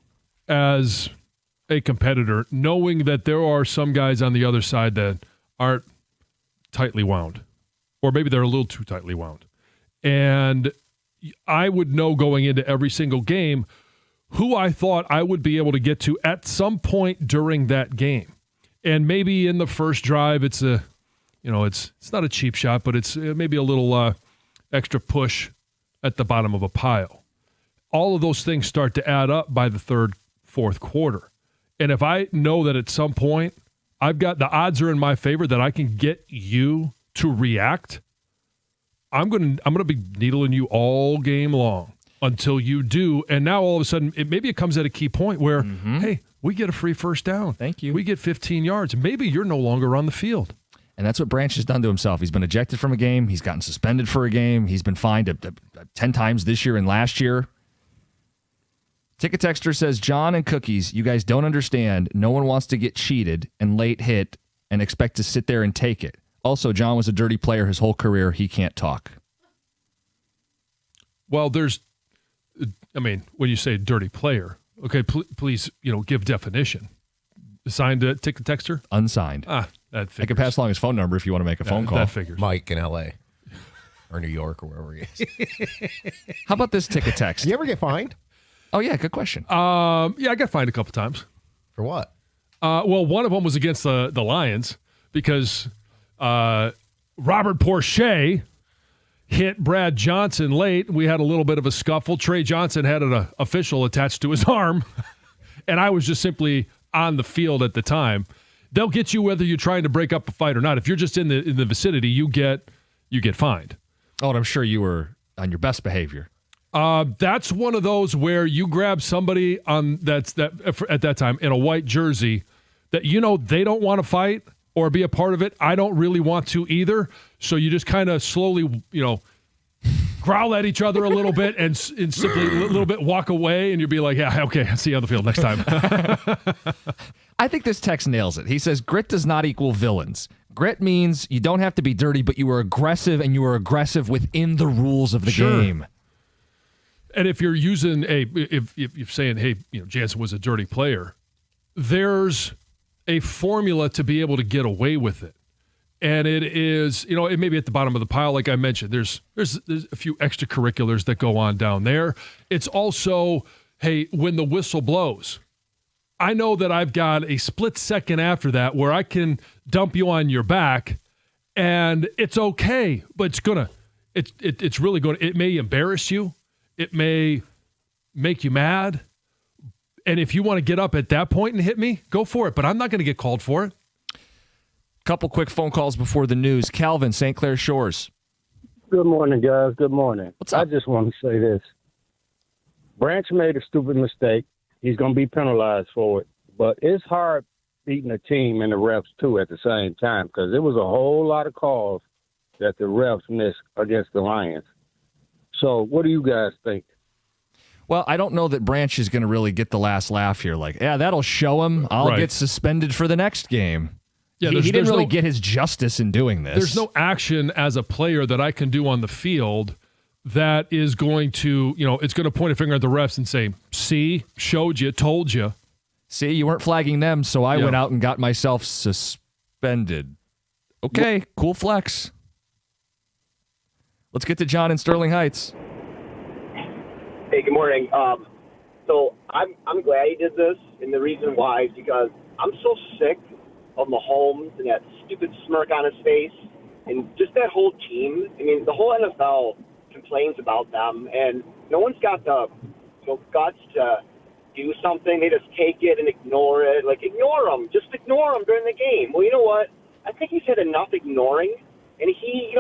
as a competitor knowing that there are some guys on the other side that aren't tightly wound, or maybe they're a little too tightly wound. And I would know going into every single game who I thought I would be able to get to at some point during that game. And maybe in the first drive, it's not a cheap shot, but it's maybe a little extra push at the bottom of a pile. All of those things start to add up by the third, fourth quarter. And if I know that at some point I've got the odds are in my favor that I can get you to react, I'm going to be needling you all game long until you do. And now all of a sudden, maybe it comes at a key point where, hey, we get a free first down. Thank you. We get 15 yards. Maybe you're no longer on the field. And that's what Branch has done to himself. He's been ejected from a game. He's gotten suspended for a game. He's been fined 10 times this year and last year. Ticket Texter says, John and Cookies, you guys don't understand. No one wants to get cheated and late hit and expect to sit there and take it. Also, John was a dirty player his whole career. He can't talk. Well, when you say dirty player, okay, please, give definition. Signed Ticket Texter? Unsigned. That figures. I can pass along his phone number if you want to make a phone call. That figures. Mike in L.A. or New York or wherever he is. How about this ticket text? You ever get fined? Oh, yeah, good question. Yeah, I got fined a couple times. For what? Well, one of them was against the Lions because Robert Porsche hit Brad Johnson late. We had a little bit of a scuffle. Trey Johnson had an official attached to his arm, and I was just simply on the field at the time. They'll get you whether you're trying to break up a fight or not. If you're just in the vicinity, you get fined. Oh, and I'm sure you were on your best behavior. That's one of those where you grab somebody at that time in a white jersey that they don't want to fight or be a part of it. I don't really want to either. So you just kind of slowly, growl at each other a little bit and simply a little bit walk away, and you'll be like, yeah, okay, I'll see you on the field next time. I think this text nails it. He says, grit does not equal villains. Grit means you don't have to be dirty, but you were aggressive, and you were aggressive within the rules of the game. And if you're using if you're saying, hey, Jansen was a dirty player, there's a formula to be able to get away with it. And it is, it may be at the bottom of the pile, like I mentioned. There's a few extracurriculars that go on down there. It's also, hey, when the whistle blows, I know that I've got a split second after that where I can dump you on your back, and it's okay, but it's really going to, it may embarrass you. It may make you mad. And if you want to get up at that point and hit me, go for it. But I'm not going to get called for it. Couple quick phone calls before the news. Calvin, St. Clair Shores. Good morning, guys. Good morning. What's up? I just want to say this. Branch made a stupid mistake. He's going to be penalized for it. But it's hard beating a team and the refs, too, at the same time, because there was a whole lot of calls that the refs missed against the Lions. So what do you guys think? Well, I don't know that Branch is going to really get the last laugh here. Like, yeah, that'll show him. I'll get suspended for the next game. Yeah, he didn't really get his justice in doing this. There's no action as a player that I can do on the field that is going to, it's going to point a finger at the refs and say, see, showed you, told you. See, you weren't flagging them, so I went out and got myself suspended. Okay, cool flex. Let's get to John in Sterling Heights. Hey, good morning. So I'm glad he did this, and the reason why is because I'm so sick of Mahomes and that stupid smirk on his face, and just that whole team. I mean, the whole NFL complains about them, and no one's got the guts to do something. They just take it and ignore it. Like, ignore them. Just ignore them during the game. Well, you know what? I think he's had enough ignoring, and he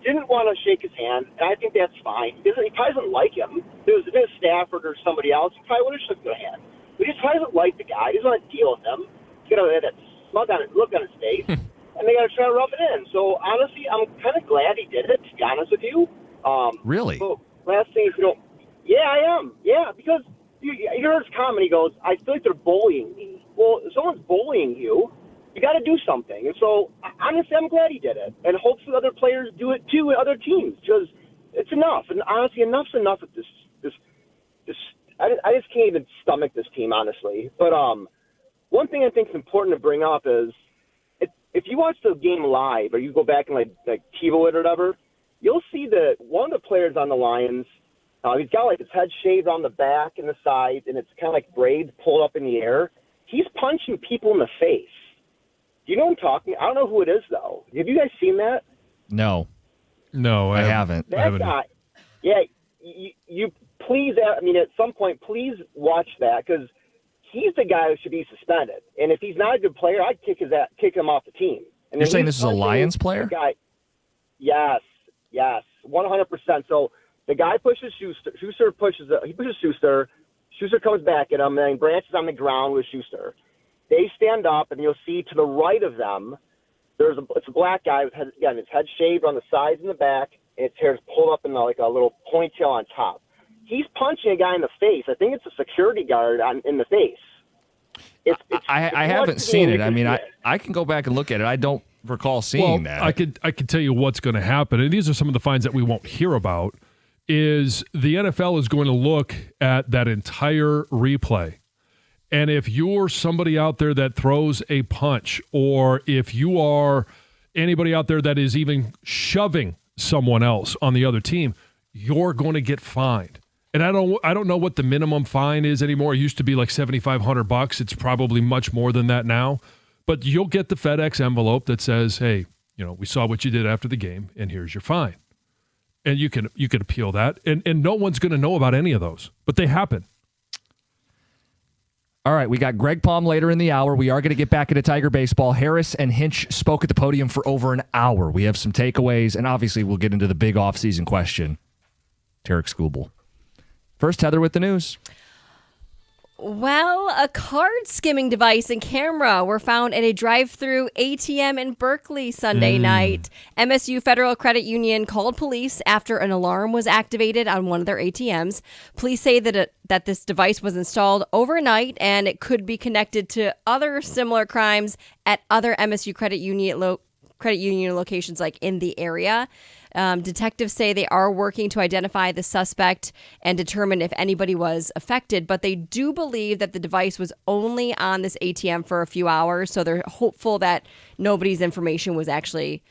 didn't want to shake his hand, and I think that's fine. He probably doesn't like him. If it was Stafford or somebody else, he probably would have shook their hand. But he probably doesn't like the guy. He doesn't want to deal with him. He's got that smug look on his face, and they got to try to rub it in. So, honestly, I'm kind of glad he did it, to be honest with you. Really? So, last thing, if you don't... Yeah, I am. Yeah, because you heard his comment. He goes, I feel like they're bullying me. Well, if someone's bullying you, you got to do something. And so, honestly, I'm glad he did it. And hopefully other players do it, too, in other teams, because it's enough. And honestly, enough's enough with this. I just can't even stomach this team, honestly. But one thing I think is important to bring up is if you watch the game live or you go back and like TiVo it or whatever, you'll see that one of the players on the Lions, he's got like his head shaved on the back and the sides, and it's kind of like braids pulled up in the air. He's punching people in the face. Do you know what I'm talking? I don't know who it is, though. Have you guys seen that? No. No, I haven't. That guy, yeah, you please, I mean, at some point, please watch that, because he's the guy who should be suspended. And if he's not a good player, I'd kick him off the team. And you're saying this is a Lions player? Guy, yes, 100%. So the guy pushes Schuster. He pushes Schuster. Schuster comes back at him, and then Branch is on the ground with Schuster. They stand up, and you'll see to the right of them, it's a black guy with his head shaved on the sides and the back, and his hair's pulled up in like a little ponytail on top. He's punching a guy in the face. I think it's a security guard in the face. I haven't seen it. I mean, I can go back and look at it. I don't recall seeing that. I could tell you what's going to happen, and these are some of the fines that we won't hear about, is the NFL is going to look at that entire replay. And if you're somebody out there that throws a punch, or if you are anybody out there that is even shoving someone else on the other team, you're going to get fined. And I don't know what the minimum fine is anymore. It used to be like $7,500. It's probably much more than that now. But you'll get the FedEx envelope that says, "Hey, we saw what you did after the game, and here's your fine." And you can appeal that, and no one's going to know about any of those, but they happen. All right, we got Greg Palm later in the hour. We are going to get back into Tiger baseball. Harris and Hinch spoke at the podium for over an hour. We have some takeaways, and obviously we'll get into the big offseason question. Tarek Skubal. First, Heather with the news. Well, a card skimming device and camera were found at a drive-through ATM in Berkeley Sunday night. MSU Federal Credit Union called police after an alarm was activated on one of their ATMs. Police say that this device was installed overnight and it could be connected to other similar crimes at other MSU Credit Union locations like in the area. Detectives say they are working to identify the suspect and determine if anybody was affected, but they do believe that the device was only on this ATM for a few hours, so they're hopeful that nobody's information was actually,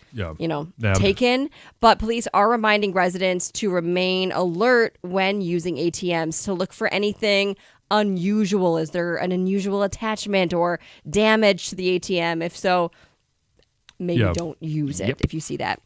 taken. But police are reminding residents to remain alert when using ATMs, to look for anything unusual. Is there an unusual attachment or damage to the ATM? If so, maybe don't use it if you see that.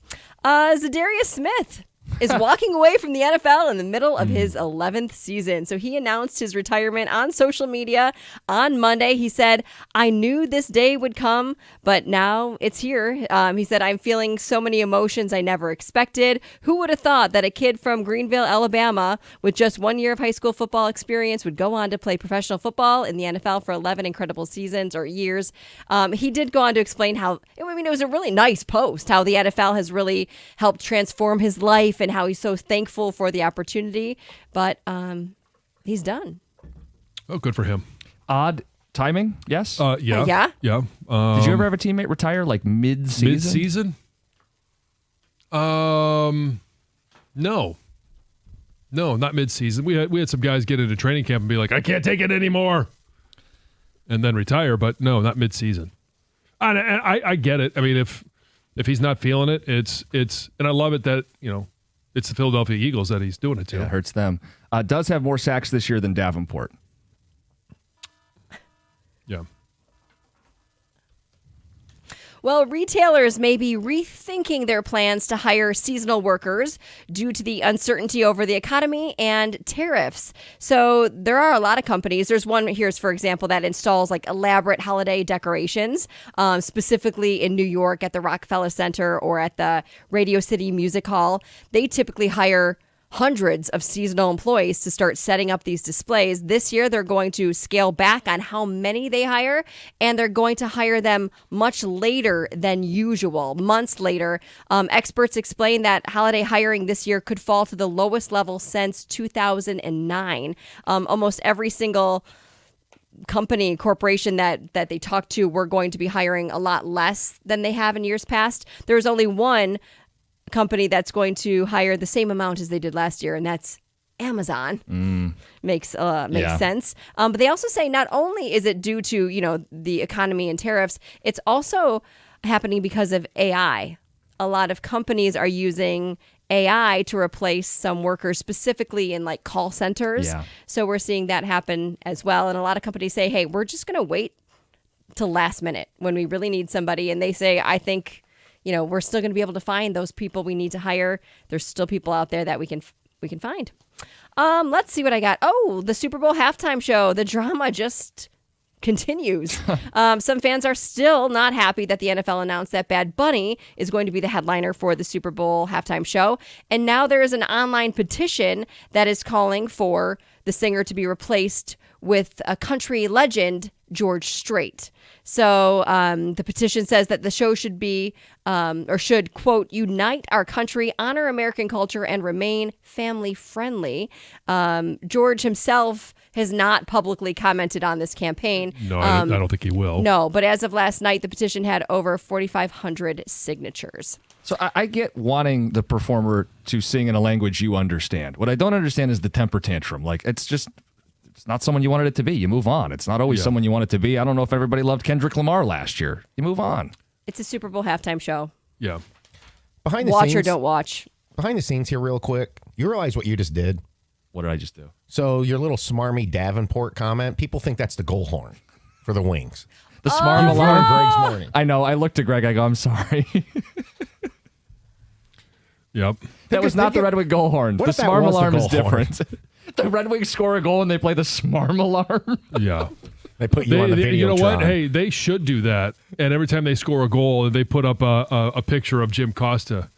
Zadarius Smith is walking away from the NFL in the middle of his 11th season. So he announced his retirement on social media on Monday. He said, "I knew this day would come, but now it's here." He said, "I'm feeling so many emotions I never expected. Who would have thought that a kid from Greenville, Alabama, with just 1 year of high school football experience would go on to play professional football in the NFL for 11 incredible seasons or years?" He did go on to explain how, it was a really nice post, how the NFL has really helped transform his life and how he's so thankful for the opportunity. But he's done. Oh, good for him. Odd timing? Yes. Yeah. Yeah. Yeah. Did you ever have a teammate retire like mid-season? Mid-season? No. No, not mid-season. We had some guys get into training camp and be like, I can't take it anymore, and then retire. But no, not mid-season. And I get it. I mean, if he's not feeling it, it's and I love it that it's the Philadelphia Eagles that he's doing it to. Yeah, it hurts them. Does have more sacks this year than Davenport. Yeah. Well, retailers may be rethinking their plans to hire seasonal workers due to the uncertainty over the economy and tariffs. So there are a lot of companies. There's one here, for example, that installs like elaborate holiday decorations, specifically in New York at the Rockefeller Center or at the Radio City Music Hall. They typically hire hundreds of seasonal employees to start setting up these displays. This year, they're going to scale back on how many they hire, and they're going to hire them much later than usual, months later. Experts explain that holiday hiring this year could fall to the lowest level since 2009. Almost every single corporation that they talk to, we're going to be hiring a lot less than they have in years past. There's only one company that's going to hire the same amount as they did last year, and that's Amazon. Makes sense. But they also say not only is it due to the economy and tariffs, it's also happening because of AI. A lot of companies are using AI to replace some workers, specifically in like call centers. Yeah. So we're seeing that happen as well. And a lot of companies say, hey, we're just going to wait till last minute when we really need somebody. And they say, I think we're still going to be able to find those people we need to hire. There's still people out there that we can find. Let's see what I got. Oh, the Super Bowl halftime show. The drama just continues. Some fans are still not happy that the NFL announced that Bad Bunny is going to be the headliner for the Super Bowl halftime show. And now there is an online petition that is calling for the singer to be replaced with a country legend, George Strait. So the petition says that the show should be, should, quote, unite our country, honor American culture, and remain family friendly. George himself has not publicly commented on this campaign. No, I don't think he will. No, but as of last night, the petition had over 4,500 signatures. So I get wanting the performer to sing in a language you understand. What I don't understand is the temper tantrum. Like, it's not someone you wanted it to be. You move on. It's not always someone you want it to be. I don't know if everybody loved Kendrick Lamar last year. You move on. It's a Super Bowl halftime show. Yeah. Behind the watch scenes, or don't watch. Behind the scenes here, real quick. You realize what you just did? What did I just do? So your little smarmy Davenport comment, people think that's the goal horn for the Wings. The smart alarm. Greg's morning. I know. I looked at Greg. I go, I'm sorry. Yep. That was not the Red Wing goal horn. What The if that Smarm was the alarm is goal horn? different. The Red Wings score a goal and they play the Smarm alarm. Yeah. They put you on the video. You know what? Hey, they should do that. And every time they score a goal, they put up a picture of Jim Costa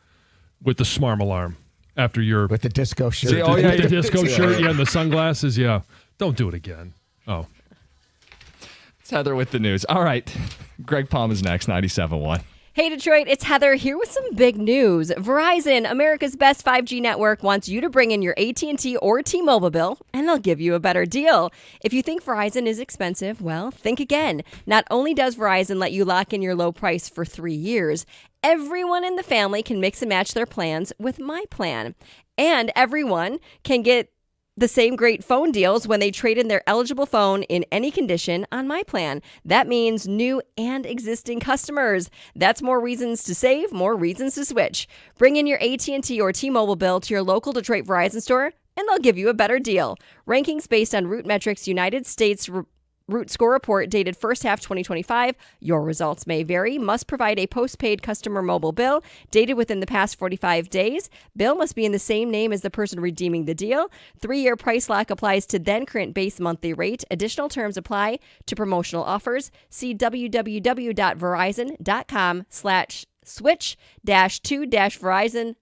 with the Smarm alarm after your with the disco shirt. With the disco shirt, and the sunglasses. Yeah. Don't do it again. Oh. It's Heather with the news. All right. Greg Palm is next, 97.1. Hey, Detroit, it's Heather here with some big news. Verizon, America's best 5G network, wants you to bring in your AT&T or T-Mobile bill, and they'll give you a better deal. If you think Verizon is expensive, well, think again. Not only does Verizon let you lock in your low price for 3 years, everyone in the family can mix and match their plans with My Plan. And everyone can get the same great phone deals when they trade in their eligible phone in any condition on My Plan. That means new and existing customers. That's more reasons to save, more reasons to switch. Bring in your AT&T or T-Mobile bill to your local Detroit Verizon store, and they'll give you a better deal. Rankings based on Root Metrics United States Root Score Report dated first half 2025. Your results may vary. Must provide a postpaid customer mobile bill dated within the past 45 days. Bill must be in the same name as the person redeeming the deal. 3-year price lock applies to then current base monthly rate. Additional terms apply to promotional offers. See www.verizon.com/switch-2-verizon/.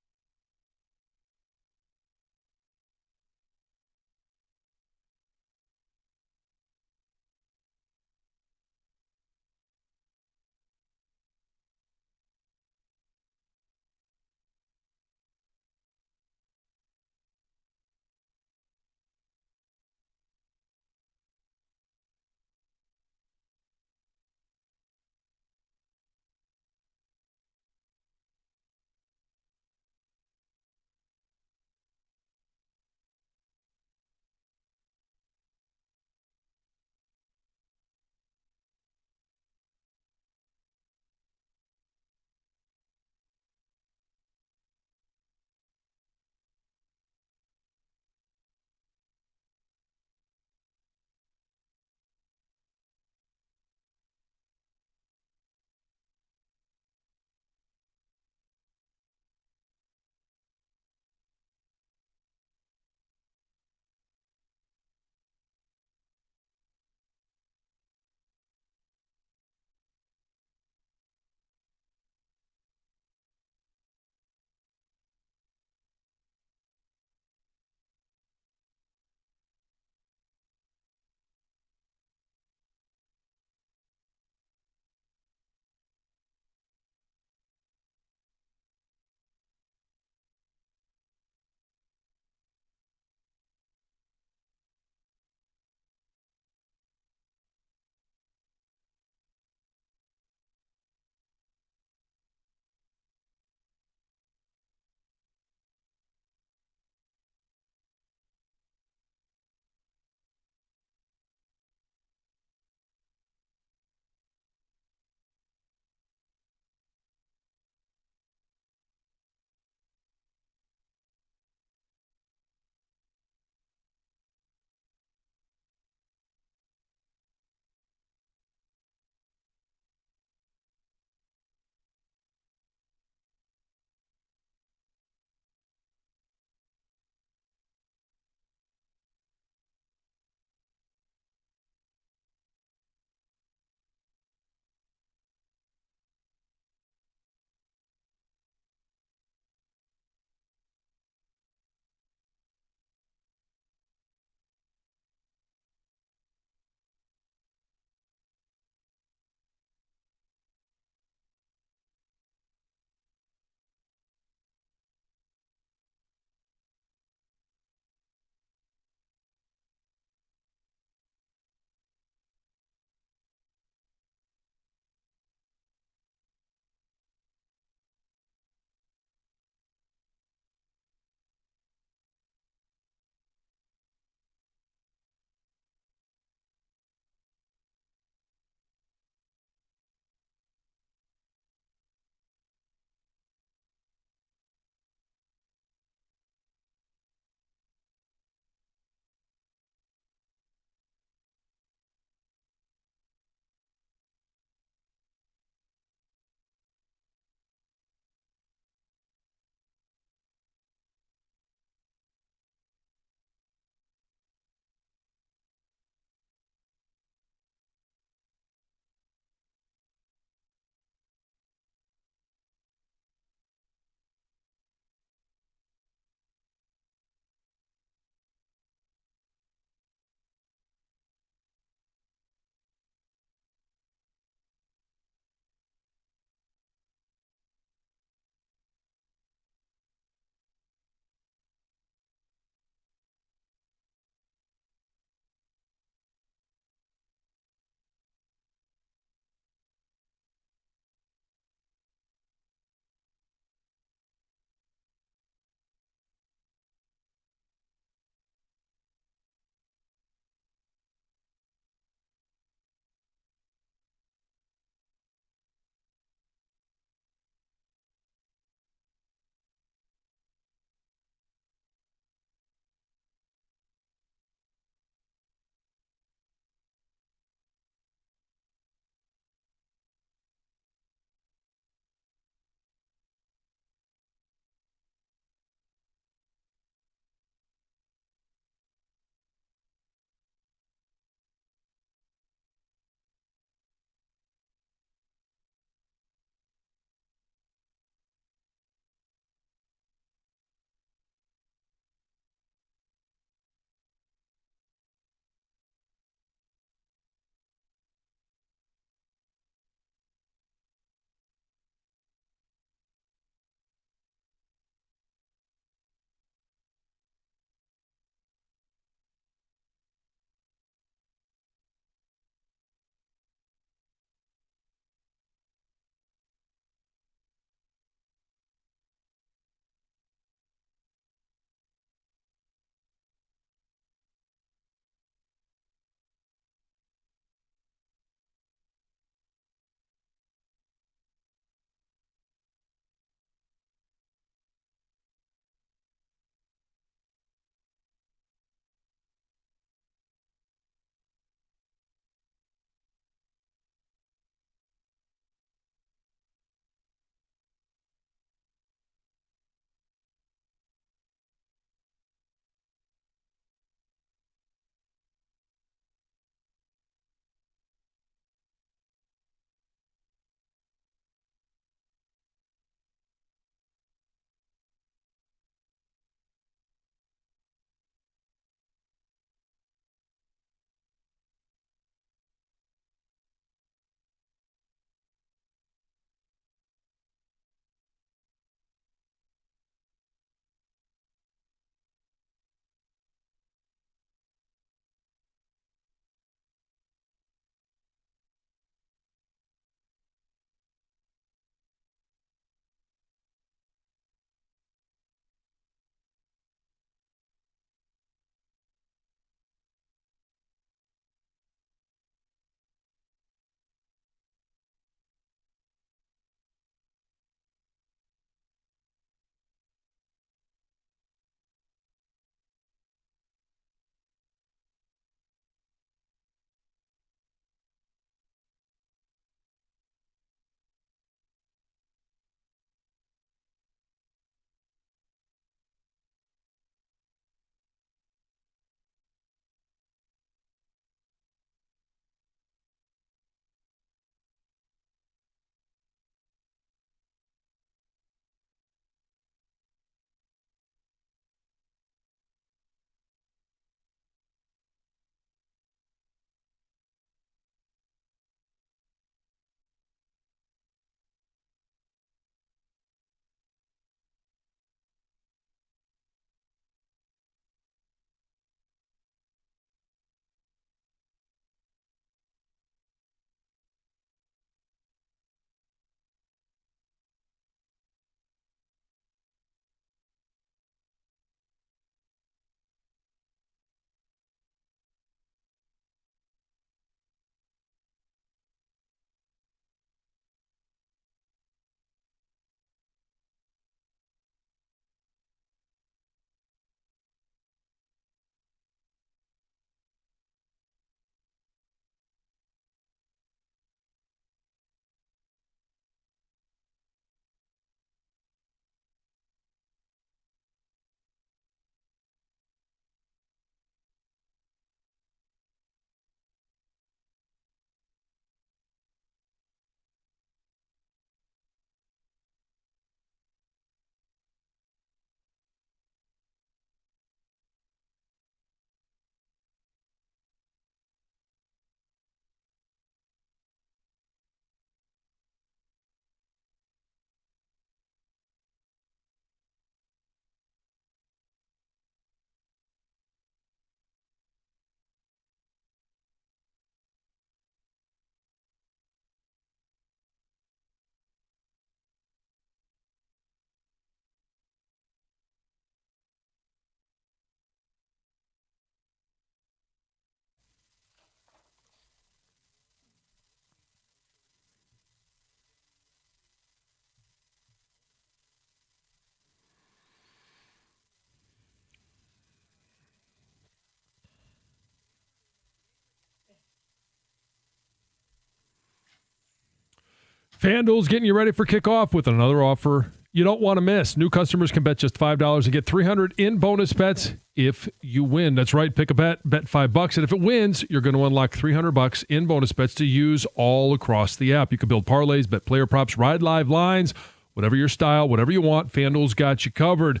FanDuel's getting you ready for kickoff with another offer you don't want to miss. New customers can bet just $5 and get $300 in bonus bets if you win. That's right. Pick a bet $5, and if it wins, you're going to unlock $300 in bonus bets to use all across the app. You can build parlays, bet player props, ride live lines, whatever your style, whatever you want. FanDuel's got you covered.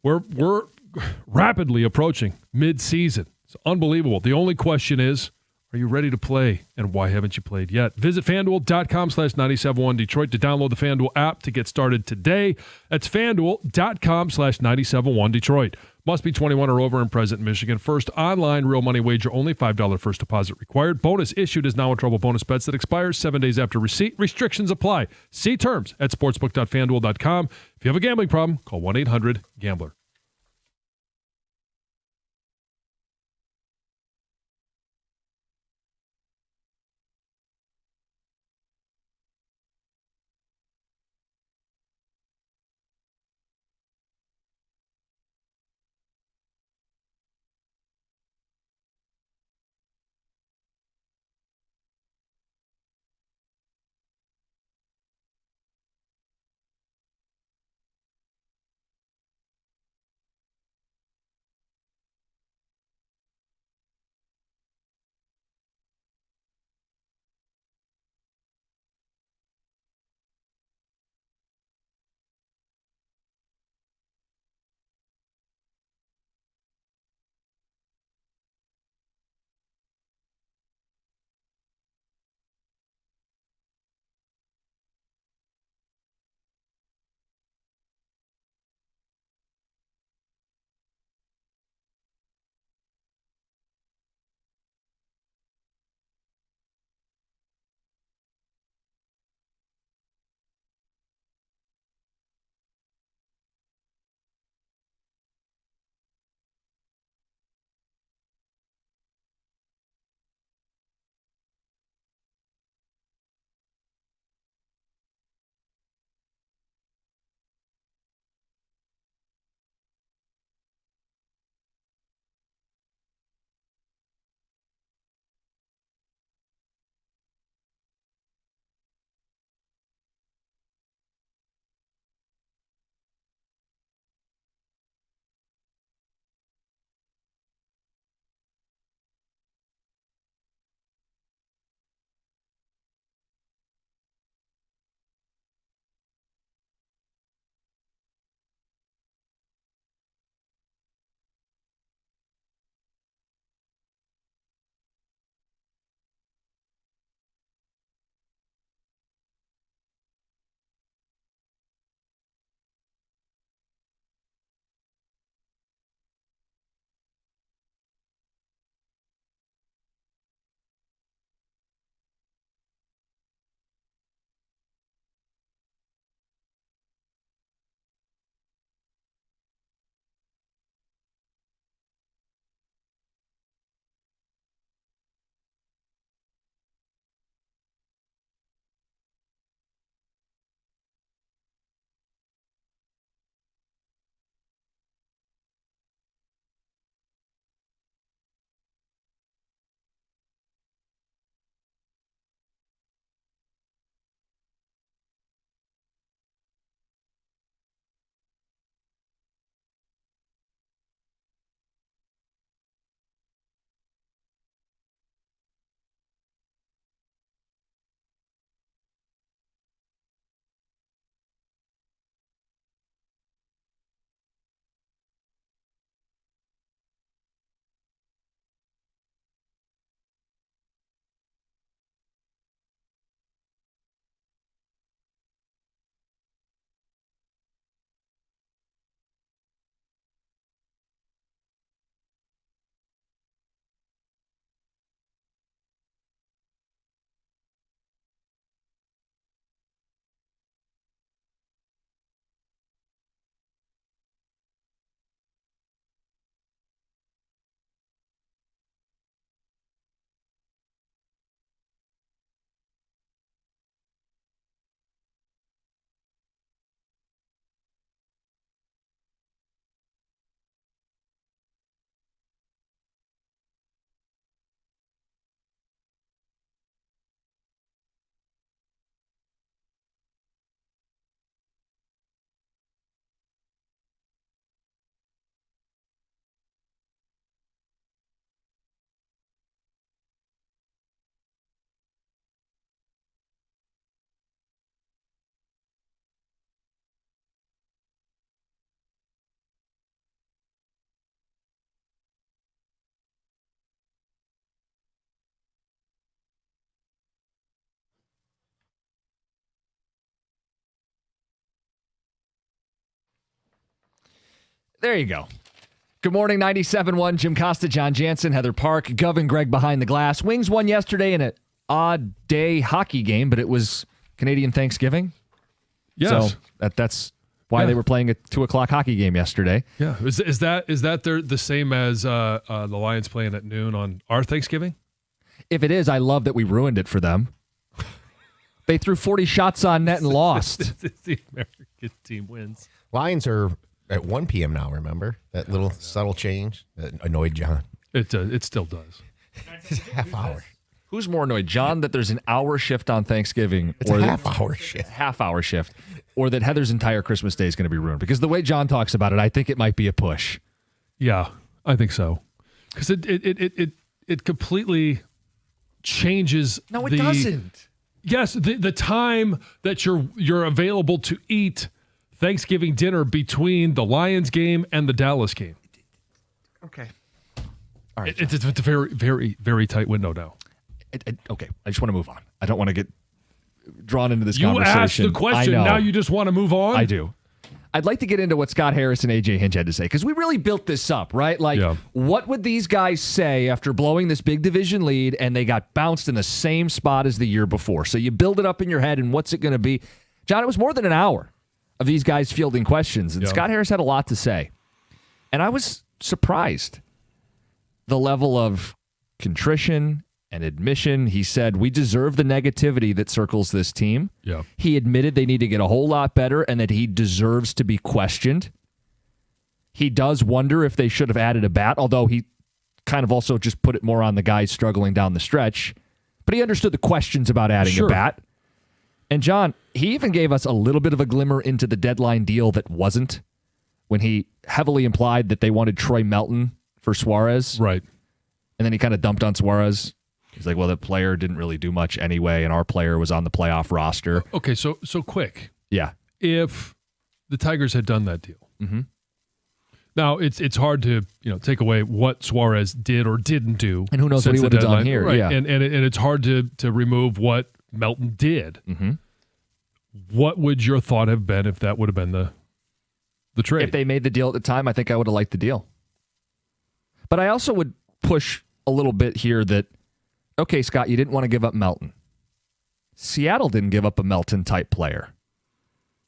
We're rapidly approaching mid-season. It's unbelievable. The only question is, are you ready to play, and why haven't you played yet? Visit FanDuel.com/971 Detroit to download the FanDuel app to get started today. That's FanDuel.com/971 Detroit. Must be 21 or over and present in Michigan. First online real money wager only. $5 first deposit required. Bonus issued is now in trouble bonus bets that expires 7 days after receipt. Restrictions apply. See terms at sportsbook.fanduel.com. If you have a gambling problem, call 1-800-GAMBLER. There you go. Good morning, 97.1. Jim Costa, John Jansen, Heather Park, Gov and Greg behind the glass. Wings won yesterday in an odd day hockey game, but it was Canadian Thanksgiving. Yes. So that's why they were playing a 2:00 hockey game yesterday. Yeah. Is that the same as the Lions playing at noon on our Thanksgiving? If it is, I love that we ruined it for them. They threw 40 shots on net and lost. The American team wins. Lions are at 1 p.m. now, remember? That little subtle change that annoyed John. It still does. It's a half hour. Who's more annoyed, John, that there's an hour shift on Thanksgiving? It's a half-hour shift. Half-hour shift. Or that Heather's entire Christmas day is going to be ruined? Because the way John talks about it, I think it might be a push. Yeah, I think so. Because it completely changes. No, it doesn't. Yes, the time that you're available to eat Thanksgiving dinner between the Lions game and the Dallas game. Okay. All right. It's a very, very, very tight window now. Okay, I just want to move on. I don't want to get drawn into this you conversation. You asked the question, now you just want to move on? I do. I'd like to get into what Scott Harris and AJ Hinch had to say, because we really built this up, right? Like, what would these guys say after blowing this big division lead and they got bounced in the same spot as the year before? So you build it up in your head, and what's it going to be? John, it was more than an hour of these guys fielding questions, and Scott Harris had a lot to say. And I was surprised. The level of contrition and admission. He said, we deserve the negativity that circles this team. Yeah. He admitted they need to get a whole lot better and that he deserves to be questioned. He does wonder if they should have added a bat, although he kind of also just put it more on the guys struggling down the stretch. But he understood the questions about adding a bat. And John, he even gave us a little bit of a glimmer into the deadline deal that wasn't, when he heavily implied that they wanted Troy Melton for Suarez. Right. And then he kind of dumped on Suarez. He's like, well, the player didn't really do much anyway, and our player was on the playoff roster. Okay, so quick. Yeah. If the Tigers had done that deal. Mm-hmm. Now, it's hard to take away what Suarez did or didn't do. And who knows what he would have done here. Right. Yeah. And it's hard to remove what Melton did. Mm-hmm. What would your thought have been if that would have been the trade? If they made the deal at the time, I think I would have liked the deal. But I also would push a little bit here that, okay, Scott, you didn't want to give up Melton. Seattle didn't give up a Melton-type player,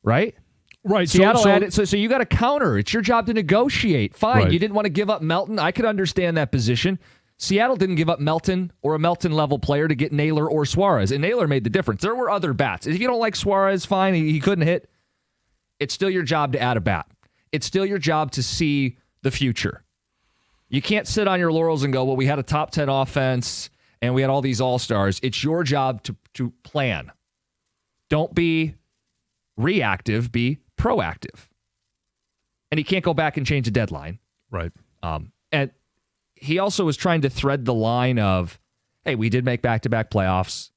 right? Right. Seattle added, so you got to counter. It's your job to negotiate. Fine, right. You didn't want to give up Melton. I could understand that position. Seattle didn't give up Melton or a Melton-level player to get Naylor or Suarez, and Naylor made the difference. There were other bats. If you don't like Suarez, fine, he couldn't hit. It's still your job to add a bat. It's still your job to see the future. You can't sit on your laurels and go, well, we had a top 10 offense and we had all these all-stars. It's your job to plan. Don't be reactive, be proactive. And he can't go back and change the deadline. Right. And he also was trying to thread the line of, hey, we did make back-to-back playoffs.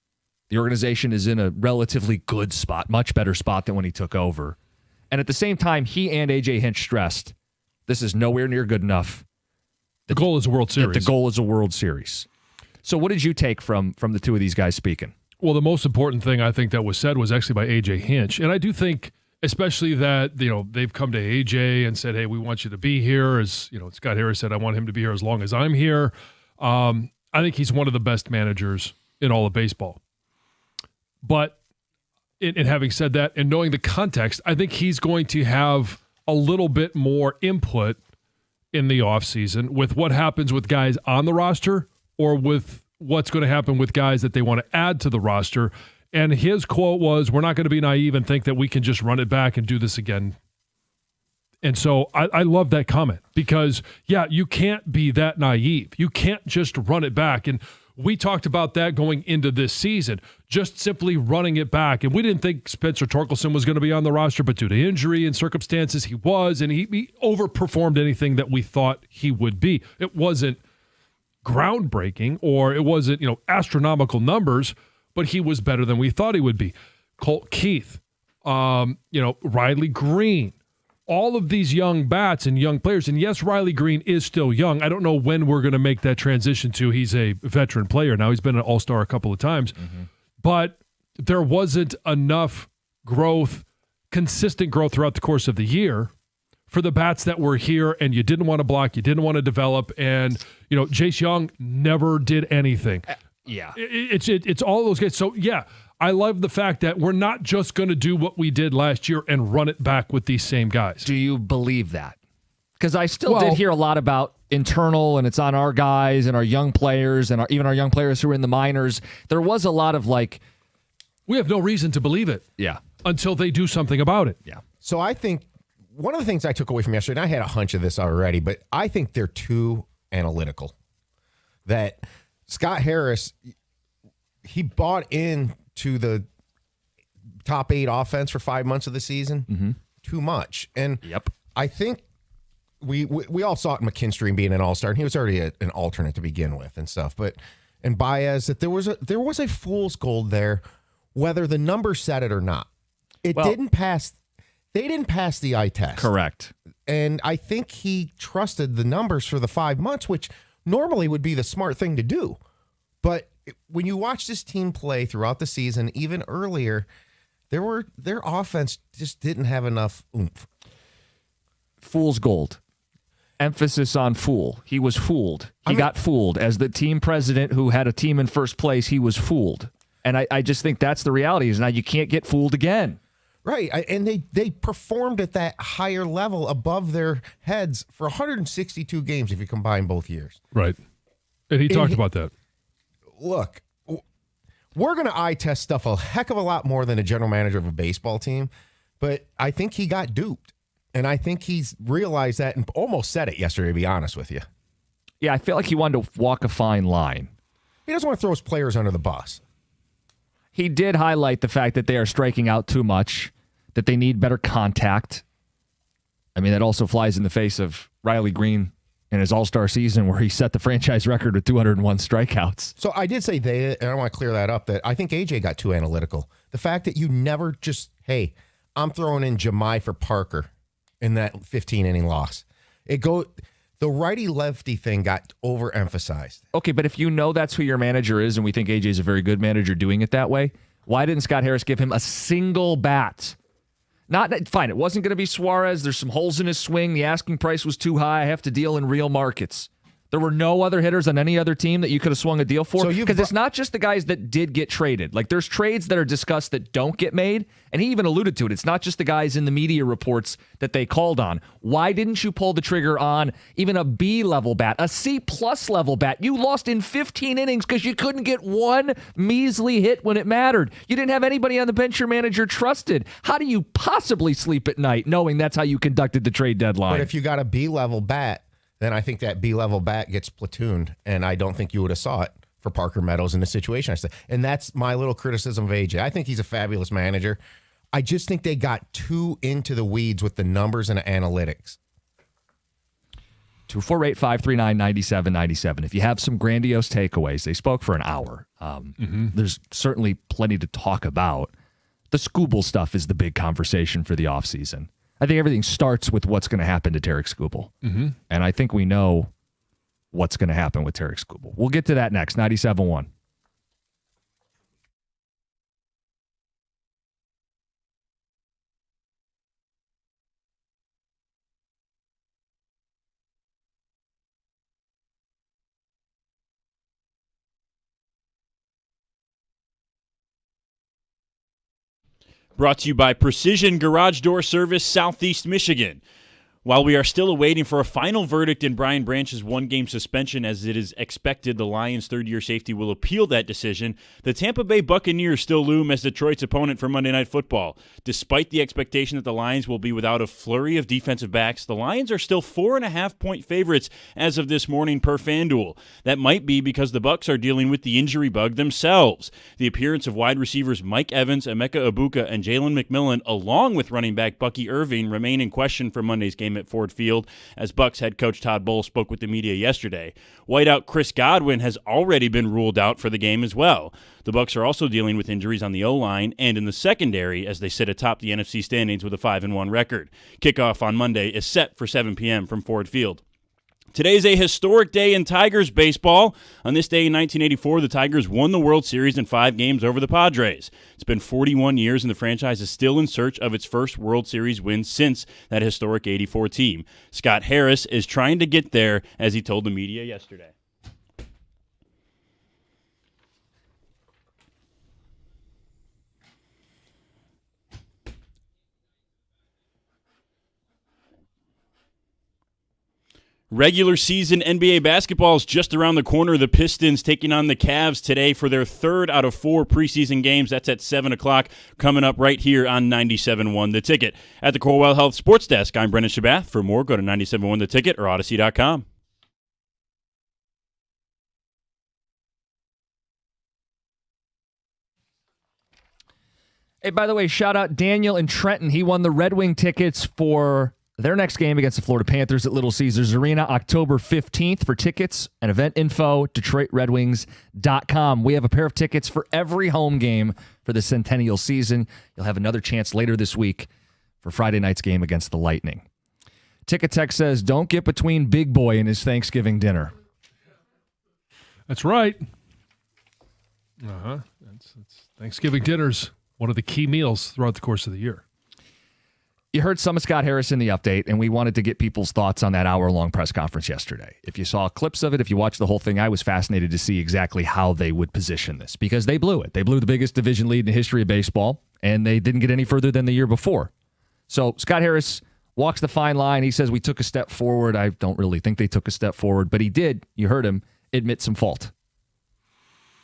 The organization is in a relatively good spot, much better spot than when he took over. And at the same time, he and AJ Hinch stressed, this is nowhere near good enough. The goal is a World Series. The goal is a World Series. So what did you take from the two of these guys speaking? Well, the most important thing I think that was said was actually by AJ Hinch. And I do think, especially that, they've come to AJ and said, hey, we want you to be here. As Scott Harris said, I want him to be here as long as I'm here. I think he's one of the best managers in all of baseball. But in having said that and knowing the context, I think he's going to have a little bit more input in the offseason with what happens with guys on the roster or with what's going to happen with guys that they want to add to the roster. And his quote was, we're not going to be naive and think that we can just run it back and do this again. And so I love that comment because, you can't be that naive. You can't just run it back. And we talked about that going into this season, just simply running it back. And we didn't think Spencer Torkelson was going to be on the roster, but due to injury and circumstances, he was. And he overperformed anything that we thought he would be. It wasn't groundbreaking or it wasn't, astronomical numbers, but he was better than we thought he would be. Colt Keith, Riley Green, all of these young bats and young players. And yes, Riley Green is still young. I don't know when we're going to make that transition to he's a veteran player. Now he's been an all-star a couple of times, but there wasn't enough growth, consistent growth throughout the course of the year for the bats that were here, and you didn't want to block, you didn't want to develop, and Jace Young never did anything. Yeah. It's all those guys. So, yeah, I love the fact that we're not just going to do what we did last year and run it back with these same guys. Do you believe that? Because I still did hear a lot about internal, and it's on our guys and our young players and even our young players who are in the minors. There was a lot of we have no reason to believe it. Yeah. Until they do something about it. Yeah. So I think one of the things I took away from yesterday, and I had a hunch of this already, but I think they're too analytical. That Scott Harris, he bought into the top 8 offense for 5 months of the season too much. And I think we all saw it in McKinstry being an all-star, and he was already an alternate to begin with and stuff. And Baez, that there was a fool's gold there, whether the numbers said it or not. They didn't pass the eye test. Correct. And I think he trusted the numbers for the 5 months, which normally would be the smart thing to do. But when you watch this team play throughout the season, even earlier, their offense just didn't have enough oomph. Fool's gold. Emphasis on fool. He was fooled. He got fooled. As the team president who had a team in first place, he was fooled. And I just think that's the reality, is now you can't get fooled again. Right. And they performed at that higher level above their heads for 162 games if you combine both years. Right. And he talked about that. Look, we're going to eye test stuff a heck of a lot more than a general manager of a baseball team, but I think he got duped. And I think he's realized that and almost said it yesterday, to be honest with you. Yeah, I feel like he wanted to walk a fine line. He doesn't want to throw his players under the bus. He did highlight the fact that they are striking out too much, that they need better contact. I mean, that also flies in the face of Riley Green in his all-star season where he set the franchise record with 201 strikeouts. So I did say and I want to clear that up, that I think AJ got too analytical. The fact that you never just, hey, I'm throwing in Jemai for Parker in that 15-inning loss. The righty-lefty thing got overemphasized. Okay, but if you know that's who your manager is, and we think AJ's a very good manager doing it that way, why didn't Scott Harris give him a single bat? Fine, it wasn't going to be Suarez. There's some holes in his swing. The asking price was too high. I have to deal in real markets. There were no other hitters on any other team that you could have swung a deal for. Because it's not just the guys that did get traded. Like, there's trades that are discussed that don't get made, and he even alluded to it. It's not just the guys in the media reports that they called on. Why didn't you pull the trigger on even a B-level bat, a C-plus level bat? You lost in 15 innings because you couldn't get one measly hit when it mattered. You didn't have anybody on the bench your manager trusted. How do you possibly sleep at night knowing that's how you conducted the trade deadline? But if you got a B-level bat, then I think that B-level bat gets platooned, and I don't think you would have saw it for Parker Meadows in the situation I said. And that's my little criticism of AJ. I think he's a fabulous manager. I just think they got too into the weeds with the numbers and the analytics. 248-539-9797. If you have some grandiose takeaways, they spoke for an hour. There's certainly plenty to talk about. The Skubal stuff is the big conversation for the offseason. I think everything starts with what's going to happen to Tarik Skubal. And I think we know what's going to happen with Tarik Skubal. We'll get to that next. 97.1. Brought to you by Precision Garage Door Service, Southeast Michigan. While we are still awaiting for a final verdict in Brian Branch's one-game suspension, as it is expected the Lions' third-year safety will appeal that decision, the Tampa Bay Buccaneers still loom as Detroit's opponent for Monday Night Football. Despite the expectation that the Lions will be without a flurry of defensive backs, the Lions are still 4.5-point favorites as of this morning per FanDuel. That might be because the Bucs are dealing with the injury bug themselves. The appearance of wide receivers Mike Evans, Emeka Egbuka, and Jalen McMillan, along with running back Bucky Irving, remain in question for Monday's game at Ford Field, as Bucs head coach Todd Bowles spoke with the media yesterday. Whiteout Chris Godwin has already been ruled out for the game as well. The Bucs are also dealing with injuries on the O-line and in the secondary as they sit atop the NFC standings with a 5-1 record. Kickoff on Monday is set for 7 p.m. from Ford Field. Today's a historic day in Tigers baseball. On this day in 1984, the Tigers won the World Series in 5 games over the Padres. It's been 41 years, and the franchise is still in search of its first World Series win since that historic 84 team. Scott Harris is trying to get there, as he told the media yesterday. Regular season NBA basketball is just around the corner. The Pistons taking on the Cavs today for their 3rd out of 4 preseason games. That's at 7 o'clock, coming up right here on 97.1 The Ticket. At the Corewell Health Sports Desk, I'm Brendan Shabath. For more, go to 97.1 The Ticket or Odyssey.com. Hey, by the way, shout out Daniel in Trenton. He won the Red Wing tickets for their next game against the Florida Panthers at Little Caesars Arena, October 15th. For tickets and event info, DetroitRedWings.com. We have a pair of tickets for every home game for the Centennial season. You'll have another chance later this week for Friday night's game against the Lightning. Ticket Tech says, don't get between Big Boy and his Thanksgiving dinner. That's right. That's Thanksgiving dinner's one of the key meals throughout the course of the year. You heard some of Scott Harris in the update, and we wanted to get people's thoughts on that hour-long press conference yesterday. If you saw clips of it, if you watched the whole thing, I was fascinated to see exactly how they would position this, because they blew it. They blew the biggest division lead in the history of baseball, and they didn't get any further than the year before. So Scott Harris walks the fine line. He says we took a step forward. I don't really think they took a step forward, but he did, you heard him, admit some fault.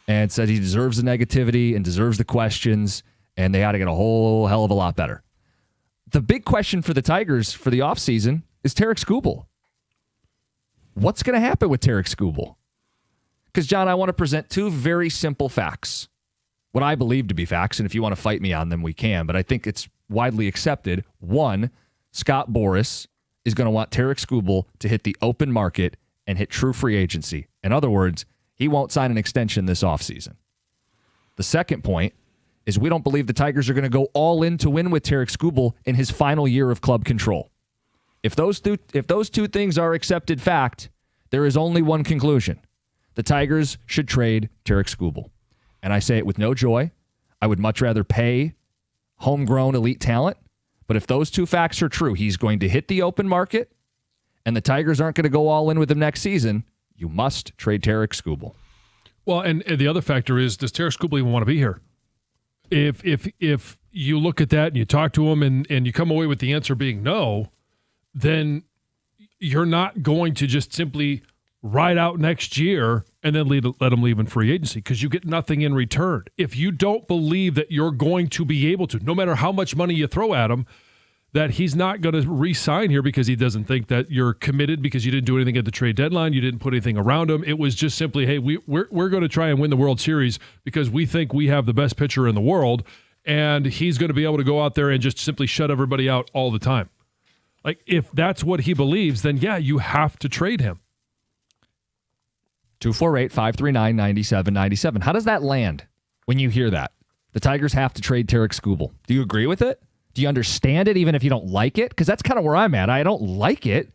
And said he deserves the negativity and deserves the questions, and they ought to get a whole hell of a lot better. The big question for the Tigers for the offseason is Tarik Skubal. What's going to happen with Tarik Skubal? Because, John, I want to present 2 very simple facts. What I believe to be facts, and if you want to fight me on them, we can, but I think it's widely accepted. 1, Scott Boras is going to want Tarik Skubal to hit the open market and hit true free agency. In other words, he won't sign an extension this offseason. The second point is we don't believe the Tigers are going to go all in to win with Tarik Skubal in his final year of club control. If those two things are accepted fact, there is only one conclusion. The Tigers should trade Tarik Skubal. And I say it with no joy. I would much rather pay homegrown elite talent. But if those 2 facts are true, he's going to hit the open market, and the Tigers aren't going to go all in with him next season, you must trade Tarik Skubal. Well, and the other factor is, does Tarik Skubal even want to be here? If you look at that and you talk to him and you come away with the answer being no, then you're not going to just simply ride out next year and then let him leave in free agency, because you get nothing in return. If you don't believe that you're going to be able to, no matter how much money you throw at him, that he's not going to re-sign here because he doesn't think that you're committed, because you didn't do anything at the trade deadline, you didn't put anything around him. It was just simply, hey, we're going to try and win the World Series because we think we have the best pitcher in the world, and he's going to be able to go out there and just simply shut everybody out all the time. Like, if that's what he believes, then yeah, you have to trade him. 248-539-9797. How does that land when you hear that? The Tigers have to trade Tarik Skubal. Do you agree with it? Do you understand it, even if you don't like it? Because that's kind of where I'm at. I don't like it,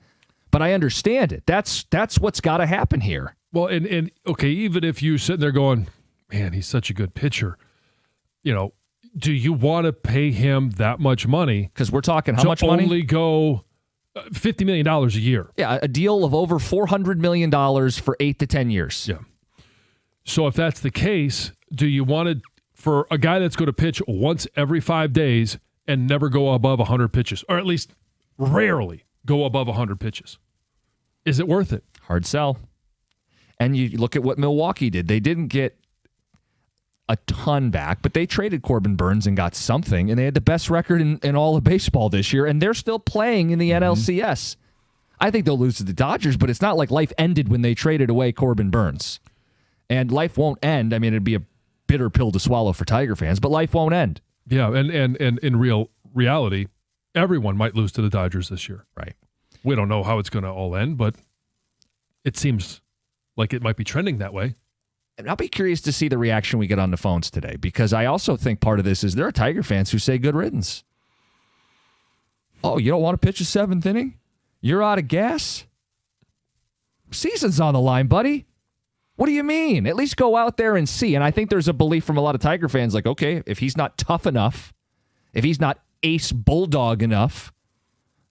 but I understand it. That's what's got to happen here. Well, and okay, even if you sitting there going, man, he's such a good pitcher, do you want to pay him that much money? Because we're talking how much money? Only go $50 million a year. Yeah, a deal of over $400 million for 8 to 10 years. Yeah. So if that's the case, do you want to, for a guy that's going to pitch once every 5 days and never go above 100 pitches, or at least rarely go above 100 pitches, is it worth it? Hard sell. And you look at what Milwaukee did. They didn't get a ton back, but they traded Corbin Burns and got something, and they had the best record in all of baseball this year, and they're still playing in the NLCS. I think they'll lose to the Dodgers, but it's not like life ended when they traded away Corbin Burns. And life won't end. I mean, it'd be a bitter pill to swallow for Tiger fans, but life won't end. Yeah, and in reality, everyone might lose to the Dodgers this year. Right. We don't know how it's going to all end, but it seems like it might be trending that way. And I'll be curious to see the reaction we get on the phones today, because I also think part of this is there are Tiger fans who say good riddance. Oh, you don't want to pitch a 7th inning? You're out of gas? Season's on the line, buddy. What do you mean? At least go out there and see. And I think there's a belief from a lot of Tiger fans like, okay, if he's not tough enough, if he's not ace bulldog enough,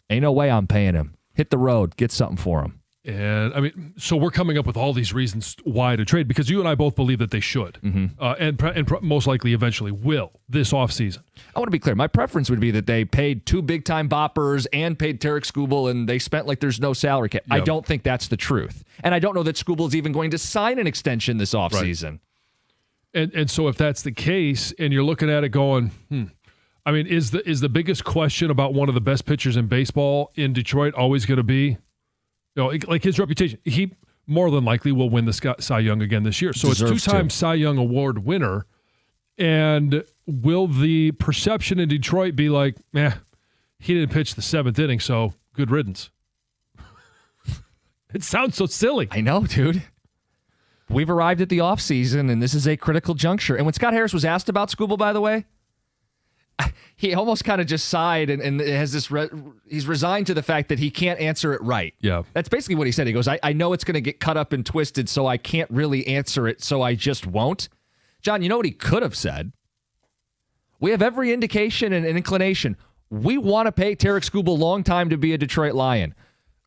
ain't no way I'm paying him. Hit the road, get something for him. And I mean, so we're coming up with all these reasons why to trade because you and I both believe that they should, and most likely eventually will this offseason. I want to be clear. My preference would be that they paid 2 big-time boppers and paid Tarek Skubal, and they spent like there's no salary cap. Yep. I don't think that's the truth. And I don't know that Skubal's even going to sign an extension this offseason. Right. And so if that's the case, and you're looking at it going, I mean, is the biggest question about one of the best pitchers in baseball in Detroit always going to be, you know, like his reputation? He more than likely will win the Cy Young again this year. So it's 2-time Cy Young Award winner. And will the perception in Detroit be like, he didn't pitch the 7th inning, so good riddance? It sounds so silly. I know, dude. We've arrived at the offseason, and this is a critical juncture. And when Scott Harris was asked about Skubal, by the way, he almost kind of just sighed and has this. He's resigned to the fact that he can't answer it right. Yeah, that's basically what he said. He goes, "I know it's going to get cut up and twisted, so I can't really answer it. So I just won't." John, you know what he could have said? We have every indication and inclination. We want to pay Tarek Skubal long time to be a Detroit Lion,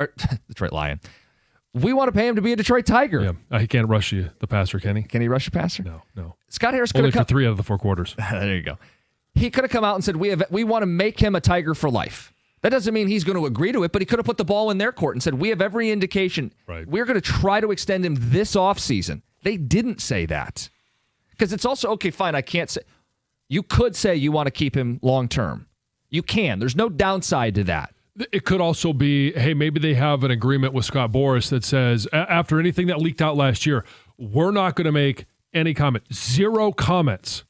or Detroit Lion. We want to pay him to be a Detroit Tiger. Yeah, he can't rush you, the passer, can he? Can he rush a passer? No. Scott Harris could only have for 3 out of the 4 quarters. There you go. He could have come out and said, we want to make him a Tiger for life. That doesn't mean he's going to agree to it, but he could have put the ball in their court and said, we have every indication. Right. We're going to try to extend him this offseason. They didn't say that. Because it's also, okay, fine, I can't say. You could say you want to keep him long term. You can. There's no downside to that. It could also be, hey, maybe they have an agreement with Scott Boras that says, after anything that leaked out last year, we're not going to make any comment. 0 comments.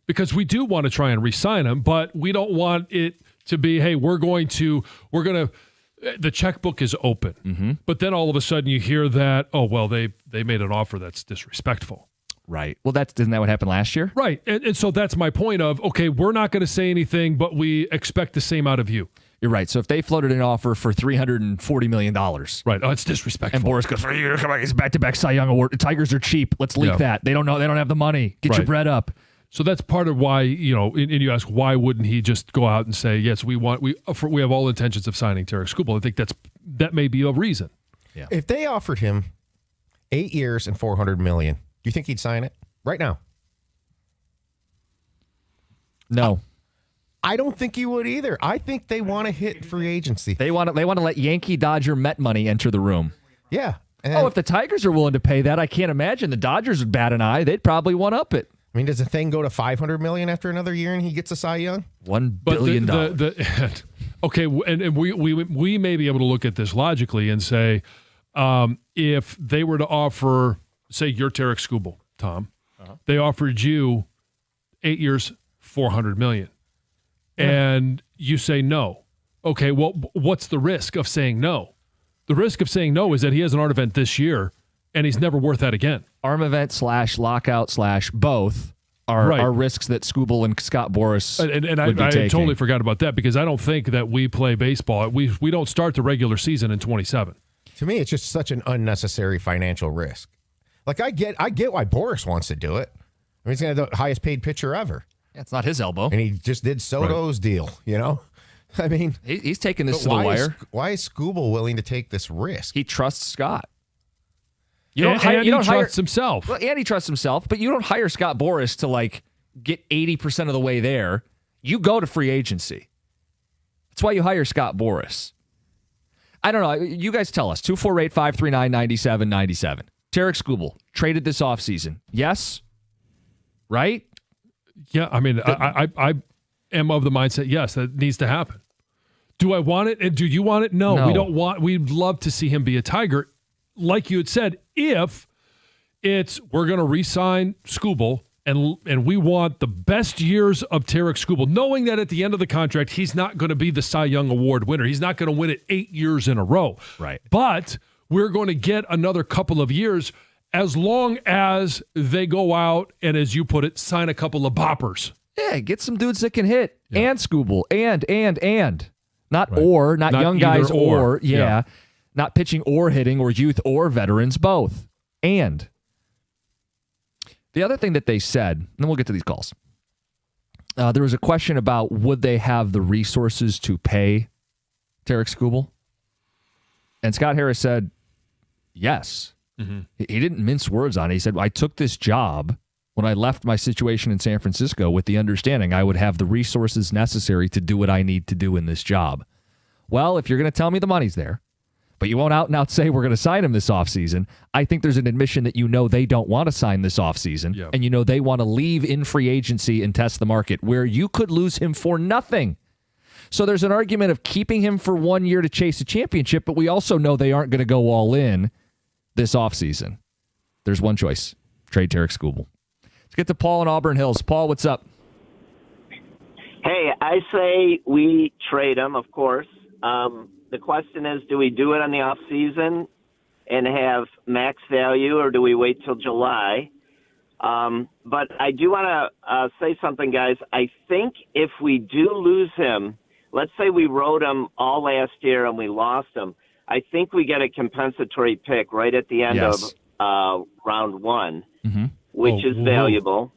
Because we do want to try and re-sign him, but we don't want it to be, hey, the checkbook is open. Mm-hmm. But then all of a sudden you hear that, oh, well, they made an offer that's disrespectful. Right. Well, isn't that what happened last year? Right. And so that's my point of, okay, we're not going to say anything, but we expect the same out of you. You're right. So if they floated an offer for $340 million. Right. Oh, it's disrespectful. And Boras goes, come on, it's back-to-back Cy Young Award. The Tigers are cheap. Let's leak that. They don't know. They don't have the money. Get your bread up. So that's part of why, and you ask, why wouldn't he just go out and say, yes, we have all intentions of signing Tarek Skubal. I think that may be a reason. Yeah. If they offered him 8 years and $400 million, do you think he'd sign it right now? No. I don't think he would either. I think they want to hit free agency. They want to let Yankee, Dodger, Met money enter the room. Yeah. If the Tigers are willing to pay that, I can't imagine the Dodgers would bat an eye. They'd probably one up it. I mean, does the thing go to $500 million after another year and he gets a Cy Young? $1 billion. Okay, and we may be able to look at this logically and say, if they were to offer, say, you're Tarek Skubal, Tom, they offered you 8 years, $400 million, and you say no. Okay, well, what's the risk of saying no? The risk of saying no is that he has an art event this year, and he's never worth that again. Arm event / lockout / both are risks that Skubal and Scott Boras and would be I taking. totally forgot about that because I don't think that we play baseball. We don't start the regular season in 27. To me, it's just such an unnecessary financial risk. Like I get why Boras wants to do it. I mean, he's going to have the highest paid pitcher ever. Yeah, it's not his elbow, and he just did Soto's deal. I mean, he's taking this to the wire. Why is Skubal willing to take this risk? He trusts Scott. He trusts himself. Well, and he trusts himself, but you don't hire Scott Boras to get 80% of the way there. You go to free agency. That's why you hire Scott Boras. I don't know. You guys tell us. 248-539-9797. Tarek Skubal traded this offseason. Yes? Right? Yeah, I mean, I am of the mindset, yes, that needs to happen. Do I want it? And do you want it? No. We don't want. We'd love to see him be a Tiger. Like you had said, if we're going to re-sign Skubal and we want the best years of Tarek Skubal, knowing that at the end of the contract, he's not going to be the Cy Young Award winner. He's not going to win it 8 years in a row. Right. But we're going to get another couple of years as long as they go out and, as you put it, sign a couple of boppers. Yeah, get some dudes that can hit. Yeah. And Skubal. And. Not right. Not young guys or. Yeah. Not pitching or hitting or youth or veterans, both. And the other thing that they said, and then we'll get to these calls. There was a question about would they have the resources to pay Tarik Skubal? And Scott Harris said, yes. Mm-hmm. He didn't mince words on it. He said, I took this job when I left my situation in San Francisco with the understanding I would have the resources necessary to do what I need to do in this job. Well, if you're going to tell me the money's there, but you won't out and out say we're going to sign him this offseason, I think there's an admission that they don't want to sign this offseason, Yep. and they want to leave in free agency and test the market where you could lose him for nothing. So there's an argument of keeping him for 1 year to chase a championship, but we also know they aren't going to go all in this offseason. There's one choice. Trade Tarik Skubal. Let's get to Paul in Auburn Hills. Paul, what's up? Hey, I say we trade him, of course. The question is, do we do it on the off season and have max value, or do we wait till July? But I do want to say something, guys. I think if we do lose him, let's say we rode him all last year and we lost him, I think we get a compensatory pick right at the end of round one, which is valuable.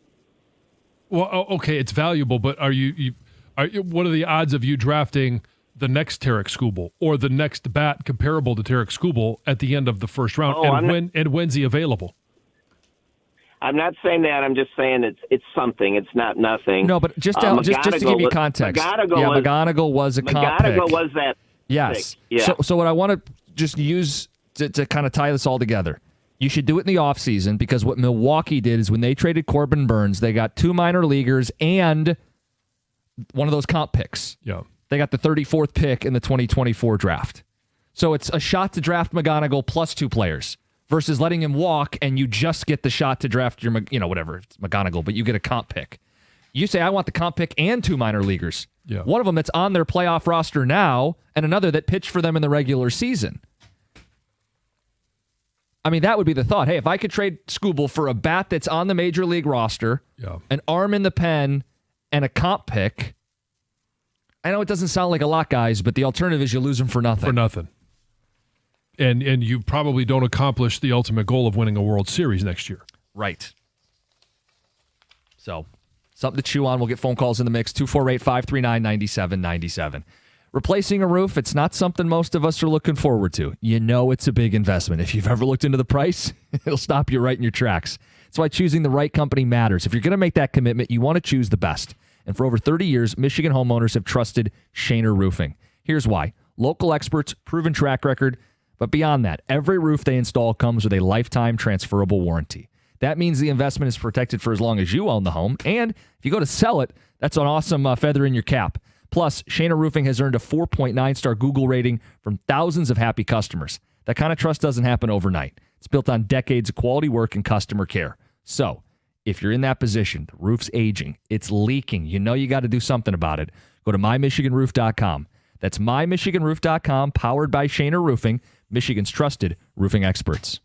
Well, okay, it's valuable, but are you what are the odds of you drafting the next Tarik Skubal or the next bat comparable to Tarik Skubal at the end of the first round? When's he available? I'm not saying that. I'm just saying it's something. It's not nothing. No, but just to give you context. McGonigal was a comp pick. McGonigal was that. Yes. Pick. Yeah. So what I want to just use to kind of tie this all together, you should do it in the offseason because what Milwaukee did is when they traded Corbin Burns, they got 2 minor leaguers and one of those comp picks. Yeah. They got the 34th pick in the 2024 draft. So it's a shot to draft McGonigal plus 2 players versus letting him walk and you just get the shot to draft your, whatever, it's McGonigal, but you get a comp pick. You say, I want the comp pick and 2 minor leaguers. Yeah. One of them that's on their playoff roster now and another that pitched for them in the regular season. I mean, that would be the thought. Hey, if I could trade Skubal for a bat that's on the major league roster, an arm in the pen, and a comp pick, I know it doesn't sound like a lot, guys, but the alternative is you lose him for nothing. For nothing. And you probably don't accomplish the ultimate goal of winning a World Series next year. Right. So, something to chew on. We'll get phone calls in the mix. 248-539-9797. Replacing a roof, it's not something most of us are looking forward to. It's a big investment. If you've ever looked into the price, it'll stop you right in your tracks. That's why choosing the right company matters. If you're going to make that commitment, you want to choose the best. And for over 30 years, Michigan homeowners have trusted Shaner Roofing. Here's why. Local experts, proven track record, but beyond that, every roof they install comes with a lifetime transferable warranty. That means the investment is protected for as long as you own the home. And if you go to sell it, that's an awesome feather in your cap. Plus, Shaner Roofing has earned a 4.9-star Google rating from thousands of happy customers. That kind of trust doesn't happen overnight. It's built on decades of quality work and customer care. So, if you're in that position, the roof's aging, it's leaking, you got to do something about it, go to mymichiganroof.com. That's mymichiganroof.com, powered by Shaner Roofing, Michigan's trusted roofing experts.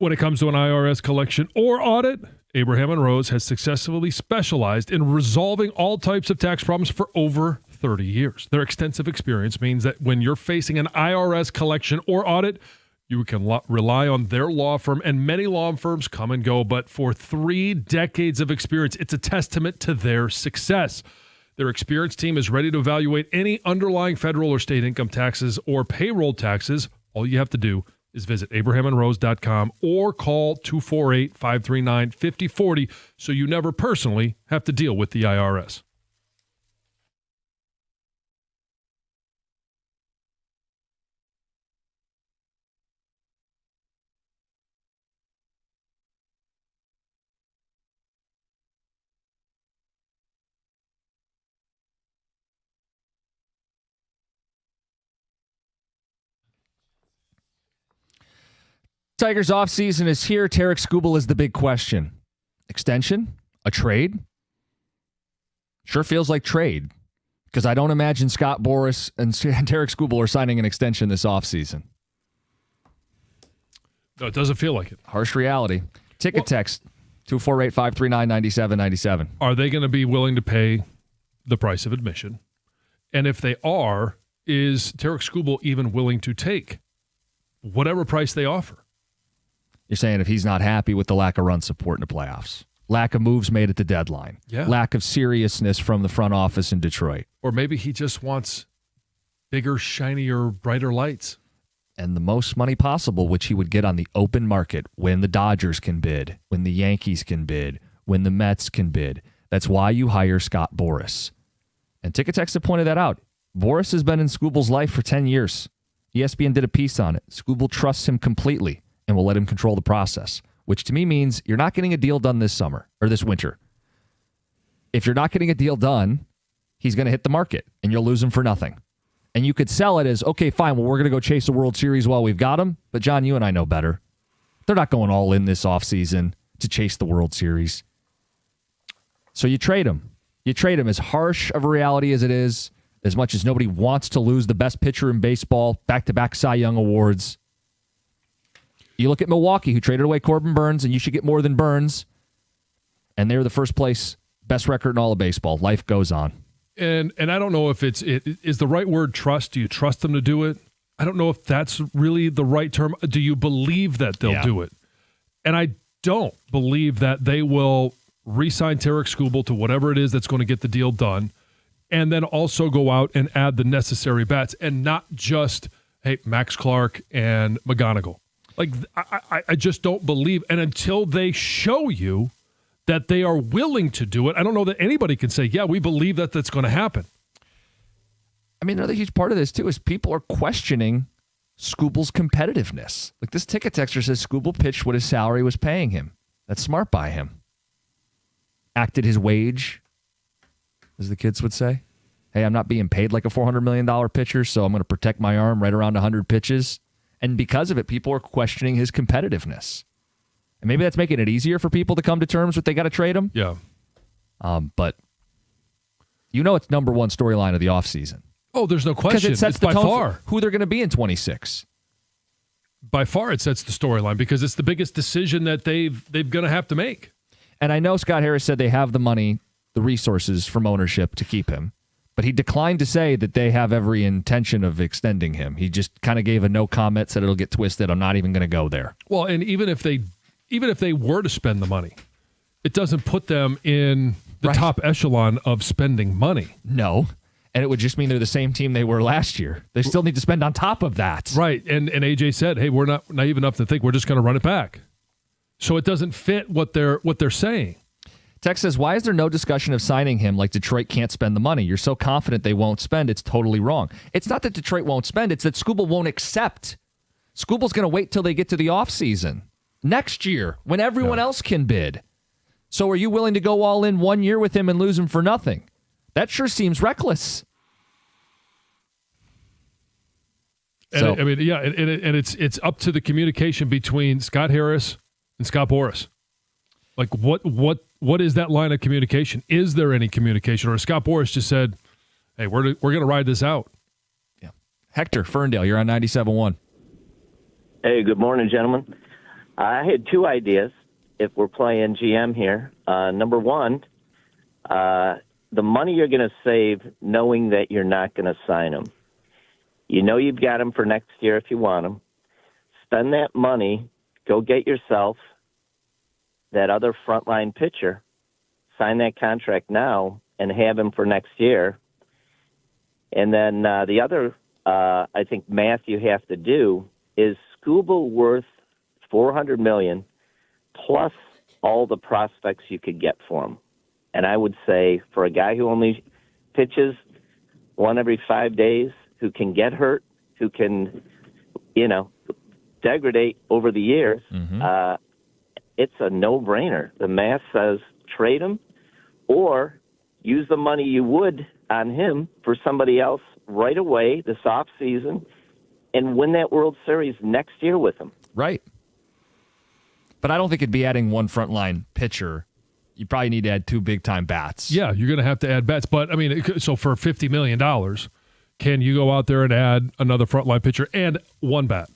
When it comes to an IRS collection or audit, Abraham and Rose has successfully specialized in resolving all types of tax problems for over 30 years. Their extensive experience means that when you're facing an IRS collection or audit, you can rely on their law firm, and many law firms come and go, but for 3 decades of experience, it's a testament to their success. Their experienced team is ready to evaluate any underlying federal or state income taxes or payroll taxes. All you have to do is visit abrahamandrose.com or call 248-539-5040 so you never personally have to deal with the IRS. Tigers offseason is here. Tarek Skubal is the big question. Extension? A trade? Sure feels like trade, because I don't imagine Scott Boras and Tarek Skubal are signing an extension this offseason. No, it doesn't feel like it. Harsh reality. Ticket text, 248-539-9797. Are they going to be willing to pay the price of admission? And if they are, is Tarek Skubal even willing to take whatever price they offer? You're saying if he's not happy with the lack of run support in the playoffs, lack of moves made at the deadline, lack of seriousness from the front office in Detroit. Or maybe he just wants bigger, shinier, brighter lights. And the most money possible, which he would get on the open market when the Dodgers can bid, when the Yankees can bid, when the Mets can bid. That's why you hire Scott Boras. And Ticket Text have pointed that out. Boras has been in Skubal's life for 10 years. ESPN did a piece on it. Skubal trusts him completely and will let him control the process, which to me means you're not getting a deal done this summer or this winter. If you're not getting a deal done, he's going to hit the market and you'll lose him for nothing. And you could sell it as, okay, fine, well, we're going to go chase the World Series while we've got him. But John, you and I know better. They're not going all in this offseason to chase the World Series. So you trade him. You trade him, as harsh of a reality as it is, as much as nobody wants to lose the best pitcher in baseball, back-to-back Cy Young awards. You look at Milwaukee, who traded away Corbin Burns, and you should get more than Burns. And they're the first place, best record in all of baseball. Life goes on. And I don't know if it is the right word, trust. Do you trust them to do it? I don't know if that's really the right term. Do you believe that they'll do it? And I don't believe that they will re-sign Tarek Skubal to whatever it is that's going to get the deal done, and then also go out and add the necessary bats, and not just, hey, Max Clark and McGonigal. Like, I just don't believe. And until they show you that they are willing to do it, I don't know that anybody can say, yeah, we believe that that's going to happen. I mean, another huge part of this, too, is people are questioning Skubal's competitiveness. Like, this ticket texter says Skubal pitched what his salary was paying him. That's smart by him. Acted his wage, as the kids would say. Hey, I'm not being paid like a $400 million pitcher, so I'm going to protect my arm right around 100 pitches. And because of it, people are questioning his competitiveness. And maybe that's making it easier for people to come to terms with they got to trade him. Yeah. But you know it's number one storyline of the offseason. Oh, there's no question. Because it sets it's the by tone far for who they're going to be in 26. By far, it sets the storyline because it's the biggest decision that they're going to have to make. And I know Scott Harris said they have the money, the resources from ownership to keep him. But he declined to say that they have every intention of extending him. He just kind of gave a no comment, said it'll get twisted. I'm not even going to go there. Well, and even if they were to spend the money, it doesn't put them in the top echelon of spending money. No. And it would just mean they're the same team they were last year. They still need to spend on top of that. Right. And AJ said, hey, we're not naive enough to think we're just going to run it back. So it doesn't fit what they're saying. Tex says, why is there no discussion of signing him like Detroit can't spend the money? You're so confident they won't spend. It's totally wrong. It's not that Detroit won't spend. It's that Skubal won't accept. Skubal's going to wait till they get to the offseason next year when everyone else can bid. So are you willing to go all in 1 year with him and lose him for nothing? That sure seems reckless. And I mean, yeah, and it's up to the communication between Scott Harris and Scott Boras. Like, what is that line of communication? Is there any communication? Or Scott Boras just said, hey, we're going to ride this out? Yeah. Hector Ferndale, you're on 97.1. Hey, good morning, gentlemen. I had two ideas if we're playing GM here. Number one, the money you're going to save knowing that you're not going to sign him. You know you've got him for next year if you want him. Spend that money, go get yourself that other frontline pitcher, sign that contract now, and have him for next year. And then the other, I think, math you have to do is Skubal worth $400 million plus all the prospects you could get for him. And I would say for a guy who only pitches one every 5 days, who can get hurt, who can, degrade over the years, it's a no-brainer. The math says trade him or use the money you would on him for somebody else right away this offseason and win that World Series next year with him. Right. But I don't think it'd be adding one frontline pitcher. You probably need to add two big-time bats. Yeah, you're going to have to add bats. But, so for $50 million, can you go out there and add another frontline pitcher and one bat?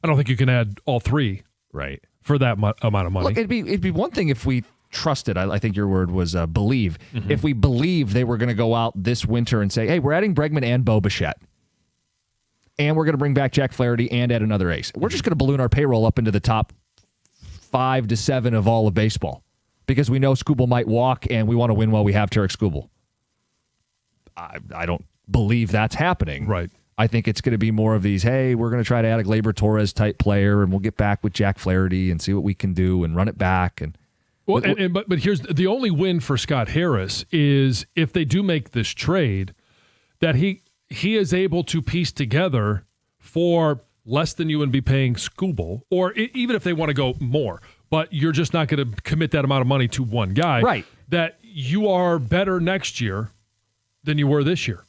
I don't think you can add all three right for that amount of money. Look, it'd be one thing if we trusted, I think your word was believe. If we believe they were going to go out this winter and say, hey, we're adding Bregman and Bo Bichette, and we're going to bring back Jack Flaherty and add another ace. We're just going to balloon our payroll up into the top 5 to 7 of all of baseball because we know Skubal might walk and we want to win while we have Tarik Skubal. I don't believe that's happening. Right. I think it's going to be more of these, hey, we're going to try to add a Gleyber Torres type player and we'll get back with Jack Flaherty and see what we can do and run it back. But here's the only win for Scott Harris is if they do make this trade, that he is able to piece together for less than you would be paying Skubal, or even if they want to go more, but you're just not going to commit that amount of money to one guy. Right. That you are better next year than you were this year.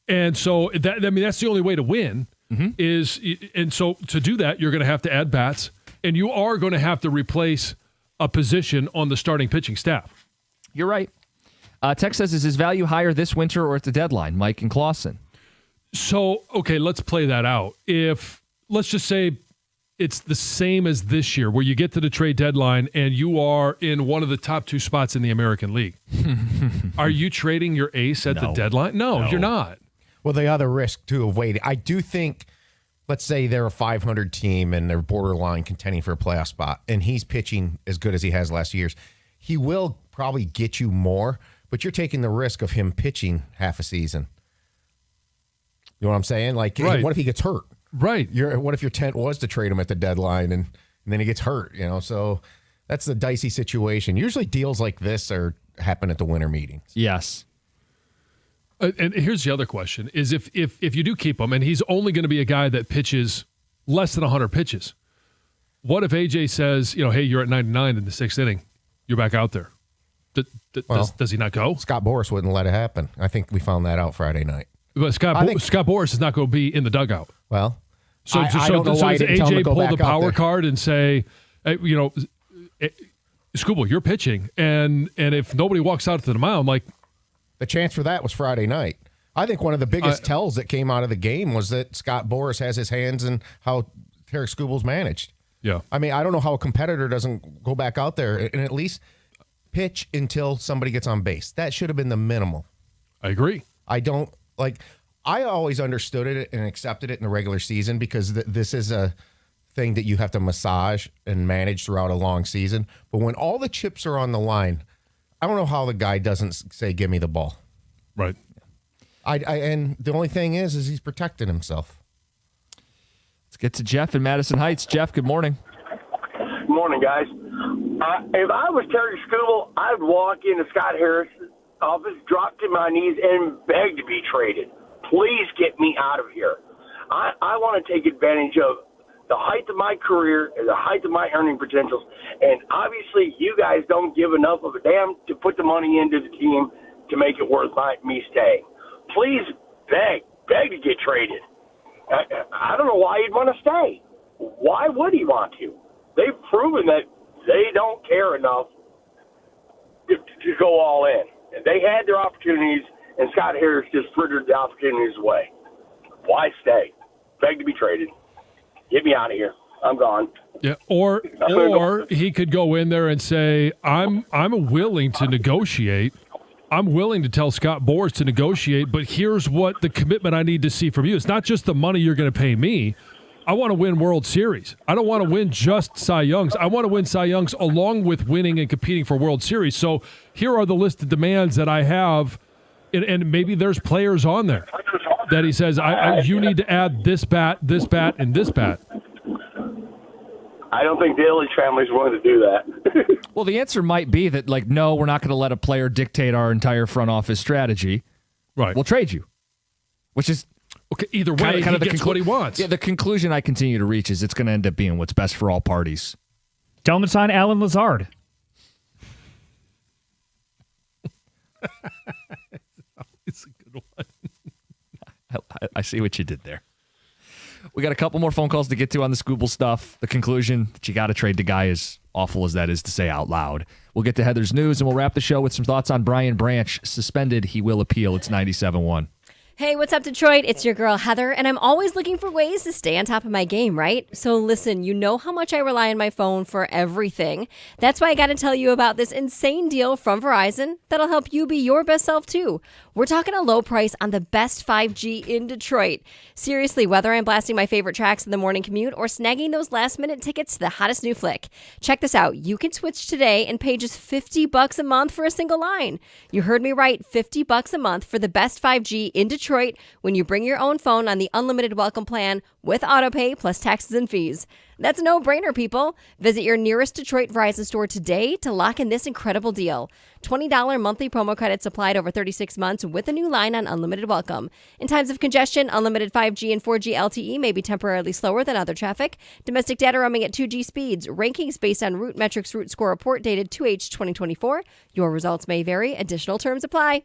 And so that's the only way to win is, and so to do that, you're going to have to add bats and you are going to have to replace a position on the starting pitching staff. You're right. Tex says, is his value higher this winter or at the deadline? Mike and Clausen. So, okay, let's play that out. Let's just say it's the same as this year where you get to the trade deadline and you are in one of the top 2 spots in the American League. Are you trading your ace at the deadline? No, you're not. Well, the other risk, too, of waiting. I do think, let's say they're a 500 team and they're borderline contending for a playoff spot, and he's pitching as good as he has last year's. He will probably get you more, but you're taking the risk of him pitching half a season. You know what I'm saying? Like, right. What if he gets hurt? Right. What if your intent was to trade him at the deadline and then he gets hurt? So that's the dicey situation. Usually deals like this happen at the winter meetings. Yes. And here's the other question, is if you do keep him, and he's only going to be a guy that pitches less than 100 pitches, what if AJ says, hey, you're at 99 in the 6th inning, you're back out there? Does he not go? Scott Boras wouldn't let it happen. I think we found that out Friday night. But Scott Boras is not going to be in the dugout. Well, so does AJ pull the power card and say, hey, Skubal, you're pitching, and if nobody walks out to the mound, like, the chance for that was Friday night. I think one of the biggest tells that came out of the game was that Scott Boras has his hands in how Tarik Skubal's managed. Yeah. I don't know how a competitor doesn't go back out there and at least pitch until somebody gets on base. That should have been the minimal. I agree. I always understood it and accepted it in the regular season because this is a thing that you have to massage and manage throughout a long season. But when all the chips are on the line, I don't know how the guy doesn't say, give me the ball. Right. And the only thing is he's protecting himself. Let's get to Jeff in Madison Heights. Jeff, good morning. Good morning, guys. If I was Tarik Skubal, I'd walk into Scott Harris' office, drop to my knees, and beg to be traded. Please get me out of here. I want to take advantage of the height of my career and the height of my earning potentials. And obviously, you guys don't give enough of a damn to put the money into the team to make it worth me staying. Please beg to get traded. I don't know why he'd want to stay. Why would he want to? They've proven that they don't care enough to go all in. And they had their opportunities, and Scott Harris just frittered the opportunities away. Why stay? Beg to be traded. Get me out of here. I'm gone. Yeah, or he could go in there and say, I'm willing to negotiate. I'm willing to tell Scott Boras to negotiate, but here's what the commitment I need to see from you. It's not just the money you're going to pay me. I want to win World Series. I don't want to win just Cy Youngs. I want to win Cy Youngs along with winning and competing for World Series. So here are the list of demands that I have, and maybe there's players on there that he says, you need to add this bat, and this bat. I don't think the Illich family's willing to do that. Well, the answer might be that, like, no, we're not going to let a player dictate our entire front office strategy. Right. We'll trade you, which is okay. Either way, he gets what he wants. Yeah, the conclusion I continue to reach is it's going to end up being what's best for all parties. Tell him to sign Alan Lazard. It's a good one. I see what you did there. We got a couple more phone calls to get to on the Scooble stuff. The conclusion that you got to trade the guy, as awful as that is to say out loud. We'll get to Heather's news, and we'll wrap the show with some thoughts on Brian Branch. Suspended, he will appeal. It's 97.1. Hey, what's up, Detroit? It's your girl, Heather, and I'm always looking for ways to stay on top of my game, right? So listen, you know how much I rely on my phone for everything. That's why I got to tell you about this insane deal from Verizon that'll help you be your best self, too. We're talking a low price on the best 5G in Detroit. Seriously, whether I'm blasting my favorite tracks in the morning commute or snagging those last-minute tickets to the hottest new flick. Check this out. You can switch today and pay just $50 a month for a single line. You heard me right, $50 a month for the best 5G in Detroit when you bring your own phone on the unlimited welcome plan with autopay plus taxes and fees. That's a no-brainer, people. Visit your nearest Detroit Verizon store today to lock in this incredible deal. $20 monthly promo credits applied over 36 months with a new line on unlimited welcome. In times of congestion, unlimited 5G and 4G LTE may be temporarily slower than other traffic. Domestic data roaming at 2G speeds. Rankings based on Root Metrics Root Score report dated 2H 2024. Your results may vary. Additional terms apply.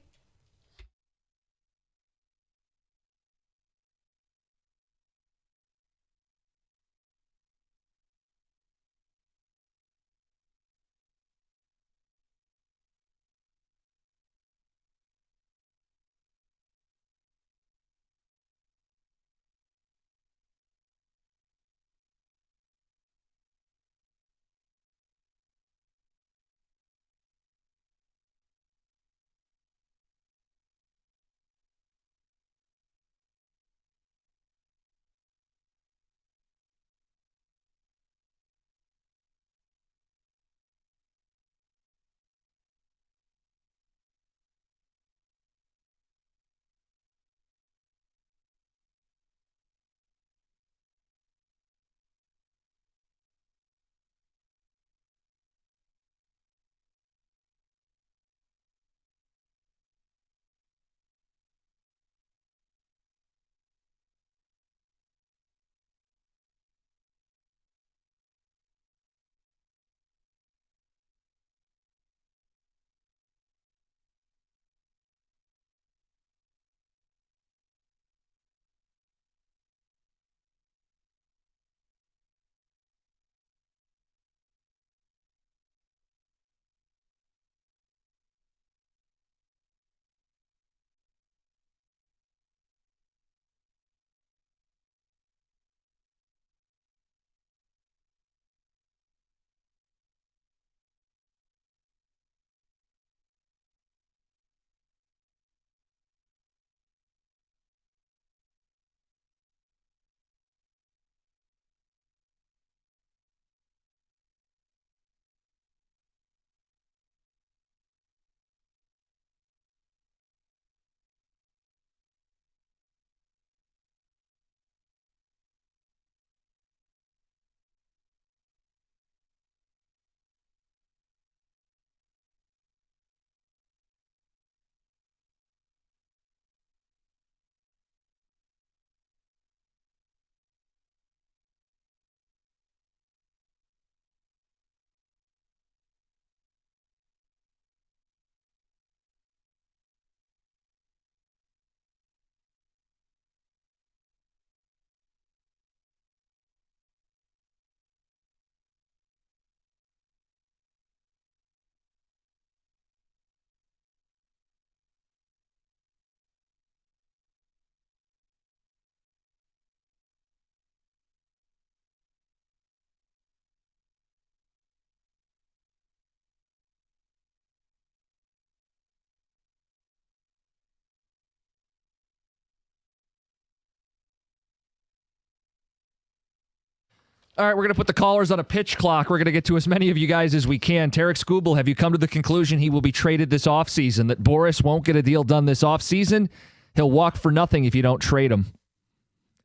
All right, we're going to put the callers on a pitch clock. We're going to get to as many of you guys as we can. Tarek Skubal, have you come to the conclusion he will be traded this offseason, that Boris won't get a deal done this offseason? He'll walk for nothing if you don't trade him.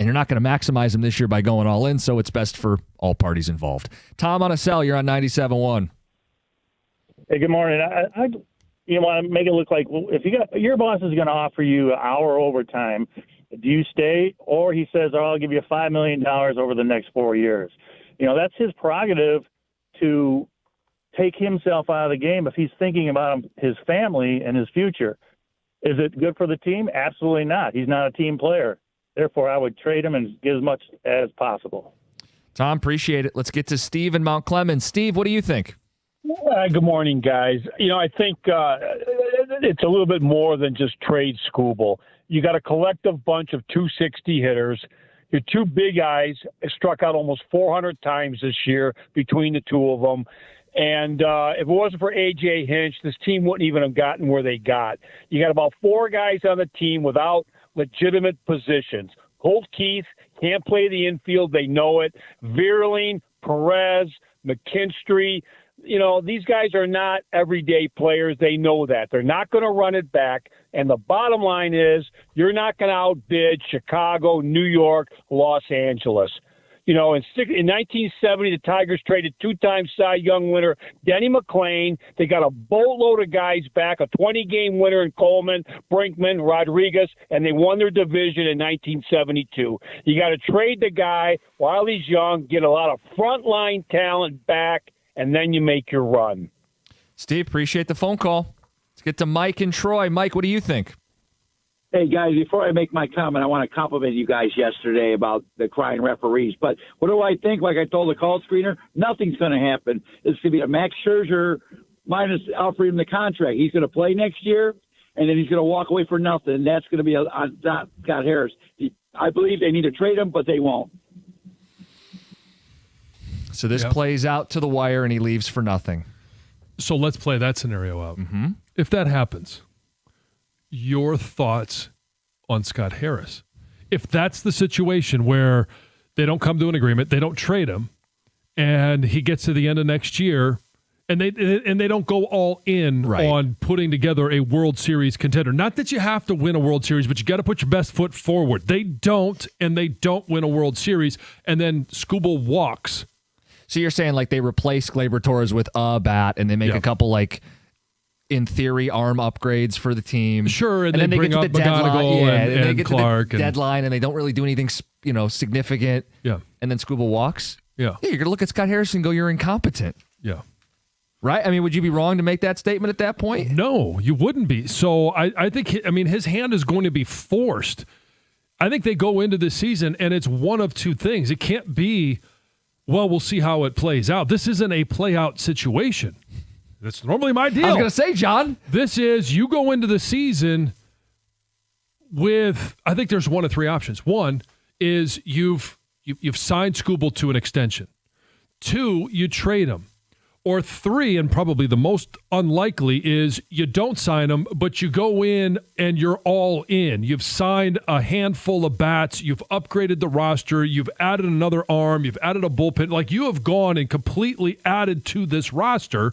And you're not going to maximize him this year by going all in, so it's best for all parties involved. Tom on a cell, you're on 97.1. Hey, good morning. I want to make it look like if your boss is going to offer you an hour overtime, do you stay? Or he says, I'll give you $5 million over the next 4 years. That's his prerogative to take himself out of the game if he's thinking about his family and his future. Is it good for the team? Absolutely not. He's not a team player. Therefore, I would trade him and get as much as possible. Tom, appreciate it. Let's get to Steve in Mount Clemens. Steve, what do you think? Good morning, guys. I think it's a little bit more than just trade Skubal. You got a collective bunch of 260 hitters. Your two big guys struck out almost 400 times this year between the two of them. And if it wasn't for A.J. Hinch, this team wouldn't even have gotten where they got. You got about 4 guys on the team without legitimate positions. Holt Keith can't play the infield. They know it. Vierling, Perez, McKinstry. These guys are not everyday players. They know that. They're not going to run it back. And the bottom line is you're not going to outbid Chicago, New York, Los Angeles. In 1970, the Tigers traded 2-time Cy Young winner Denny McClain. They got a boatload of guys back, a 20-game winner in Coleman, Brinkman, Rodriguez, and they won their division in 1972. You got to trade the guy while he's young, get a lot of frontline talent back, and then you make your run. Steve, appreciate the phone call. Let's get to Mike and Troy. Mike, what do you think? Hey, guys, before I make my comment, I want to compliment you guys yesterday about the crying referees. But what do I think? Like I told the call screener, nothing's going to happen. It's going to be a Max Scherzer minus offering him the contract. He's going to play next year, and then he's going to walk away for nothing. That's going to be on Scott Harris. I believe they need to trade him, but they won't. So this plays out to the wire, and he leaves for nothing. So let's play that scenario out. Mm-hmm. If that happens, your thoughts on Scott Harris. If that's the situation where they don't come to an agreement, they don't trade him, and he gets to the end of next year, and they don't go all in on putting together a World Series contender. Not that you have to win a World Series, but you got to put your best foot forward. They don't, and they don't win a World Series, and then Skubal walks. So you're saying like they replace Gleyber Torres with a bat, and they make a couple in theory, arm upgrades for the team. Sure, and then they bring up McGonigal and they get Clark. To the deadline, and they don't really do anything, significant. Yeah. And then Skubal walks. Yeah. You're going to look at Scott Harris and go, you're incompetent. Yeah. Right? I mean, would you be wrong to make that statement at that point? No, you wouldn't be. So I think, his hand is going to be forced. I think they go into this season, and it's one of two things. It can't be, well, we'll see how it plays out. This isn't a play-out situation. That's normally my deal. I was going to say, John. This is, you go into the season with, I think there's one of three options. One is you've signed Skubal to an extension. 2, you trade him. Or 3, and probably the most unlikely, is you don't sign him, but you go in and you're all in. You've signed a handful of bats. You've upgraded the roster. You've added another arm. You've added a bullpen. Like, you have gone and completely added to this roster.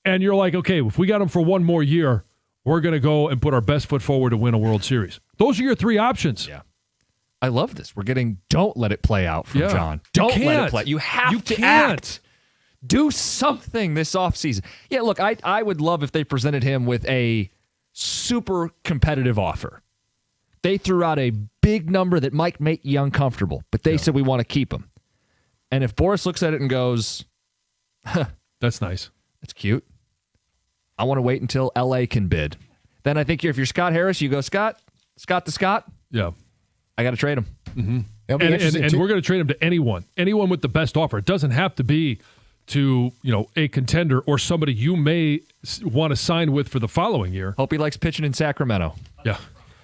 And you're like, okay, if we got him for one more year, we're going to go and put our best foot forward to win a World Series. Those are your 3 options. Yeah. I love this. We're getting don't let it play out from John. Don't let it play. You have to act. Do something this offseason. Yeah, look, I would love if they presented him with a super competitive offer. They threw out a big number that might make you uncomfortable, but they said we want to keep him. And if Boris looks at it and goes, that's nice. That's cute. I want to wait until LA can bid. Then I think if you're Scott Harris, you go, Scott to Scott. Yeah. I got to trade him. Mm-hmm. And we're going to trade him to anyone with the best offer. It doesn't have to be to, a contender or somebody you may want to sign with for the following year. Hope he likes pitching in Sacramento. Yeah.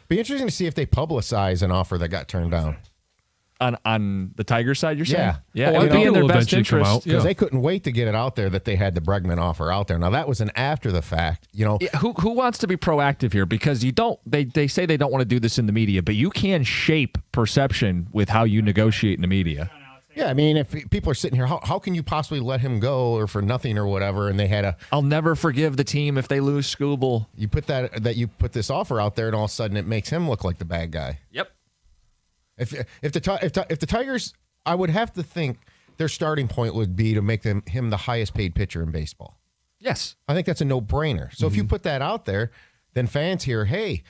Be interesting to see if they publicize an offer that got turned down. On the Tiger side, you're saying? Yeah. Yeah, it would be in their best interest. Because they couldn't wait to get it out there that they had the Bregman offer out there. Now, that was an after the fact. Yeah, who wants to be proactive here? Because you don't, they say they don't want to do this in the media, but you can shape perception with how you negotiate in the media. Yeah, I mean, if people are sitting here, how can you possibly let him go or for nothing or whatever? And they had a. I'll never forgive the team if they lose Scooble. You put you put this offer out there, and all of a sudden it makes him look like the bad guy. Yep. If the Tigers, I would have to think their starting point would be to make him the highest paid pitcher in baseball. Yes, I think that's a no-brainer. So if you put that out there, then fans hear, hey,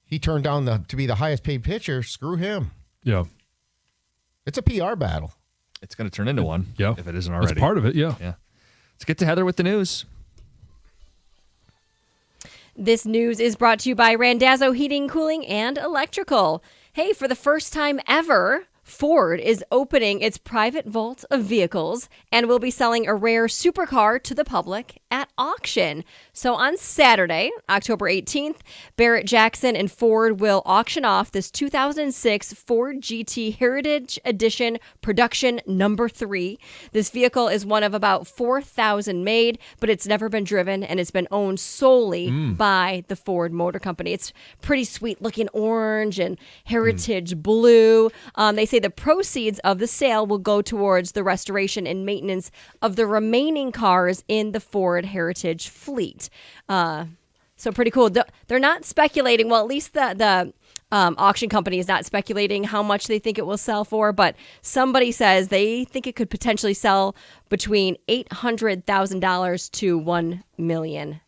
he turned down to be the highest paid pitcher. Screw him. Yeah. It's a PR battle. It's going to turn into one. Yeah. If it isn't already. That's part of it, yeah. Yeah. Let's get to Heather with the news. This news is brought to you by Randazzo Heating, Cooling, and Electrical. Hey, for the first time ever, Ford is opening its private vault of vehicles and will be selling a rare supercar to the public at auction. So on Saturday, October 18th, Barrett Jackson and Ford will auction off this 2006 Ford GT Heritage Edition Production Number 3. This vehicle is one of about 4,000 made, but it's never been driven and it's been owned solely by the Ford Motor Company. It's pretty sweet looking orange and heritage blue. They say the proceeds of the sale will go towards the restoration and maintenance of the remaining cars in the Ford Heritage fleet. So pretty cool. They're not speculating. Well, at least the auction company is not speculating how much they think it will sell for, but somebody says they think it could potentially sell between $800,000 to $1 million.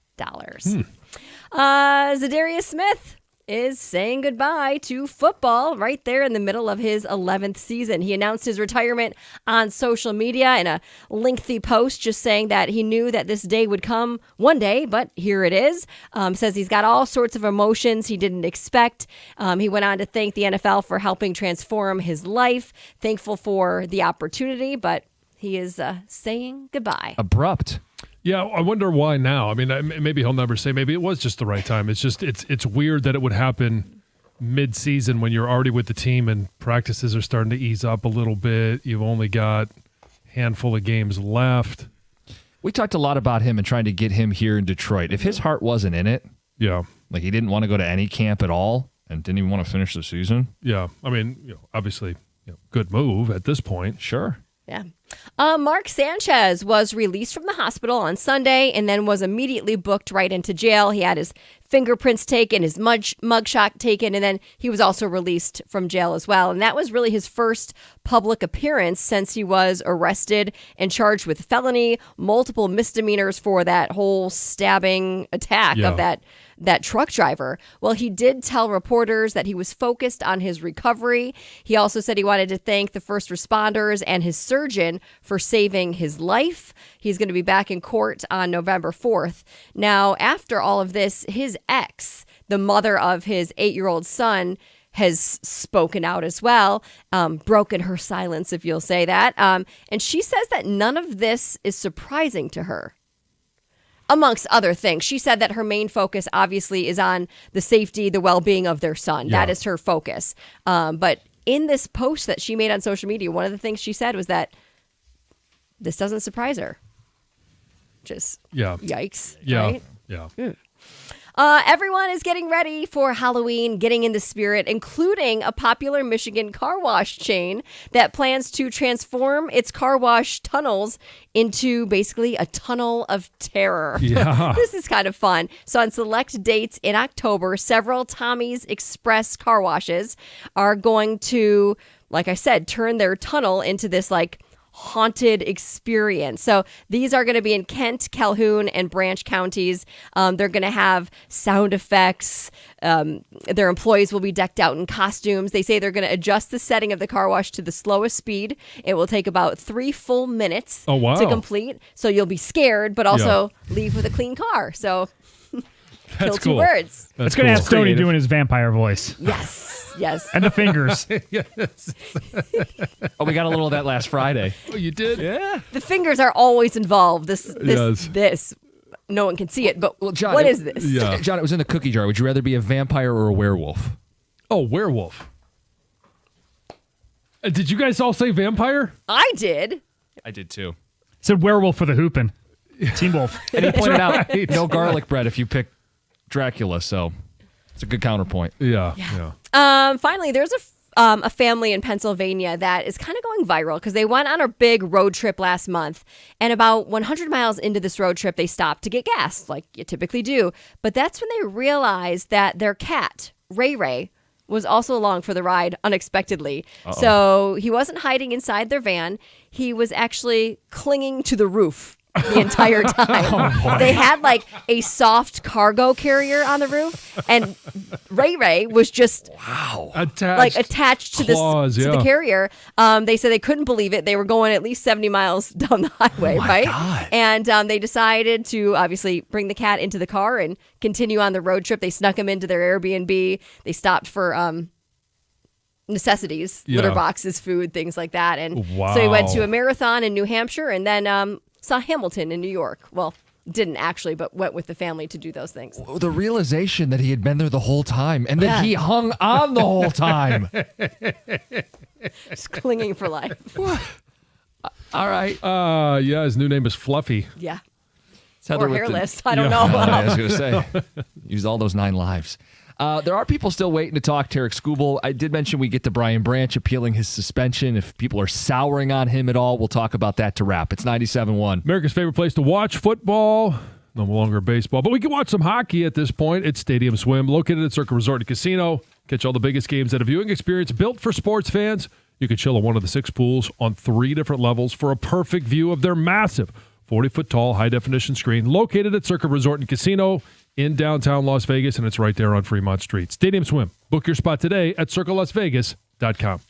Zadarius Smith is saying goodbye to football right there in the middle of his 11th season. He announced his retirement on social media in a lengthy post just saying that he knew that this day would come one day, but here it is. Says he's got all sorts of emotions he didn't expect. He went on to thank the NFL for helping transform his life, thankful for the opportunity, but he is saying goodbye. Abrupt. Yeah, I wonder why now. I mean, maybe he'll never say. Maybe it was just the right time. It's just it's weird that it would happen mid-season when you're already with the team and practices are starting to ease up a little bit. You've only got a handful of games left. We talked a lot about him and trying to get him here in Detroit. If his heart wasn't in it, yeah, like he didn't want to go to any camp at all and didn't even want to finish the season. Yeah, I mean, obviously, good move at this point. Sure. Yeah. Mark Sanchez was released from the hospital on Sunday and then was immediately booked right into jail. He had his fingerprints taken, his mugshot taken, and then he was also released from jail as well. And that was really his first public appearance since he was arrested and charged with felony, multiple misdemeanors for that whole stabbing attack of that truck driver. Well, he did tell reporters that he was focused on his recovery. He also said he wanted to thank the first responders and his surgeon for saving his life. He's going to be back in court on November 4th. Now, after all of this, his ex, the mother of his 8-year-old son, has spoken out as well, broken her silence, if you'll say that. And she says that none of this is surprising to her. Amongst other things, she said that her main focus obviously is on the safety, the well-being of their son. Yeah. That is her focus. But in this post that she made on social media, one of the things she said was that this doesn't surprise her. Just yikes. Yeah. Right? Yeah. Everyone is getting ready for Halloween, getting in the spirit, including a popular Michigan car wash chain that plans to transform its car wash tunnels into basically a tunnel of terror. Yeah. This is kind of fun. So on select dates in October, several Tommy's Express car washes are going to, like I said, turn their tunnel into this haunted experience. So these are going to be in Kent, Calhoun, and Branch counties. They're going to have sound effects. Their employees will be decked out in costumes. They say they're going to adjust the setting of the car wash to the slowest speed. It will take about 3 full minutes to complete. So you'll be scared, but also leave with a clean car. So kill two birds. It's going to have Stoney doing his vampire voice. Yes. And the fingers. Yes. Oh, we got a little of that last Friday. Oh, you did? Yeah. The fingers are always involved. This. No one can see it, but John, what is this? Yeah. John, it was in the cookie jar. Would you rather be a vampire or a werewolf? Oh, werewolf. Did you guys all say vampire? I did. I did too. Said werewolf for the hoopin'. Teen Wolf. And he pointed out no garlic bread if you pick Dracula, so it's a good counterpoint. Yeah. Finally, there's a family in Pennsylvania that is kind of going viral because they went on a big road trip last month. And about 100 miles into this road trip, they stopped to get gas, like you typically do. But that's when they realized that their cat, Ray Ray, was also along for the ride unexpectedly. Uh-oh. So he wasn't hiding inside their van. He was actually clinging to the roof the entire time. They had like a soft cargo carrier on the roof, and Ray Ray was just attached to claws, to the carrier. They said they couldn't believe it. They were going at least 70 miles down the highway, right? God. And they decided to obviously bring the cat into the car and continue on the road trip. They snuck him into their Airbnb. They stopped for necessities, litter boxes, food, things like that. And so he went to a marathon in New Hampshire and then saw Hamilton in New York. Well, didn't actually, but went with the family to do those things. The realization that he had been there the whole time and that he hung on the whole time. Just clinging for life. All right. Yeah, his new name is Fluffy. Yeah. Heather Or with the- hairless. I don't know. I was going to say, use all those 9 lives. There are people still waiting to talk Tarek Skubal. I did mention we get to Brian Branch appealing his suspension. If people are souring on him at all, we'll talk about that to wrap. It's 97.1. America's favorite place to watch football. No longer baseball, but we can watch some hockey at this point. It's Stadium Swim, located at Circa Resort and Casino. Catch all the biggest games at a viewing experience built for sports fans. You can chill at one of the 6 pools on 3 different levels for a perfect view of their massive 40-foot tall high-definition screen located at Circa Resort and Casino in downtown Las Vegas, and it's right there on Fremont Street. Stadium Swim. Book your spot today at circalasvegas.com.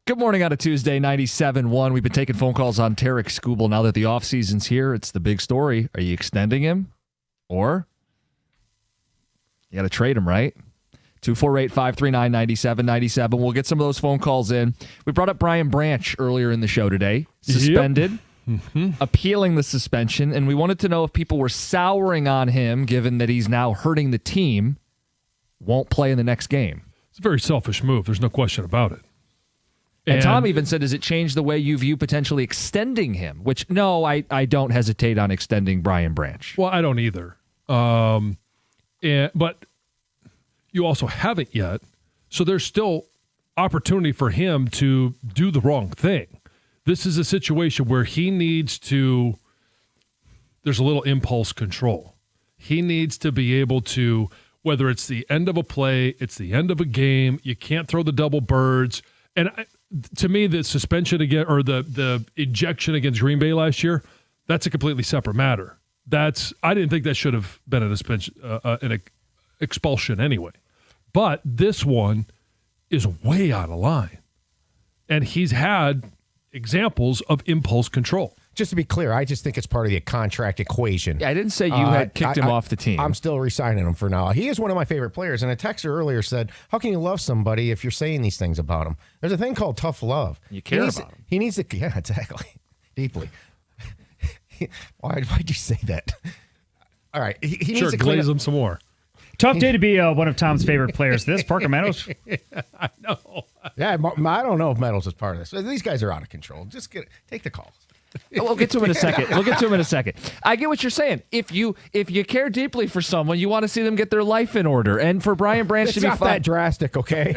Good morning on a Tuesday, 97.1. We've been taking phone calls on Tarek Skubal. Now that the offseason's here, it's the big story. Are you extending him? Or you got to trade him, right? 248-539-9797. We'll get some of those phone calls in. We brought up Brian Branch earlier in the show today. Suspended. Yep. Appealing the suspension. And we wanted to know if people were souring on him, given that he's now hurting the team, won't play in the next game. It's a very selfish move. There's no question about it. And Tom even said, does it change the way you view potentially extending him? Which, no, I don't hesitate on extending Brian Branch. Well, I don't either. But you also haven't yet. So there's still opportunity for him to do the wrong thing. This is a situation where he needs to, there's a little impulse control. He needs to be able to, whether it's the end of a play, it's the end of a game, you can't throw the double birds. And to me, the suspension again, or the ejection against Green Bay last year, that's a completely separate matter. I didn't think that should have been an expulsion anyway. But this one is way out of line. And he's had examples of impulse control. Just to be clear, I just think it's part of the contract equation. Yeah, I didn't say you had kicked him off the team. I'm still re-signing him for now. He is one of my favorite players. And a texter earlier said, how can you love somebody if you're saying these things about him? There's a thing called tough love. You care about him. He needs to, yeah, exactly. Deeply. Why'd you say that? All right. He needs to glaze him some more. Tough day to be one of Tom's favorite players. This Parker Meadows. I know. Yeah, I don't know if Meadows is part of this. These guys are out of control. Just take the calls. We'll get to him in a second. I get what you're saying. If you care deeply for someone, you want to see them get their life in order. And for Brian Branch to be not that drastic, okay?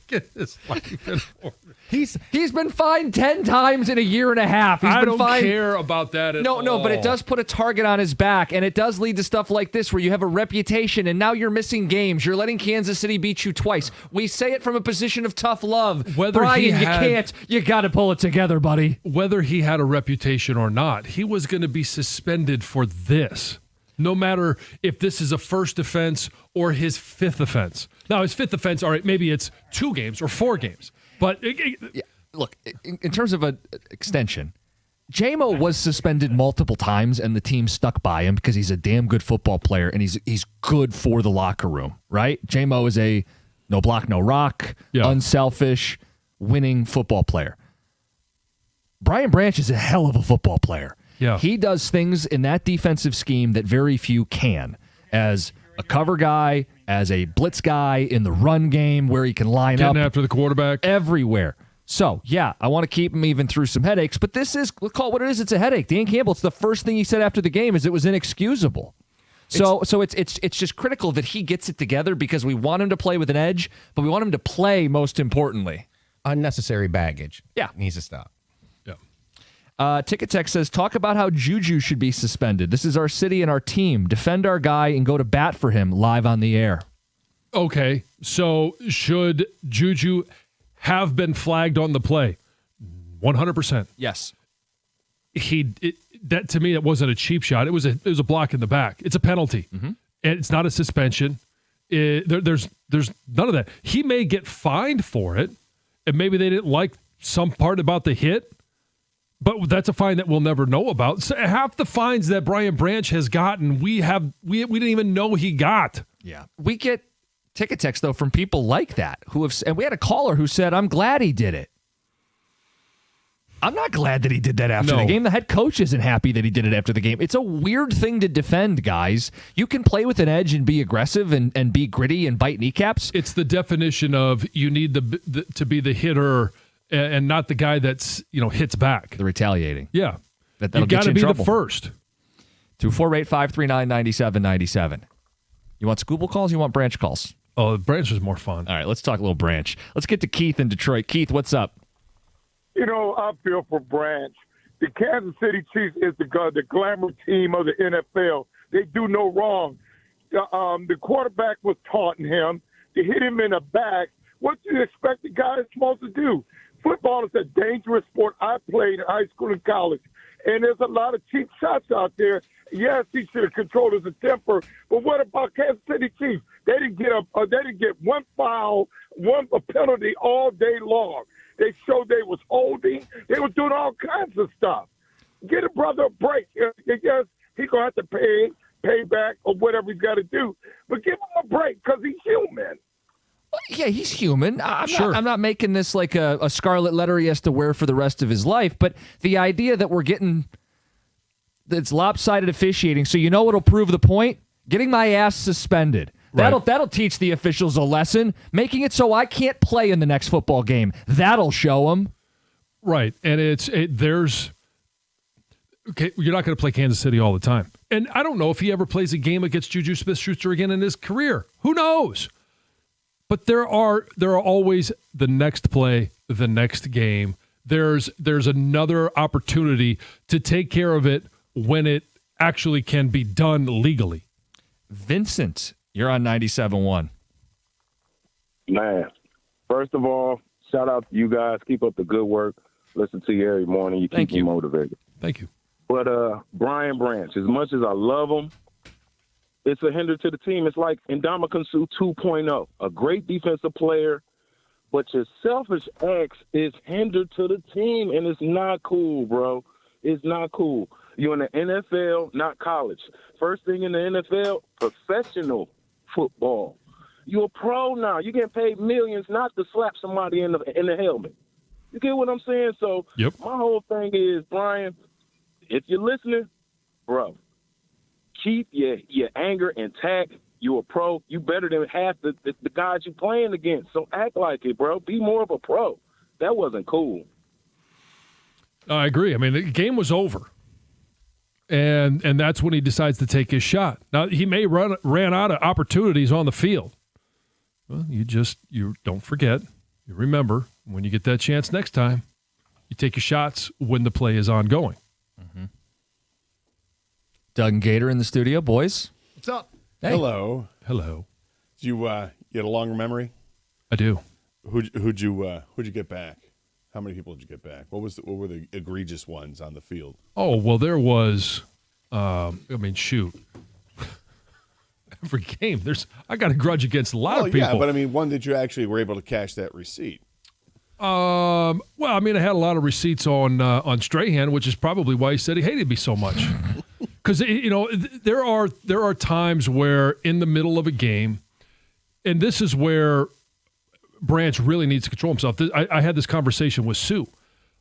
Get his life in order. He's been fined 10 times in a year and a half. I don't care about that at all. No, but it does put a target on his back, and it does lead to stuff like this where you have a reputation, and now you're missing games. You're letting Kansas City beat you twice. We say it from a position of tough love. Brian, you got to pull it together, buddy. Whether he had a reputation or not, he was going to be suspended for this, no matter if this is a first offense or his fifth offense. Now, his fifth offense, all right, maybe it's 2 games or 4 games. But look, in terms of an extension, J-Mo was suspended multiple times, and the team stuck by him because he's a damn good football player, and he's good for the locker room, right? J-Mo is a no block, no rock, unselfish, winning football player. Brian Branch is a hell of a football player. Yeah. He does things in that defensive scheme that very few can. As a cover guy, as a blitz guy in the run game where he can line up. Getting after the quarterback. Everywhere. So, yeah, I want to keep him even through some headaches, but this is, we'll call it what it is, it's a headache. Dan Campbell, it's the first thing he said after the game is it was inexcusable. So it's just critical that he gets it together because we want him to play with an edge, but we want him to play most importantly. Unnecessary baggage. Yeah. Needs to stop. Ticket Text says, talk about how Juju should be suspended. This is our city and our team. Defend our guy and go to bat for him live on the air. Okay, so should Juju have been flagged on the play? 100%. Yes. That to me, it wasn't a cheap shot. It was a block in the back. It's a penalty. Mm-hmm. And it's not a suspension. There's none of that. He may get fined for it, and maybe they didn't like some part about the hit. But that's a fine that we'll never know about. So half the fines that Brian Branch has gotten, we didn't even know he got. Yeah, we get ticket text though from people like that and we had a caller who said, "I'm glad he did it." I'm not glad that he did that after the game. The head coach isn't happy that he did it after the game. It's a weird thing to defend, guys. You can play with an edge and be aggressive and be gritty and bite kneecaps. It's the definition of you need to be the hitter. And not the guy that's, hits back. The retaliating. Yeah. That'll you got to be trouble. the first. 248-539-9797. You want Skubal calls? You want Branch calls? Oh, Branch is more fun. All right, let's talk a little Branch. Let's get to Keith in Detroit. Keith, what's up? I feel for Branch. The Kansas City Chiefs is the glamour team of the NFL. They do no wrong. The quarterback was taunting him. To hit him in the back, what do you expect the guy is supposed to do? Football is a dangerous sport. I played in high school and college, and there's a lot of cheap shots out there, Yes, he should have controlled his temper. But what about Kansas City Chiefs? They didn't get one foul, one penalty all day long. They showed they was holding. They were doing all kinds of stuff. Get a brother a break. Yes, he's gonna have to pay back or whatever he's got to do. But give him a break because he's human. Yeah, he's human. Sure. I'm not making this like a scarlet letter he has to wear for the rest of his life, but the idea that we're getting it's lopsided officiating, so you know what'll prove the point? Getting my ass suspended. That'll teach the officials a lesson. Making it so I can't play in the next football game. That'll show them. Right, and there's okay. You're not going to play Kansas City all the time, and I don't know if he ever plays a game against Juju Smith-Schuster again in his career. Who knows? But there are always the next play, the next game. There's another opportunity to take care of it when it actually can be done legally. Vincent, you're on 97.1. Man, first of all, shout out to you guys. Keep up the good work. Listen to you every morning. You keep me motivated. Thank you. But Brian Branch, as much as I love him, it's a hinder to the team. It's like Ndamukong Suh 2.0, a great defensive player, but your selfish acts is hinder to the team, and it's not cool, bro. It's not cool. You're in the NFL, not college. First thing in the NFL, professional football. You're a pro now. You get paid millions not to slap somebody in the helmet. You get what I'm saying? So my whole thing is, Brian, if you're listening, bro, keep your anger intact. You're a pro. You better than half the guys you playing against. So act like it, bro. Be more of a pro. That wasn't cool. I agree. I mean, the game was over. And that's when he decides to take his shot. Now, he may ran out of opportunities on the field. Well, you don't forget. You remember, when you get that chance next time, you take your shots when the play is ongoing. Mm-hmm. Doug and Gator in the studio, boys. What's up? Hey. Hello. Hello. Do you get a longer memory? I do. Who'd you get back? How many people did you get back? What were the egregious ones on the field? Oh, well, there was, shoot. Every game, I got a grudge against a lot of people. Yeah, but one that you actually were able to cash that receipt. I had a lot of receipts on Strahan, which is probably why he said he hated me so much. Because there are times where in the middle of a game, and this is where Branch really needs to control himself. I had this conversation with Sue.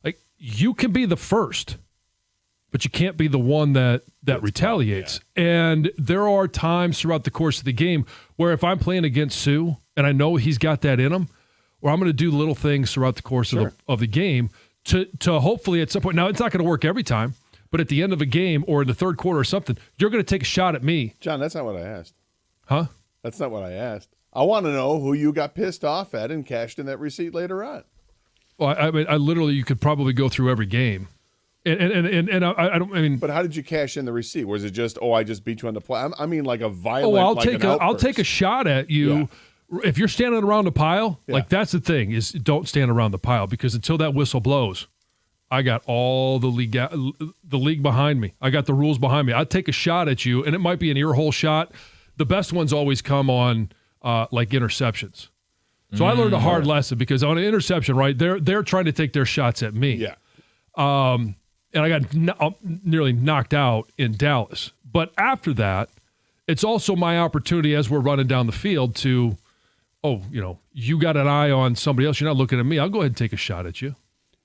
Like, you can be the first, but you can't be the one that retaliates. Yeah. And there are times throughout the course of the game where if I'm playing against Sue and I know he's got that in him, where I'm going to do little things throughout the course of the game to hopefully at some point. Now, it's not going to work every time, but at the end of a game or in the third quarter or something, you're going to take a shot at me. John, that's not what I asked. Huh? That's not what I asked. I want to know who you got pissed off at and cashed in that receipt later on. Well, I literally, you could probably go through every game. And I don't. But how did you cash in the receipt? Was it just, I just beat you on the play? I mean, like a violent. I'll take a shot at you. Yeah. If you're standing around the pile, like that's the thing is don't stand around the pile because until that whistle blows, I got all the league behind me. I got the rules behind me. I'd take a shot at you, and it might be an ear hole shot. The best ones always come on like interceptions. So I learned a hard lesson because on an interception, right, they're trying to take their shots at me. Yeah. And I got nearly knocked out in Dallas. But after that, it's also my opportunity as we're running down the field to, you got an eye on somebody else. You're not looking at me. I'll go ahead and take a shot at you.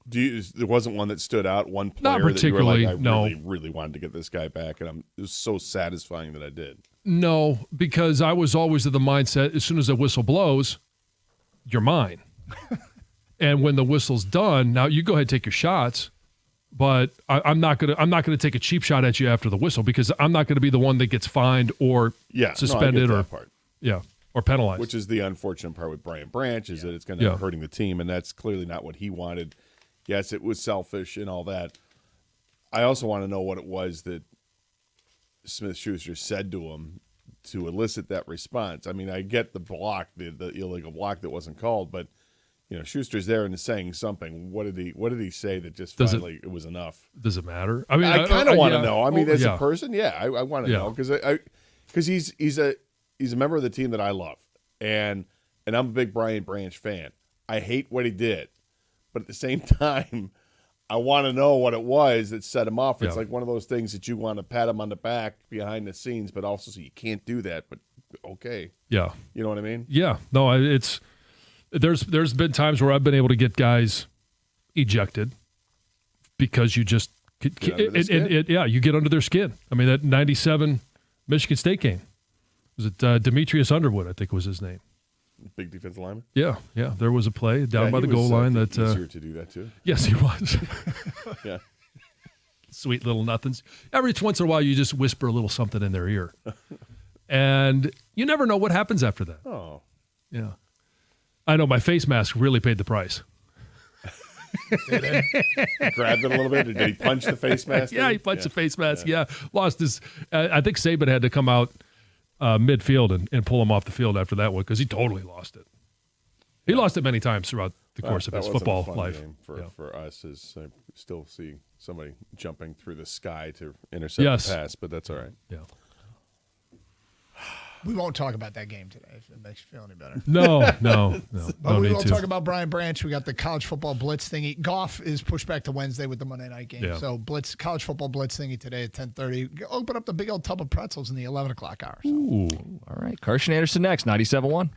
There wasn't one that stood out, one player not particularly, that you were like, I no. really wanted to get this guy back, and it was so satisfying that I did. No, because I was always of the mindset, as soon as the whistle blows, you're mine. And when the whistle's done, now you go ahead and take your shots. But I'm not gonna take a cheap shot at you after the whistle because I'm not gonna be the one that gets fined or suspended or penalized. Which is the unfortunate part with Brian Branch is that it's going to be hurting the team, and that's clearly not what he wanted. Yes, it was selfish and all that. I also want to know what it was that Smith-Schuster said to him to elicit that response. I mean, I get the block, the illegal block that wasn't called, but Schuster's there and is saying something. What did he say that just Does finally it was enough? Does it matter? I mean, I kind of want to yeah. know. I mean, Oh, as yeah. a person, I want to know because he's a member of the team that I love, and I'm a big Brian Branch fan. I hate what he did, but at the same time, I want to know what it was that set him off. It's like one of those things that you want to pat him on the back behind the scenes, but also so you can't do that. But okay, Yeah. you know what I mean? Yeah. No, it's there's been times where I've been able to get guys ejected because you just you get under their skin. I mean, that 97 Michigan State game, was it Demetrius Underwood? I think was his name. Big defensive lineman. Yeah. There was a play down by the goal line that easier to do that too. Yes, he was. Yeah. Sweet little nothings. Every once in a while, you just whisper a little something in their ear, and you never know what happens after that. Oh. Yeah. I know my face mask really paid the price. Grabbed it a little bit, or did he punch the face mask? Yeah, he punched the face mask. Yeah. Lost his. I think Saban had to come out midfield and pull him off the field after that one because he totally lost it. He lost it many times throughout the course of his football life. Game for us is I still see somebody jumping through the sky to intercept the pass, but that's all right. Yeah. We won't talk about that game today if it makes you feel any better. No. But we will talk about Brian Branch. We got the college football blitz thingy. Goff is pushed back to Wednesday with the Monday night game. Yeah. So college football blitz thingy today at 10:30. Open up the big old tub of pretzels in the 11 o'clock hour. So. Ooh. All right. Carson Anderson next, 97.1.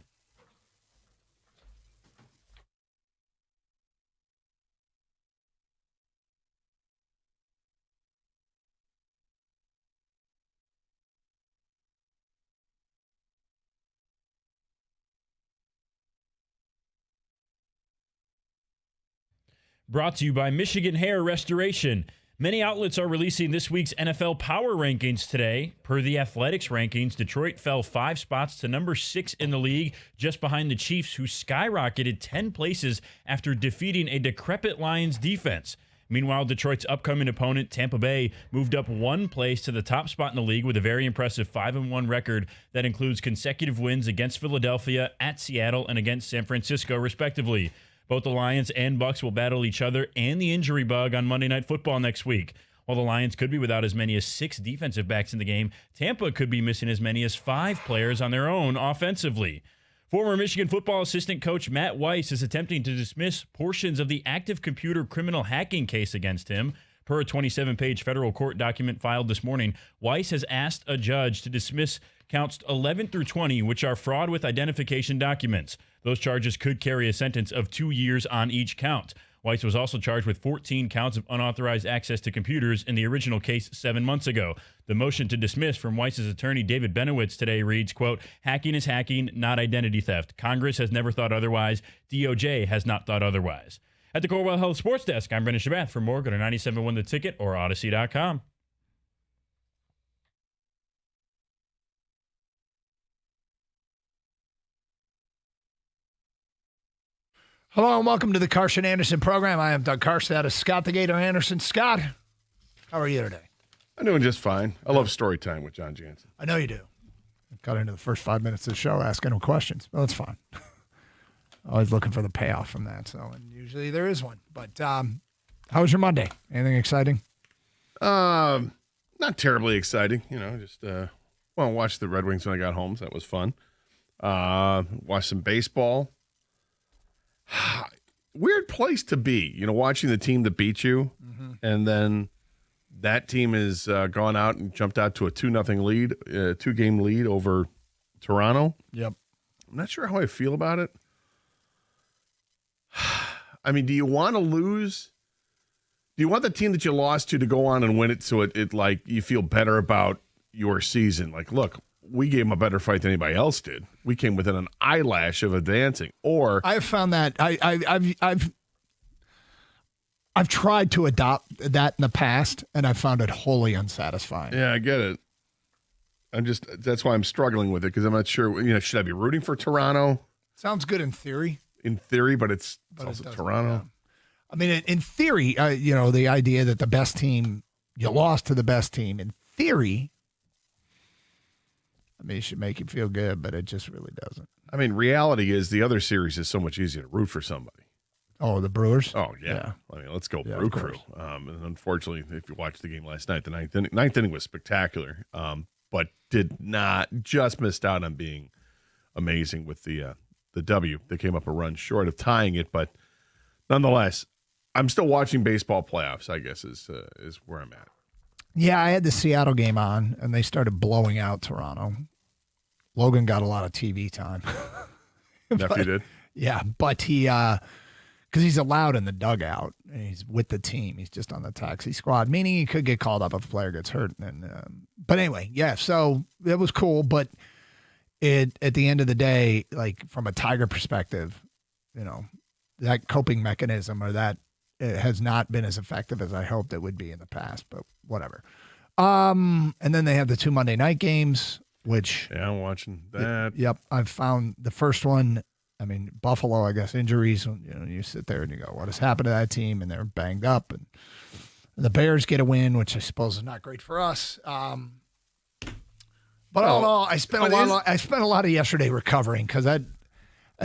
Brought to you by Michigan Hair Restoration. Many outlets are releasing this week's NFL Power Rankings today. Per the Athletics rankings, Detroit fell 5 spots to number 6 in the league, just behind the Chiefs, who skyrocketed 10 places after defeating a decrepit Lions defense. Meanwhile, Detroit's upcoming opponent, Tampa Bay, moved up 1 place to the top spot in the league with a very impressive 5-1 record that includes consecutive wins against Philadelphia, at Seattle, and against San Francisco, respectively. Both the Lions and Bucs will battle each other and the injury bug on Monday Night Football next week. While the Lions could be without as many as 6 defensive backs in the game, Tampa could be missing as many as 5 players on their own offensively. Former Michigan football assistant coach Matt Weiss is attempting to dismiss portions of the active computer criminal hacking case against him. Per a 27-page federal court document filed this morning, Weiss has asked a judge to dismiss counts 11 through 20, which are fraud with identification documents. Those charges could carry a sentence of 2 years on each count. Weiss was also charged with 14 counts of unauthorized access to computers in the original case 7 months ago. The motion to dismiss from Weiss's attorney David Benowitz today reads, quote, "Hacking is hacking, not identity theft. Congress has never thought otherwise. DOJ has not thought otherwise." At the Corewell Health Sports Desk, I'm Brendan Shabath. For more, go to 97.1 The Ticket or Odyssey.com. Hello and welcome to the Carson Anderson program. I am Doug Carson out of Scott the Gator Anderson. Scott, how are you today? I'm doing just fine. I love story time with John Jansen. I know you do. Got into the first 5 minutes of the show asking him questions. Well, that's fine. Always looking for the payoff from that. So, and usually there is one. But how was your Monday? Anything exciting? Not terribly exciting. Just watched the Red Wings when I got home. So that was fun. Watched some baseball. Weird place to be, watching the team that beat you, and then that team has gone out and jumped out to a 2-0 lead, 2-game lead over Toronto. Yep. I'm not sure how I feel about it. I mean, do you want to lose? Do you want the team that you lost to go on and win it so it like you feel better about your season? Like, look, we gave them a better fight than anybody else did. We came within an eyelash of advancing. Or I've found that I've tried to adopt that in the past, and I've found it wholly unsatisfying. Yeah, I get it. That's why I'm struggling with it, because I'm not sure. Should I be rooting for Toronto? Sounds good in theory. But it's also Toronto. Yeah. I mean, in theory, the idea that the best team, you lost to the best team, in theory, I mean, it should make you feel good, but it just really doesn't. I mean, reality is the other series is so much easier to root for somebody. Oh, the Brewers? Oh, yeah. I mean, let's go Yeah, Brew of Crew. And unfortunately, if you watched the game last night, the ninth inning was spectacular, but just missed out on being amazing with the W. They came up a run short of tying it, but nonetheless, I'm still watching baseball playoffs, I guess, is where I'm at. Yeah, I had the Seattle game on, and they started blowing out Toronto. Logan got a lot of TV time. Nephew did? Yeah, but he, because he's allowed in the dugout, and he's with the team. He's just on the taxi squad, meaning he could get called up if a player gets hurt. But anyway, yeah, so it was cool. But at the end of the day, like from a Tiger perspective, that coping mechanism or that it has not been as effective as I hoped it would be in the past, but whatever. And then they have the 2 Monday night games, which... Yeah, I'm watching that. Yep. I've found the first one, Buffalo, I guess, injuries. You sit there and you go, what has happened to that team? And they're banged up. And the Bears get a win, which I suppose is not great for us. But all in all, I spent a lot of yesterday recovering because a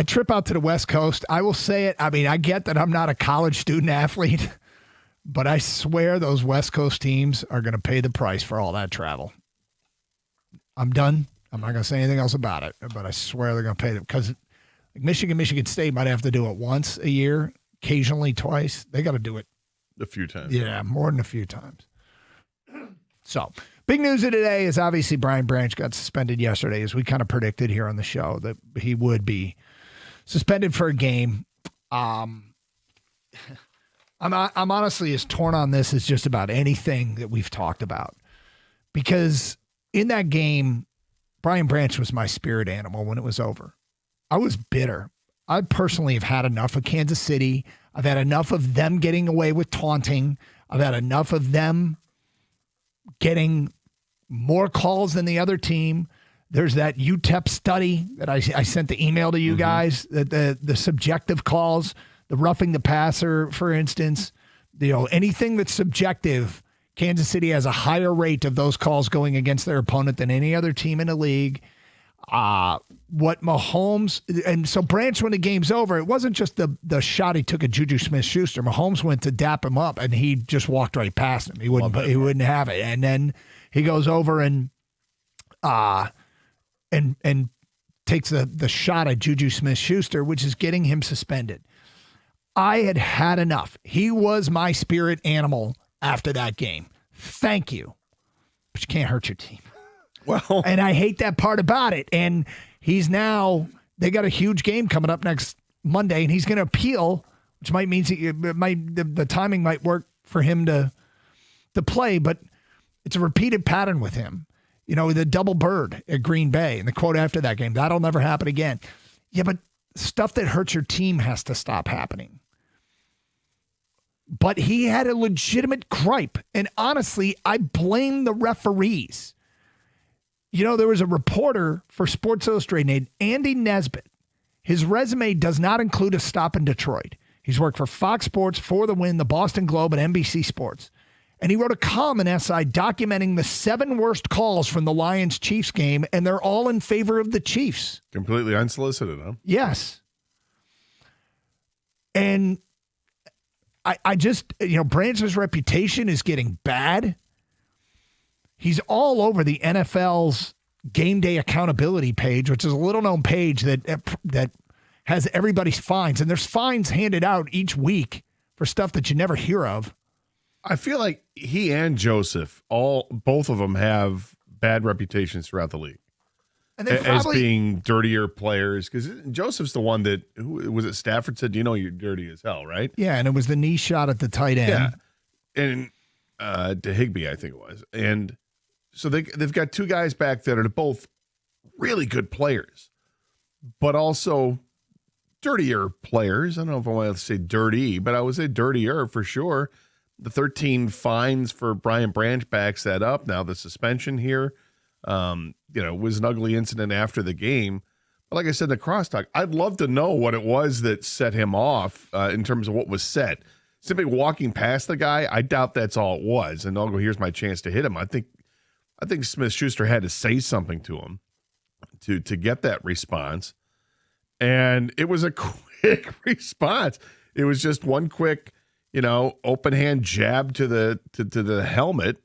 trip out to the West Coast, I will say it. I get that I'm not a college student athlete, but I swear those West Coast teams are going to pay the price for all that travel. I'm done. I'm not going to say anything else about it, but I swear they're going to pay them because Michigan State might have to do it once a year, occasionally twice. They got to do it a few times. Yeah, more than a few times. So, big news of today is obviously Brian Branch got suspended yesterday, as we kind of predicted here on the show that he would be suspended for a game. I'm honestly as torn on this as just about anything that we've talked about. Because in that game, Brian Branch was my spirit animal when it was over. I was bitter. I personally have had enough of Kansas City. I've had enough of them getting away with taunting. I've had enough of them getting more calls than the other team. There's that UTEP study that I sent the email to you guys, that the subjective calls, the roughing the passer, for instance, anything that's subjective, Kansas City has a higher rate of those calls going against their opponent than any other team in the league. What Mahomes, and so Branch, when the game's over, it wasn't just the shot he took at Juju Smith-Schuster. Mahomes went to dap him up, and he just walked right past him. He wouldn't have it. And then he goes over and takes the shot at Juju Smith-Schuster, which is getting him suspended. I had enough. He was my spirit animal after that game. Thank you. But you can't hurt your team. Well, and I hate that part about it. And they got a huge game coming up next Monday, and he's going to appeal, which might mean the timing might work for him to play, but it's a repeated pattern with him. The double bird at Green Bay and the quote after that game, that'll never happen again. Yeah, but stuff that hurts your team has to stop happening. But he had a legitimate gripe. And honestly, I blame the referees. There was a reporter for Sports Illustrated named Andy Nesbitt. His resume does not include a stop in Detroit. He's worked for Fox Sports, For the Win, the Boston Globe, and NBC Sports. And he wrote a column in SI documenting the 7 worst calls from the Lions-Chiefs game, and they're all in favor of the Chiefs. Completely unsolicited, huh? Yes. And I just, Branch's reputation is getting bad. He's all over the NFL's game day accountability page, which is a little known page that has everybody's fines. And there's fines handed out each week for stuff that you never hear of. I feel like he and Joseph, both of them have bad reputations throughout the league. And they as being dirtier players, because Joseph's the one that, who was it, Stafford said, you're dirty as hell, right? Yeah, and it was the knee shot at the tight end. Yeah, and to Higbee, I think it was. And so they've got 2 guys back there that are both really good players, but also dirtier players. I don't know if I want to say dirty, but I would say dirtier for sure. The 13 fines for Brian Branch backs that up. Now the suspension here, was an ugly incident after the game. But like I said in the crosstalk, I'd love to know what it was that set him off in terms of what was said. Simply walking past the guy, I doubt that's all it was. And I'll go, here's my chance to hit him. I think Smith-Schuster had to say something to him to get that response. And it was a quick response. It was just one quick, open hand jab to the helmet,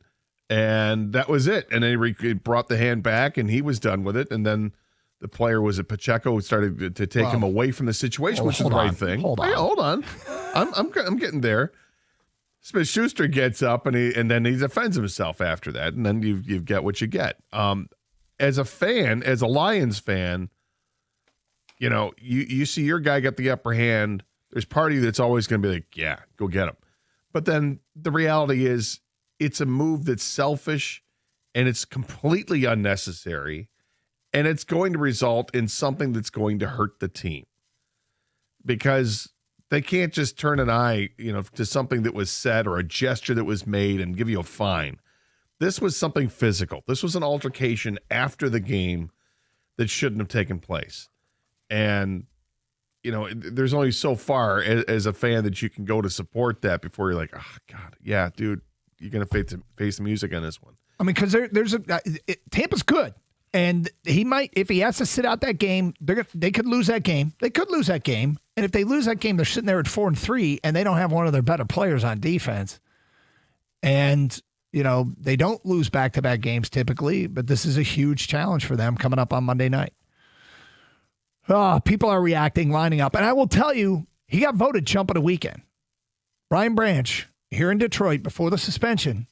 and that was it. And then he brought the hand back, and he was done with it. And then the player, was it Pacheco, who started to take him away from the situation, which is the right thing. Hold on. I'm getting there. Smith-Schuster gets up and then he defends himself after that, and then you get what you get. As a fan, as a Lions fan, you see your guy get the upper hand. There's part of you that's always going to be like, yeah, go get him. But then the reality is it's a move that's selfish and it's completely unnecessary, and it's going to result in something that's going to hurt the team because they can't just turn an eye, to something that was said or a gesture that was made and give you a fine. This was something physical. This was an altercation after the game that shouldn't have taken place. And, there's only so far as a fan that you can go to support that before you're like, oh, God, yeah, dude, you're going to face the music on this one. I mean, because Tampa's good. And he might, if he has to sit out that game, they could lose that game. They could lose that game. And if they lose that game, they're sitting there at 4-3, and they don't have one of their better players on defense. And, they don't lose back-to-back games typically, but this is a huge challenge for them coming up on Monday night. People are reacting, lining up. And I will tell you, he got voted Chump of the Weekend. Brian Branch, here in Detroit, before the suspension,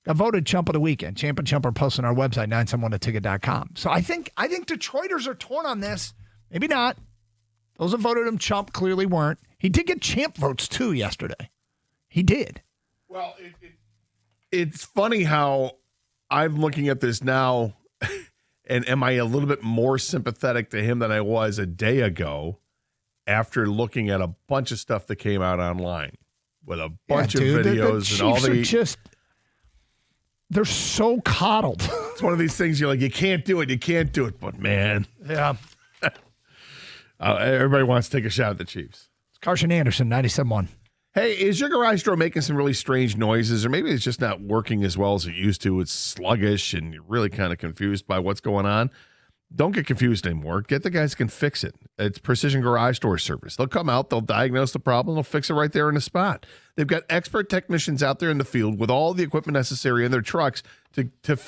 got voted Chump of the Weekend. Champ and Chump are posting on our website, 971theticket.com. So I think Detroiters are torn on this. Maybe not. Those that voted him Chump clearly weren't. He did get champ votes, too, yesterday. He did. Well, it's funny how I'm looking at this now, and am I a little bit more sympathetic to him than I was a day ago after looking at a bunch of stuff that came out online with a bunch of videos and all the... They're so coddled. It's one of these things you're like, you can't do it. But, man. Yeah. Everybody wants to take a shot at the Chiefs. It's Carson Anderson, 97.1. Hey, is your garage door making some really strange noises, or maybe it's just not working as well as it used to? It's sluggish, and you're really kind of confused by what's going on. Don't get confused anymore. Get the guys who can fix it. It's Precision Garage Door Service. They'll come out, they'll diagnose the problem, they'll fix it right there in the spot. They've got expert technicians out there in the field with all the equipment necessary in their trucks to